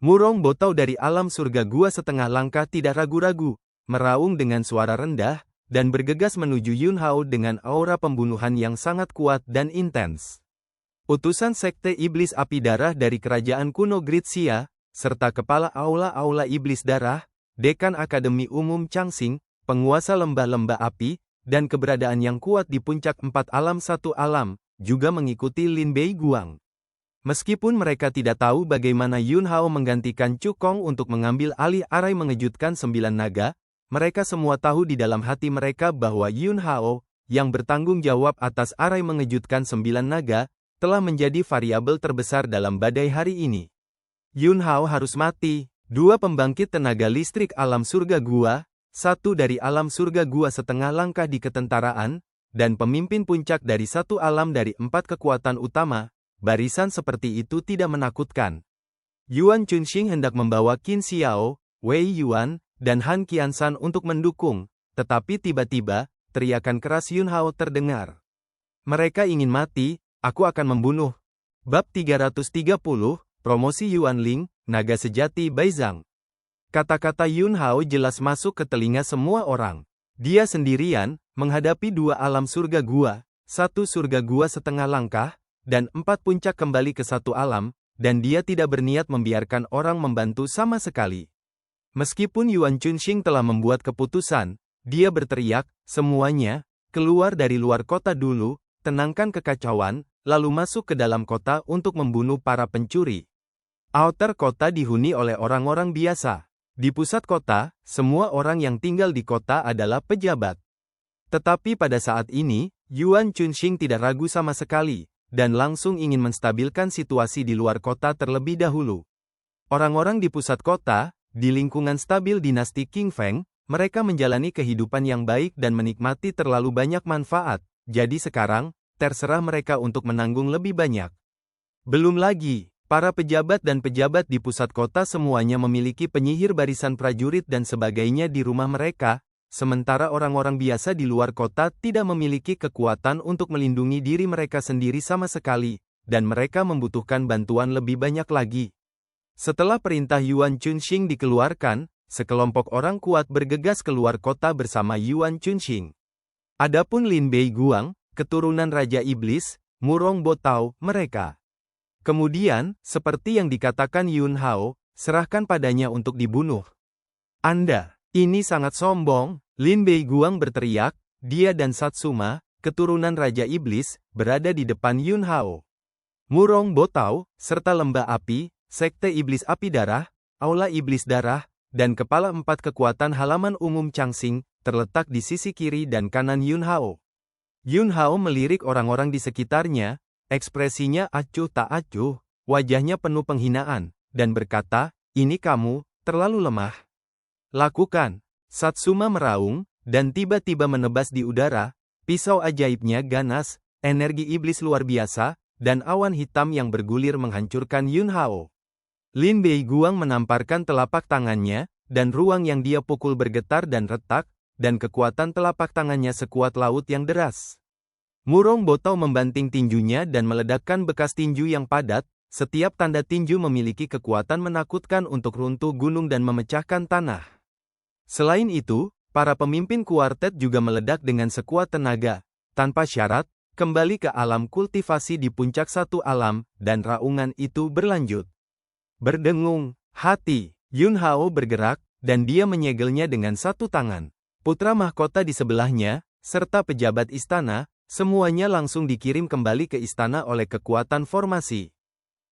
[SPEAKER 1] Murong Botau dari alam surga gua setengah langkah tidak ragu-ragu, meraung dengan suara rendah, dan bergegas menuju Yun Hao dengan aura pembunuhan yang sangat kuat dan intens. Utusan Sekte Iblis Api Darah dari kerajaan kuno Gritsia, serta kepala aula-aula Iblis Darah, Dekan Akademi Umum Changxing, penguasa lembah-lembah api, dan keberadaan yang kuat di puncak 4 alam 1 alam, juga mengikuti Lin Beiguang. Meskipun mereka tidak tahu bagaimana Yun Hao menggantikan Chu Kong untuk mengambil alih arai mengejutkan 9 naga, mereka semua tahu di dalam hati mereka bahwa Yun Hao, yang bertanggung jawab atas arai mengejutkan 9 naga, telah menjadi variabel terbesar dalam badai hari ini. Yun Hao harus mati. 2 pembangkit tenaga listrik alam surga gua, 1 dari alam surga gua setengah langkah di ketentaraan, dan pemimpin puncak dari 1 alam dari 4 kekuatan utama. Barisan seperti itu tidak menakutkan. Yuan Chunxing hendak membawa Qin Xiao, Wei Yuan, dan Han Qiansan untuk mendukung, tetapi tiba-tiba, teriakan keras Yun Hao terdengar. Mereka ingin mati, aku akan membunuh. Bab 330, Promosi Yuan Ling, Naga Sejati Baizhang. Kata-kata Yun Hao jelas masuk ke telinga semua orang. Dia sendirian, menghadapi 2 alam surga gua, 1 surga gua setengah langkah, dan 4 puncak kembali ke 1 alam, dan dia tidak berniat membiarkan orang membantu sama sekali. Meskipun Yuan Chunxing telah membuat keputusan, dia berteriak, semuanya, keluar dari luar kota dulu, tenangkan kekacauan, lalu masuk ke dalam kota untuk membunuh para pencuri. Outer kota dihuni oleh orang-orang biasa. Di pusat kota, semua orang yang tinggal di kota adalah pejabat. Tetapi pada saat ini, Yuan Chunxing tidak ragu sama sekali, dan langsung ingin menstabilkan situasi di luar kota terlebih dahulu. Orang-orang di pusat kota, di lingkungan stabil dinasti Qing Feng, mereka menjalani kehidupan yang baik dan menikmati terlalu banyak manfaat, jadi sekarang, terserah mereka untuk menanggung lebih banyak. Belum lagi, para pejabat dan pejabat di pusat kota semuanya memiliki penyihir barisan prajurit dan sebagainya di rumah mereka, sementara orang-orang biasa di luar kota tidak memiliki kekuatan untuk melindungi diri mereka sendiri sama sekali, dan mereka membutuhkan bantuan lebih banyak lagi. Setelah perintah Yuan Chunxing dikeluarkan, sekelompok orang kuat bergegas keluar kota bersama Yuan Chunxing. Adapun Lin Beiguang, keturunan Raja Iblis, Murong Botao, mereka. Kemudian, seperti yang dikatakan Yun Hao, serahkan padanya untuk dibunuh. Anda, ini sangat sombong, Lin Beiguang berteriak, dia dan Satsuma, keturunan Raja Iblis, berada di depan Yun Hao. Murong Botao, serta Lembah Api, Sekte Iblis Api Darah, Aula Iblis Darah, dan Kepala 4 Kekuatan Halaman Umum Changxing, terletak di sisi kiri dan kanan Yun Hao. Yun Hao melirik orang-orang di sekitarnya, ekspresinya acuh tak acuh, wajahnya penuh penghinaan, dan berkata, ini kamu, terlalu lemah. Lakukan. Satsuma meraung, dan tiba-tiba menebas di udara, pisau ajaibnya ganas, energi iblis luar biasa, dan awan hitam yang bergulir menghancurkan Yun Hao. Lin Beiguang menamparkan telapak tangannya, dan ruang yang dia pukul bergetar dan retak, dan kekuatan telapak tangannya sekuat laut yang deras. Murong Botao membanting tinjunya dan meledakkan bekas tinju yang padat, setiap tanda tinju memiliki kekuatan menakutkan untuk runtuh gunung dan memecahkan tanah. Selain itu, para pemimpin kuartet juga meledak dengan sekuat tenaga, tanpa syarat, kembali ke alam kultivasi di puncak 1 alam, dan raungan itu berlanjut. Berdengung, hati, Yun Hao bergerak, dan dia menyegelnya dengan 1 tangan. Putra mahkota di sebelahnya, serta pejabat istana, semuanya langsung dikirim kembali ke istana oleh kekuatan formasi.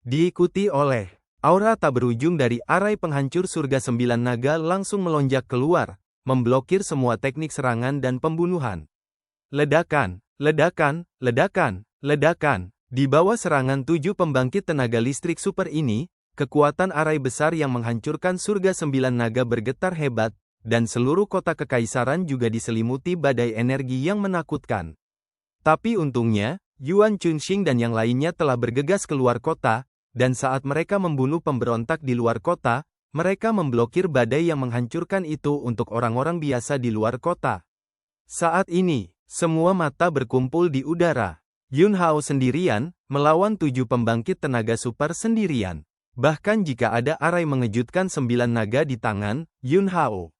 [SPEAKER 1] Diikuti oleh aura tak berujung dari arai penghancur surga 9 naga langsung melonjak keluar, memblokir semua teknik serangan dan pembunuhan. Ledakan, ledakan, ledakan, ledakan. Di bawah serangan 7 pembangkit tenaga listrik super ini, kekuatan arai besar yang menghancurkan surga 9 naga bergetar hebat, dan seluruh kota kekaisaran juga diselimuti badai energi yang menakutkan. Tapi untungnya, Yuan Chunxing dan yang lainnya telah bergegas keluar kota, dan saat mereka membunuh pemberontak di luar kota, mereka memblokir badai yang menghancurkan itu untuk orang-orang biasa di luar kota. Saat ini, semua mata berkumpul di udara. Yun Hao sendirian, melawan 7 pembangkit tenaga super sendirian. Bahkan jika ada arai mengejutkan 9 naga di tangan, Yun Hao.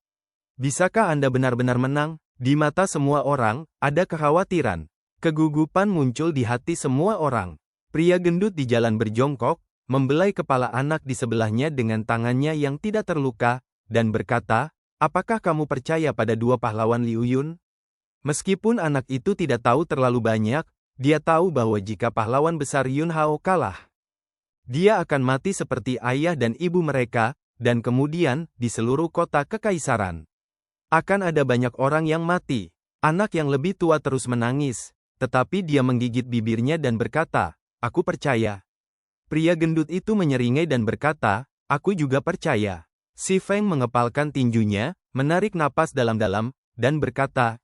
[SPEAKER 1] Bisakah Anda benar-benar menang? Di mata semua orang, ada kekhawatiran. Kegugupan muncul di hati semua orang. Pria gendut di jalan berjongkok, membelai kepala anak di sebelahnya dengan tangannya yang tidak terluka, dan berkata, apakah kamu percaya pada dua pahlawan Liu Yun? Meskipun anak itu tidak tahu terlalu banyak, dia tahu bahwa jika pahlawan besar Yun Hao kalah, dia akan mati seperti ayah dan ibu mereka, dan kemudian, di seluruh kota kekaisaran, akan ada banyak orang yang mati. Anak yang lebih tua terus menangis, tetapi dia menggigit bibirnya dan berkata, aku percaya. Pria gendut itu menyeringai dan berkata, aku juga percaya. Si Feng mengepalkan tinjunya, menarik napas dalam-dalam, dan berkata,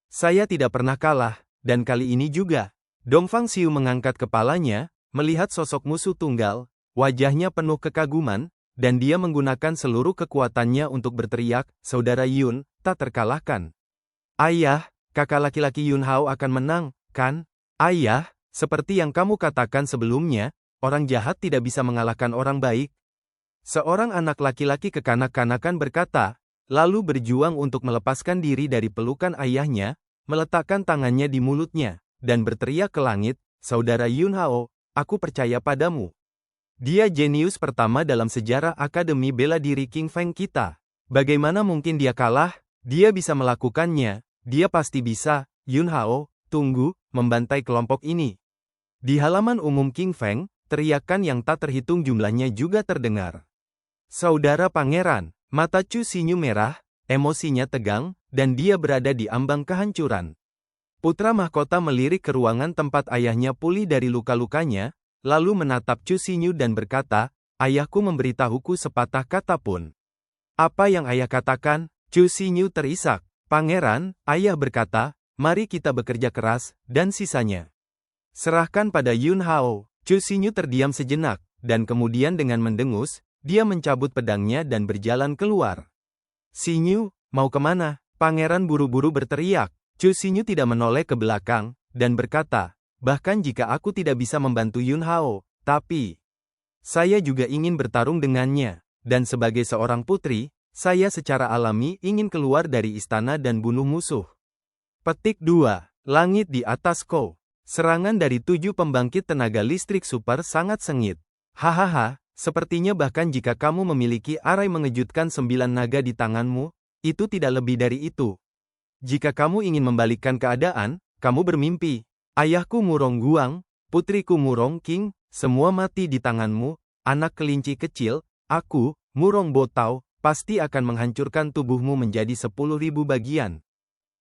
[SPEAKER 1] saya tidak pernah kalah, dan kali ini juga. Dongfang Xiu mengangkat kepalanya, melihat sosok musuh tunggal, wajahnya penuh kekaguman, dan dia menggunakan seluruh kekuatannya untuk berteriak, saudara Yun, tak terkalahkan. Ayah, kakak laki-laki Yun Hao akan menang, kan? Ayah, seperti yang kamu katakan sebelumnya, orang jahat tidak bisa mengalahkan orang baik. Seorang anak laki-laki kekanak-kanakan berkata, lalu berjuang untuk melepaskan diri dari pelukan ayahnya, meletakkan tangannya di mulutnya, dan berteriak ke langit, saudara Yun Hao, aku percaya padamu. Dia jenius pertama dalam sejarah Akademi Bela Diri King Feng kita. Bagaimana mungkin dia kalah? Dia bisa melakukannya. Dia pasti bisa. Yun Hao, tunggu, membantai kelompok ini. Di halaman umum King Feng, teriakan yang tak terhitung jumlahnya juga terdengar. Saudara pangeran, mata Chu Xinyu merah, emosinya tegang, dan dia berada di ambang kehancuran. Putra mahkota melirik ke ruangan tempat ayahnya pulih dari luka-lukanya, lalu menatap Chu Xinyu dan berkata, ayahku memberitahuku sepatah kata pun. Apa yang ayah katakan? Chu Xinyu terisak. Pangeran, ayah berkata, mari kita bekerja keras, dan sisanya serahkan pada Yun Hao. Chu Xinyu terdiam sejenak, dan kemudian dengan mendengus, dia mencabut pedangnya dan berjalan keluar. Xinyu, mau kemana? Pangeran buru-buru berteriak. Chu Xinyu tidak menoleh ke belakang, dan berkata, bahkan jika aku tidak bisa membantu Yun Hao, tapi saya juga ingin bertarung dengannya, dan sebagai seorang putri, saya secara alami ingin keluar dari istana dan bunuh musuh. Petik 2. Langit di atas Ko. Serangan dari 7 pembangkit tenaga listrik super sangat sengit. Hahaha, sepertinya bahkan jika kamu memiliki arai mengejutkan 9 naga di tanganmu, itu tidak lebih dari itu. Jika kamu ingin membalikkan keadaan, kamu bermimpi. Ayahku Murong Guang, putriku Murong King, semua mati di tanganmu, anak kelinci kecil, aku, Murong Botao, pasti akan menghancurkan tubuhmu menjadi 10.000 bagian.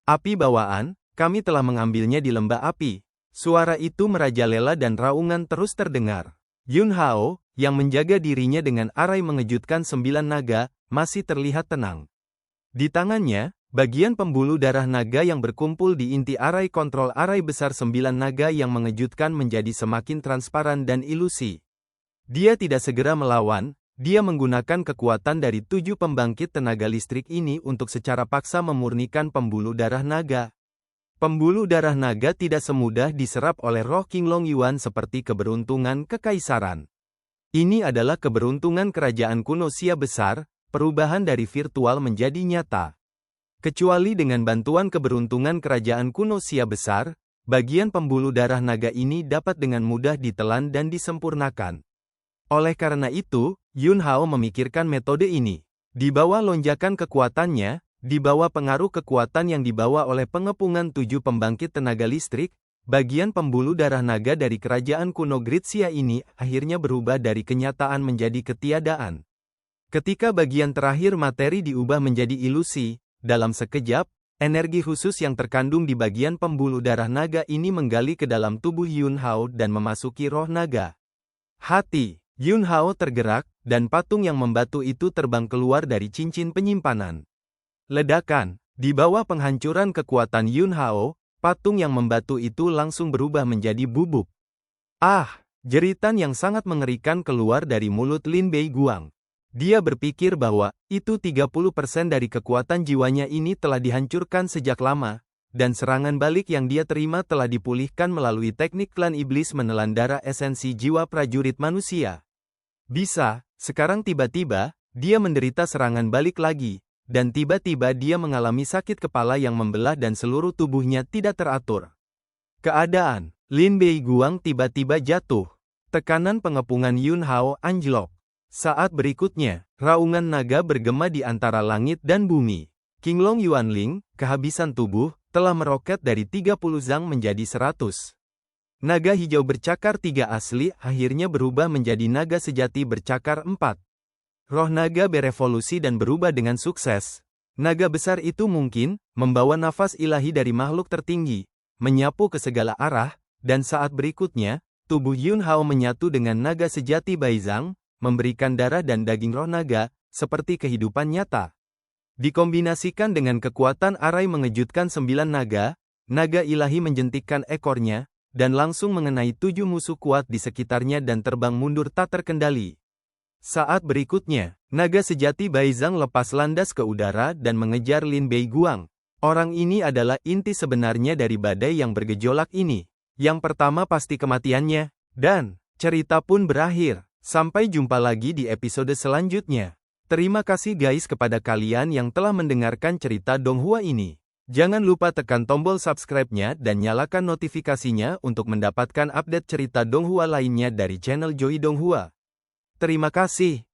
[SPEAKER 1] Api bawaan, kami telah mengambilnya di lembah api. Suara itu merajalela dan raungan terus terdengar. Yun Hao, yang menjaga dirinya dengan arai mengejutkan 9 naga, masih terlihat tenang. Di tangannya, bagian pembuluh darah naga yang berkumpul di inti arai kontrol arai besar 9 naga yang mengejutkan menjadi semakin transparan dan ilusi. Dia tidak segera melawan. Dia menggunakan kekuatan dari 7 pembangkit tenaga listrik ini untuk secara paksa memurnikan pembuluh darah naga. Pembuluh darah naga tidak semudah diserap oleh roh King Long Yuan seperti keberuntungan kekaisaran. Ini adalah keberuntungan kerajaan kuno Xia besar, perubahan dari virtual menjadi nyata. Kecuali dengan bantuan keberuntungan kerajaan kuno Xia besar, bagian pembuluh darah naga ini dapat dengan mudah ditelan dan disempurnakan. Oleh karena itu, Yun Hao memikirkan metode ini. Di bawah lonjakan kekuatannya, di bawah pengaruh kekuatan yang dibawa oleh pengepungan 7 pembangkit tenaga listrik, bagian pembuluh darah naga dari kerajaan kuno Gritsia ini akhirnya berubah dari kenyataan menjadi ketiadaan. Ketika bagian terakhir materi diubah menjadi ilusi, dalam sekejap, energi khusus yang terkandung di bagian pembuluh darah naga ini menggali ke dalam tubuh Yun Hao dan memasuki roh naga. Hati Yun Hao tergerak, dan patung yang membatu itu terbang keluar dari cincin penyimpanan. Ledakan, di bawah penghancuran kekuatan Yun Hao, patung yang membatu itu langsung berubah menjadi bubuk. Ah! Jeritan yang sangat mengerikan keluar dari mulut Lin Bei Guang. Dia berpikir bahwa, itu 30% dari kekuatan jiwanya ini telah dihancurkan sejak lama, dan serangan balik yang dia terima telah dipulihkan melalui teknik klan iblis menelan darah esensi jiwa prajurit manusia. Bisa, sekarang tiba-tiba, dia menderita serangan balik lagi, dan tiba-tiba dia mengalami sakit kepala yang membelah dan seluruh tubuhnya tidak teratur. Keadaan, Lin Bei Guang tiba-tiba jatuh. Tekanan pengepungan Yun Hao anjlok. Saat berikutnya, raungan naga bergema di antara langit dan bumi. Qinglong Yuanling, kehabisan tubuh, telah meroket dari 30 zang menjadi 100. Naga hijau bercakar 3 asli akhirnya berubah menjadi naga sejati bercakar 4. Roh naga berevolusi dan berubah dengan sukses. Naga besar itu mungkin membawa nafas ilahi dari makhluk tertinggi, menyapu ke segala arah, dan saat berikutnya, tubuh Yun Hao menyatu dengan naga sejati Baizhang, memberikan darah dan daging roh naga, seperti kehidupan nyata. Dikombinasikan dengan kekuatan arai mengejutkan 9 naga, naga ilahi menjentikkan ekornya, dan langsung mengenai 7 musuh kuat di sekitarnya dan terbang mundur tak terkendali. Saat berikutnya, naga sejati Baizhang lepas landas ke udara dan mengejar Lin Beiguang. Orang ini adalah inti sebenarnya dari badai yang bergejolak ini. Yang pertama pasti kematiannya, dan cerita pun berakhir. Sampai jumpa lagi di episode selanjutnya. Terima kasih guys kepada kalian yang telah mendengarkan cerita Donghua ini. Jangan lupa tekan tombol subscribe-nya dan nyalakan notifikasinya untuk mendapatkan update cerita Donghua lainnya dari channel Joy Donghua. Terima kasih.